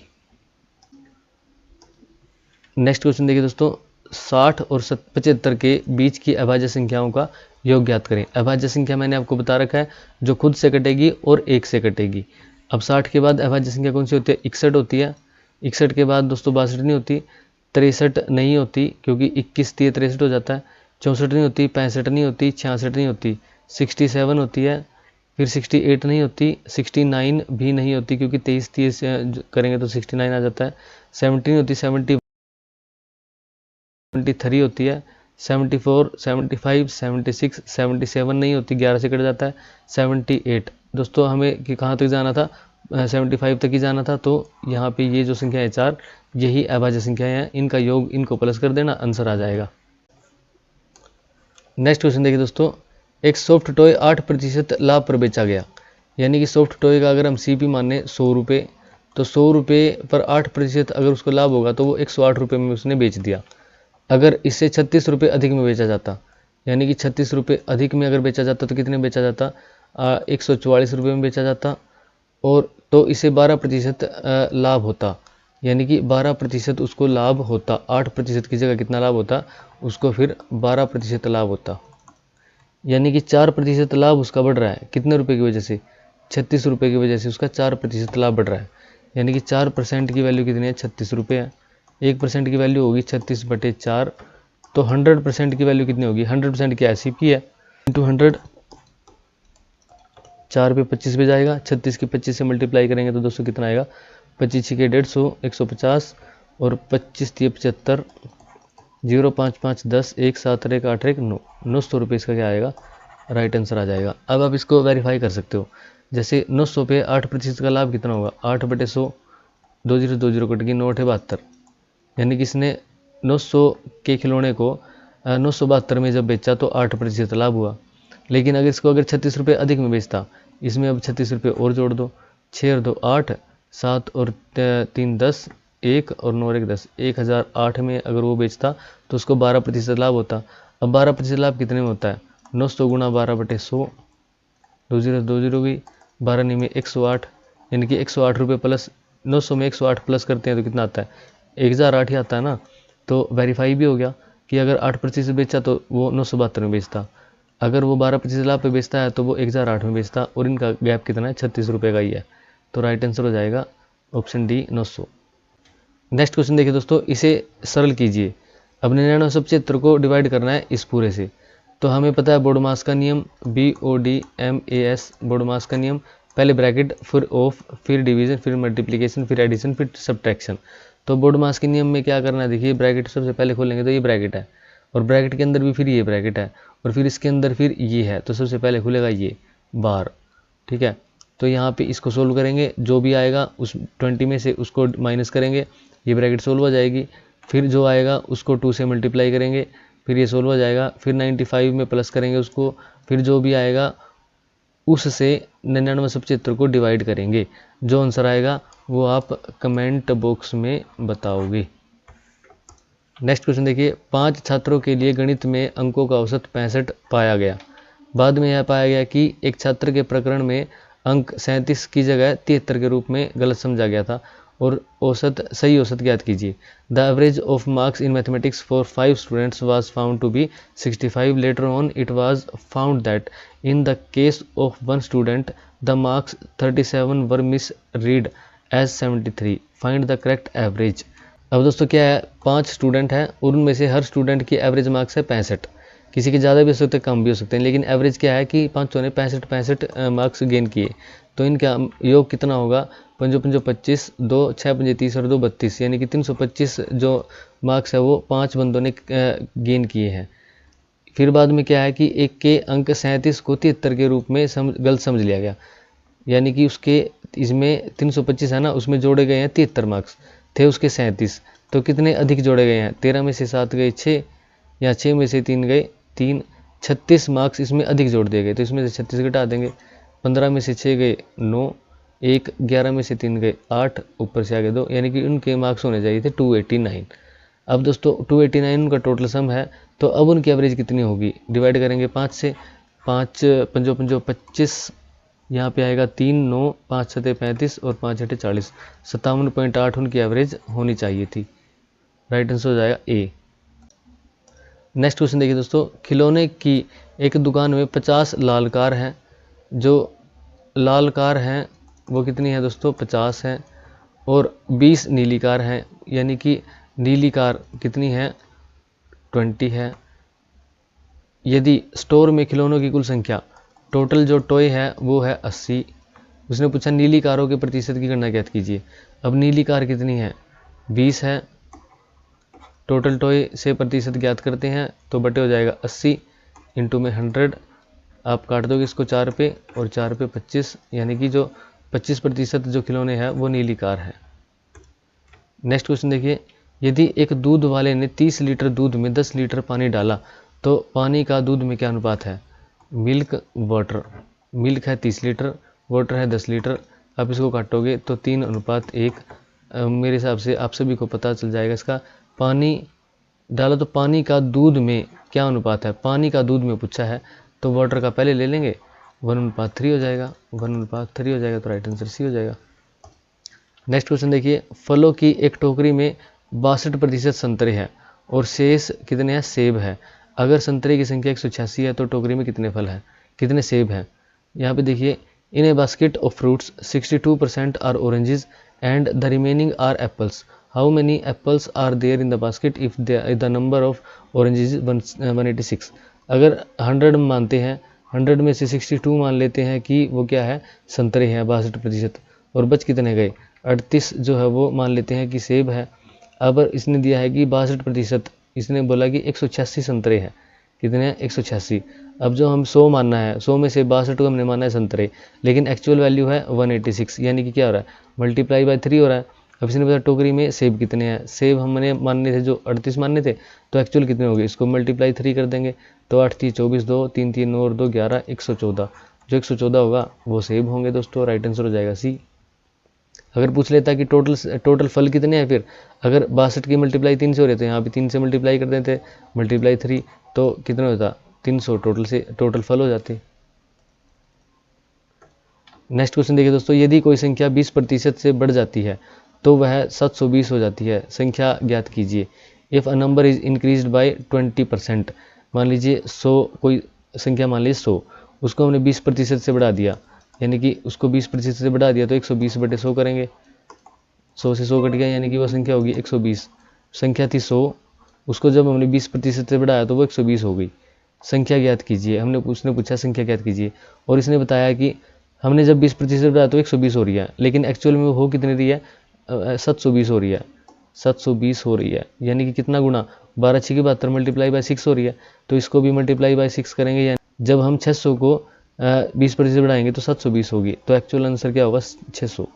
नेक्स्ट क्वेश्चन देखिए दोस्तों, 60 और 75 के बीच की अभाज्य संख्याओं का योग ज्ञात करें। अभाज्य संख्या मैंने आपको बता रखा है जो खुद से कटेगी और 1 से कटेगी। अब 60 के बाद अभाज्य संख्या कौन सी होती है, 61 होती है। 61 के बाद दोस्तों 62 नहीं होती, 63 नहीं होती क्योंकि 21 दिए 63 हो जाता है, 64 नहीं होती, 65 नहीं होती, 66 नहीं होती, 67 होती है, फिर 68 नहीं होती, 69 भी नहीं होती क्योंकि 23 30 करेंगे तो 69 आ जाता है, 70 नहीं होती, 73 होती है, 74, 75, 76, 77 नहीं होती, 11 से कट जाता है, 78। दोस्तों हमें कि कहाँ तक जाना था, 75 तक ही जाना था। तो यहाँ पे ये जो संख्या है 4, यही अभाज्य संख्याएं हैं, इनका योग इनको प्लस कर देना, आंसर आ जाएगा। नेक्स्ट क्वेश्चन देखिए दोस्तों, एक सॉफ्ट टॉय 8% लाभ पर बेचा गया। यानी कि सॉफ्ट टॉय का अगर हम CP माने 100 रुपये, तो 100 रुपये पर 8% अगर उसको लाभ होगा तो वो 108 रुपये में उसने बेच दिया। अगर इससे 36 रुपये अधिक में बेचा जाता, यानी कि 36 रुपये अधिक में अगर बेचा जाता तो कितने बेचा जाता, 144 रुपये में बेचा जाता, और तो इसे 12% लाभ होता, यानी कि 12% उसको लाभ होता। 8% की जगह कितना लाभ होता, उसको फिर 12% लाभ होता, यानी कि 4% लाभ उसका बढ़ रहा है। कितने रुपए की वजह से, 36 रुपये की वजह से उसका 4% लाभ बढ़ रहा है। यानी कि 4% की वैल्यू कितनी है, 36 रुपये है। 1% की वैल्यू होगी 36/4, तो 100% की वैल्यू कितनी होगी, 100% की CP है इंटू 100, 4 पे 25 पे जाएगा, 36 की 25 से मल्टीप्लाई करेंगे तो दोस्तों कितना आएगा, 25 के 150, 150 और 25 × 75, 0 5 5 10 1 7 1 8 1 9, 900 रुपये इसका क्या आएगा, राइट आंसर आ जाएगा। अब आप इसको वेरीफाई कर सकते हो, जैसे 900 पे 8% का लाभ कितना होगा, 8/100, 20 20 कट गई, 9 8 72, यानी कि इसने 900 के खिलौने को 972 में जब बेचा तो 8% लाभ हुआ। लेकिन अगर इसको 36 रुपये अधिक में बेचता, इसमें अब 36 रुपये और जोड़ दो, 6 और 2 8, 7 और 3 10, 1 और 9 और 1 10, 1008 में अगर वो बेचता तो उसको 12% लाभ होता। अब 12% लाभ कितने में होता है, 900 गुणा 12/100, 20 20 गई, 12 में 108, यानी कि 108 रुपये प्लस 900 में 108 प्लस करते हैं तो कितना आता है, 1008 ही आता है ना। तो वेरीफाई भी हो गया कि अगर 8% बेचा तो वो 972 में बेचता, अगर वो 12% लाभ पे बेचता है तो वो 1008 में बेचता, और इनका गैप कितना है, 36 रुपये का ही है। तो राइट आंसर हो जाएगा ऑप्शन डी 900। नेक्स्ट क्वेश्चन देखिए दोस्तों, इसे सरल कीजिए। अब 99 सब क्षेत्र को डिवाइड करना है इस पूरे से। तो हमें पता है बोडमास का नियम, BODMAS बोडमास का नियम, पहले ब्रैकेट फिर ऑफ फिर डिवीजन फिर मल्टीप्लिकेशन फिर एडिशन फिर सब्ट्रैक्शन। तो बोडमास के नियम में क्या करना है, देखिए ब्रैकेट सबसे पहले खोलेंगे तो ये ब्रैकेट है, और ब्रैकेट के अंदर भी फिर ये ब्रैकेट है, और फिर इसके अंदर फिर ये है, तो सबसे पहले खुलेगा ये बार, ठीक है। तो यहाँ पे इसको सोल्व करेंगे, जो भी आएगा उस 20 में से उसको माइनस करेंगे, ये ब्रैकेट सोल्व हो जाएगी। फिर जो आएगा उसको 2 से मल्टीप्लाई करेंगे, फिर ये सोल्व हो जाएगा। फिर 95 में प्लस करेंगे उसको, फिर जो भी आएगा उससे 99 सब क्षेत्र को डिवाइड करेंगे। जो आंसर आएगा वो आप कमेंट बॉक्स में बताओगे। नेक्स्ट क्वेश्चन देखिए, 5 छात्रों के लिए गणित में अंकों का औसत 65 पाया गया। बाद में यह पाया गया कि एक छात्र के प्रकरण में अंक 37 की जगह 73 के रूप में गलत समझा गया था, और सही औसत ज्ञात कीजिए। The average of marks in mathematics for 5 students was found to be 65। Later on it was found that in the case of 1 student the marks 37 were misread as 73। Find the correct average. अब दोस्तों क्या है, 5 student हैं और उनमें से हर student की average marks है 65। किसी के ज़्यादा भी हो सकते हैं, कम भी हो सकते हैं, लेकिन एवरेज क्या है कि 5 ने 65 मार्क्स गेन किए। तो इनका योग कितना होगा, पंजो पंजो 25, 2 6 पंजे 30 और 2 32, यानी कि 325 जो मार्क्स है वो 5 बंदों ने गेन किए हैं। फिर बाद में क्या है कि एक के अंक 37 को 73 के रूप में गलत समझ लिया गया, यानी कि उसके इसमें 325 है ना, उसमें जोड़े गए हैं 73 मार्क्स, थे उसके 37, तो कितने अधिक जोड़े गए हैं, 13 में से 7 गए 6, या 6 में से 3 गए 3, 36 मार्क्स इसमें अधिक जोड़ दिए गए, तो इसमें से 36 घटा देंगे, 15 में से 6 गए 9, 1, 11 में से 3 गए 8, ऊपर से आगे 2, यानी कि उनके मार्क्स होने चाहिए थे 289। अब दोस्तों 289 उनका टोटल सम है, तो अब उनकी एवरेज कितनी होगी, डिवाइड करेंगे 5 से, 5 पंजो पंजो 25, यहाँ पे आएगा 3 9 5 7 35 और 5 8 40, 57.8 उनकी एवरेज होनी चाहिए थी। राइट आंसर हो जाएगा ए। नेक्स्ट क्वेश्चन देखिए दोस्तों, खिलौने की एक दुकान में 50 लाल कार हैं, जो लाल कार हैं वो कितनी है दोस्तों 50 है, और 20 नीली कार हैं, यानी कि नीली कार कितनी है 20 है। यदि स्टोर में खिलौनों की कुल संख्या, टोटल जो टॉय है वो है 80। उसने पूछा नीली कारों के प्रतिशत की गणना ज्ञात कीजिए। अब नीली कार कितनी है 20 है, टोटल टॉय से प्रतिशत ज्ञात करते हैं तो बटे हो जाएगा 80 इंटू में 100, आप काट दोगे इसको 4 पे और 4 पे 25, यानी कि जो 25% जो खिलौने हैं वो नीली कार है। नेक्स्ट क्वेश्चन देखिए, यदि एक दूध वाले ने 30 लीटर दूध में 10 लीटर पानी डाला तो पानी का दूध में क्या अनुपात है, मिल्क वाटर, मिल्क है 30 लीटर, वाटर है 10 लीटर, आप इसको काटोगे तो 3:1। मेरे हिसाब से आप सभी को पता चल जाएगा इसका, पानी डाला तो पानी का दूध में क्या अनुपात है, पानी का दूध में पूछा है तो वाटर का पहले ले लेंगे, 1:3 हो जाएगा, 1:3 हो जाएगा, तो राइट आंसर सी हो जाएगा। नेक्स्ट क्वेश्चन देखिए, फलों की एक टोकरी में 62% संतरे हैं और शेष कितने हैं, सेब है। अगर संतरे की संख्या 186 है तो टोकरी में कितने फल हैं, कितने सेब हैं। यहाँ पे देखिए, in a basket of fruits 62% are oranges and the remaining are apples, how many apples are there in the basket if the number of oranges 186। अगर 100 मानते हैं, 100 में से 62 मान लेते हैं कि वो क्या है, संतरे हैं 62%, और बच कितने गए 38 जो है वो मान लेते हैं कि सेब है। अब इसने दिया है कि 62%, इसने बोला कि 186 संतरे हैं, कितने हैं 186। अब जो हम 100 मानना है, 100 में से 62 को हमने माना है संतरे, लेकिन एक्चुअल वैल्यू है 186, यानी कि क्या हो रहा है, मल्टीप्लाई बाय 3 हो रहा है। अब इसने बताया टोकरी में सेब कितने हैं, सेब हमने मानने थे जो 38 मानने थे, तो एक्चुअल कितने हो गए, इसको मल्टीप्लाई 3 कर देंगे, तो 8 3 24, 2 3 3 9 और 2 11, 114, जो 114 होगा वो सेब होंगे दोस्तों। राइट आंसर हो जाएगा सी। अगर पूछ लेता कि टोटल फल कितने हैं, फिर अगर 62 की मल्टीप्लाई 3 से हो रहे तो यहाँ पे 3 से मल्टीप्लाई कर देते, मल्टीप्लाई 3, तो कितना होता 300, टोटल फल हो जाते। नेक्स्ट क्वेश्चन देखिए दोस्तों, यदि कोई संख्या 20% से बढ़ जाती है तो वह 720 हो जाती है, संख्या ज्ञात कीजिए। If a number is increased by 20%, मान लीजिए 100, कोई संख्या मान लीजिए 100, उसको हमने 20% से बढ़ा दिया, यानी कि उसको 20% से बढ़ा दिया तो 120/100 करेंगे, 100 से 100 कट गया, यानी कि वो संख्या होगी 120। संख्या थी 100, उसको जब हमने 20% से बढ़ाया तो वो 120 हो गई। संख्या ज्ञात कीजिए, उसने पूछा संख्या ज्ञात कीजिए, और इसने बताया कि हमने जब 20% बढ़ाया तो 120 हो रही है, लेकिन एक्चुअल में वो हो कितनी रही है, 720 हो रही है, 720 हो रही है, यानी कि कितना गुना, 12 6 की 72 मल्टीप्लाई बाय 6 हो रही है, तो इसको भी मल्टीप्लाई बाय 6 करेंगे, यानी जब हम 600 को 20% बढ़ाएंगे तो 720 होगी, तो एक्चुअल आंसर क्या होगा 600।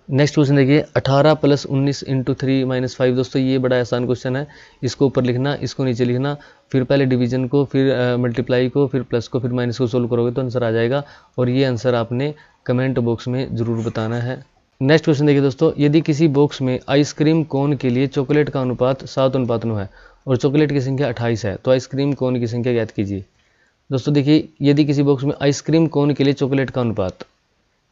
नेक्स्ट क्वेश्चन देखिए, 18 + 19 × 3 - 5। दोस्तों ये बड़ा आसान क्वेश्चन है, इसको ऊपर लिखना, इसको नीचे लिखना, फिर पहले डिवीजन को, फिर मल्टीप्लाई को, फिर प्लस को, फिर माइनस को सोल्व करोगे तो आंसर आ जाएगा, और ये आंसर आपने कमेंट बॉक्स में ज़रूर बताना है। नेक्स्ट क्वेश्चन देखिए दोस्तों, यदि किसी बॉक्स में आइसक्रीम कोन के लिए चॉकलेट का अनुपात 7:9 है और चॉकलेट की संख्या 28 है, तो आइसक्रीम कोन की संख्या ज्ञात कीजिए। दोस्तों देखिए, यदि किसी बॉक्स में आइसक्रीम कोन के लिए चॉकलेट का अनुपात,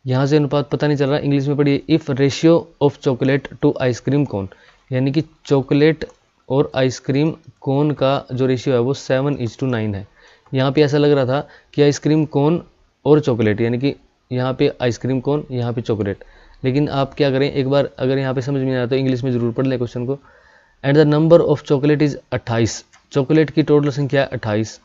यहाँ से अनुपात पता नहीं चल रहा, इंग्लिश में पढ़िए, if ratio of chocolate to ice cream cone, यानी कि चॉकलेट और आइसक्रीम कोन का जो रेशियो है वो 7:9 है। यहाँ पे ऐसा लग रहा था कि आइसक्रीम कोन और चॉकलेट, यानी कि यहाँ पे आइसक्रीम कोन, यहाँ पे चॉकलेट, लेकिन आप क्या करें, एक बार अगर यहाँ पे समझ में नहीं आता तो इंग्लिश में ज़रूर पढ़ लें क्वेश्चन को। And the number of chocolate is 28, chocolate की टोटल संख्या 28,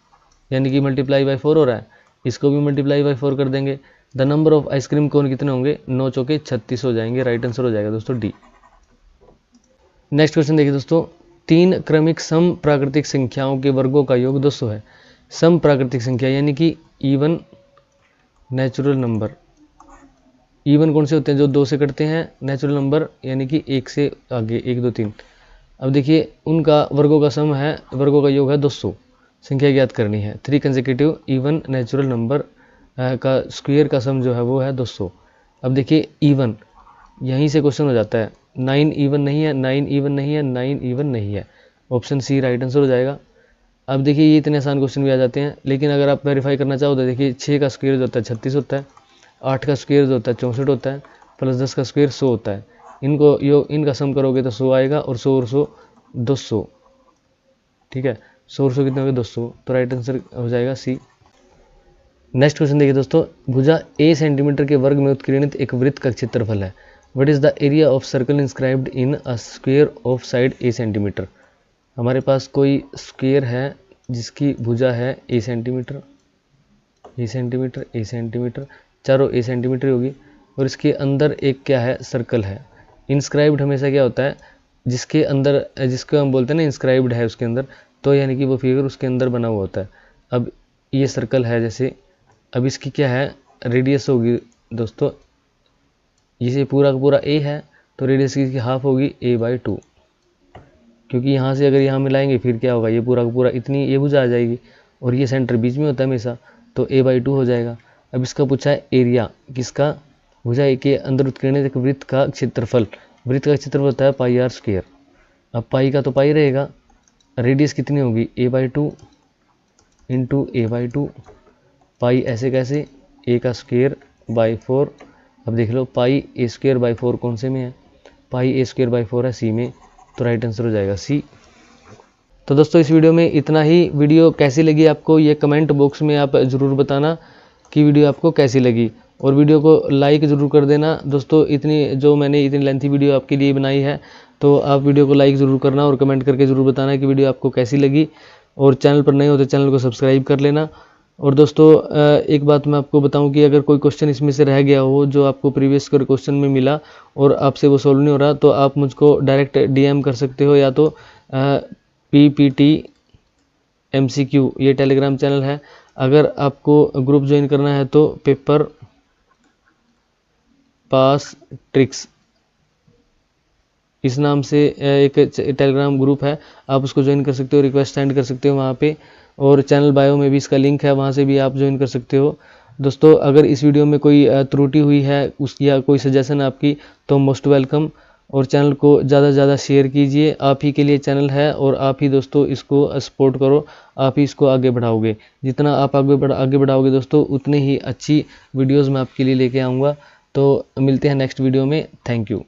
यानी कि मल्टीप्लाई बाय 4 हो रहा है, इसको भी मल्टीप्लाई बाय 4 कर देंगे, the number of ice cream cone कितने होंगे, 9 चौके 36 हो जाएंगे। राइट आंसर हो जाएगा दोस्तों डी। नेक्स्ट क्वेश्चन देखिए दोस्तों, 3 क्रमिक सम प्राकृतिक संख्याओं के वर्गों का योग 200 है। सम प्राकृतिक संख्या यानी कि इवन नेचुरल नंबर। इवन कौन से होते हैं, जो 2 से कटते हैं। नेचुरल नंबर यानी कि 1 से आगे 1 2 3। अब देखिए उनका वर्गों का सम है, वर्गों का योग है 200। संख्या ज्ञात करनी है। 3 कंसेक्यूटिव इवन नेचुरल नंबर का स्क्वायर का सम जो है वो है 200। अब देखिए इवन, यहीं से क्वेश्चन हो जाता है। 9 इवन नहीं है, 9 इवन नहीं है, 9 इवन नहीं है। ऑप्शन सी राइट आंसर हो जाएगा। अब देखिए ये इतने आसान क्वेश्चन भी आ जाते हैं, लेकिन अगर आप वेरीफाई करना चाहो तो देखिए 6 का स्क्वायर जो होता है 36 होता है, 8 का स्क्वायर जो होता है 64 होता है, प्लस 10 का स्क्वायर 100 होता है। इनका सम करोगे तो 100 आएगा, और 100 और 100 200। ठीक है, 100 और 100 कितने हो गए, 200। तो राइट आंसर हो जाएगा सी। नेक्स्ट क्वेश्चन देखिए दोस्तों, भुजा a सेंटीमीटर के वर्ग में उत्कीर्णित एक वृत्त का क्षेत्रफल है। What is the area of circle inscribed in a square of side a centimetre. हमारे पास कोई स्क्वायर है जिसकी भुजा है a centimetre, a centimetre, a centimetre, चारों a सेंटीमीटर होगी, और इसके अंदर एक क्या है, सर्कल है। इंस्क्राइब्ड हमेशा क्या होता है, जिसके अंदर, जिसको हम बोलते हैं ना इंस्क्राइब्ड है उसके अंदर, तो यानी कि वो फिगर उसके अंदर बना हुआ होता है। अब ये सर्कल है जैसे, अब इसकी क्या है, रेडियस होगी दोस्तों, ये पूरा का पूरा a है, तो रेडियस की हाफ होगी a/2, क्योंकि यहाँ से अगर यहाँ मिलाएंगे फिर क्या होगा, ये पूरा का पूरा इतनी ये भुजा आ जाएगी, और ये सेंटर बीच में होता है हमेशा, तो a/2 हो जाएगा। अब इसका पूछा है एरिया किसका, भुजा के अंदर उत्कीर्णित एक वृत्त का क्षेत्रफल। वृत्त का क्षेत्रफल होता है πr²। अब पाई का तो पाई रहेगा, रेडियस कितनी होगी a/2 इंटू a/2, पाई ऐसे कैसे, a का स्क्वायर बाई 4। अब देख लो पाई a²/4 कौन से में है, पाई a²/4 है सी में, तो राइट आंसर हो जाएगा सी। तो दोस्तों इस वीडियो में इतना ही। वीडियो कैसी लगी आपको, ये कमेंट बॉक्स में आप ज़रूर बताना कि वीडियो आपको कैसी लगी, और वीडियो को लाइक ज़रूर कर देना दोस्तों। मैंने इतनी लेंथी वीडियो आपके लिए बनाई है, तो आप वीडियो को लाइक ज़रूर करना और कमेंट करके ज़रूर बताना कि वीडियो आपको कैसी लगी, और चैनल पर नए हो तो चैनल को सब्सक्राइब कर लेना। और दोस्तों एक बात मैं आपको बताऊं कि अगर कोई क्वेश्चन इसमें से रह गया हो जो आपको प्रीवियस क्वेश्चन में मिला और आपसे वो सोल्व नहीं हो रहा, तो आप मुझको डायरेक्ट DM कर सकते हो, या तो PPT MCQ ये टेलीग्राम चैनल है। अगर आपको ग्रुप ज्वाइन करना है तो पेपर पास ट्रिक्स इस नाम से एक टेलीग्राम ग्रुप है, आप उसको ज्वाइन कर सकते हो, रिक्वेस्ट सेंड कर सकते हो वहाँ पे, और चैनल बायो में भी इसका लिंक है, वहाँ से भी आप ज्वाइन कर सकते हो। दोस्तों अगर इस वीडियो में कोई त्रुटि हुई है या कोई सजेशन आपकी, तो मोस्ट वेलकम, और चैनल को ज़्यादा से ज़्यादा शेयर कीजिए। आप ही के लिए चैनल है, और आप ही दोस्तों इसको सपोर्ट करो, आप ही इसको आगे बढ़ाओगे। जितना आप आगे बढ़ाओगे दोस्तों, उतनी ही अच्छी वीडियोज़ मैं आपके लिए लेके आऊँगा। तो मिलते हैं नेक्स्ट वीडियो में। Thank you.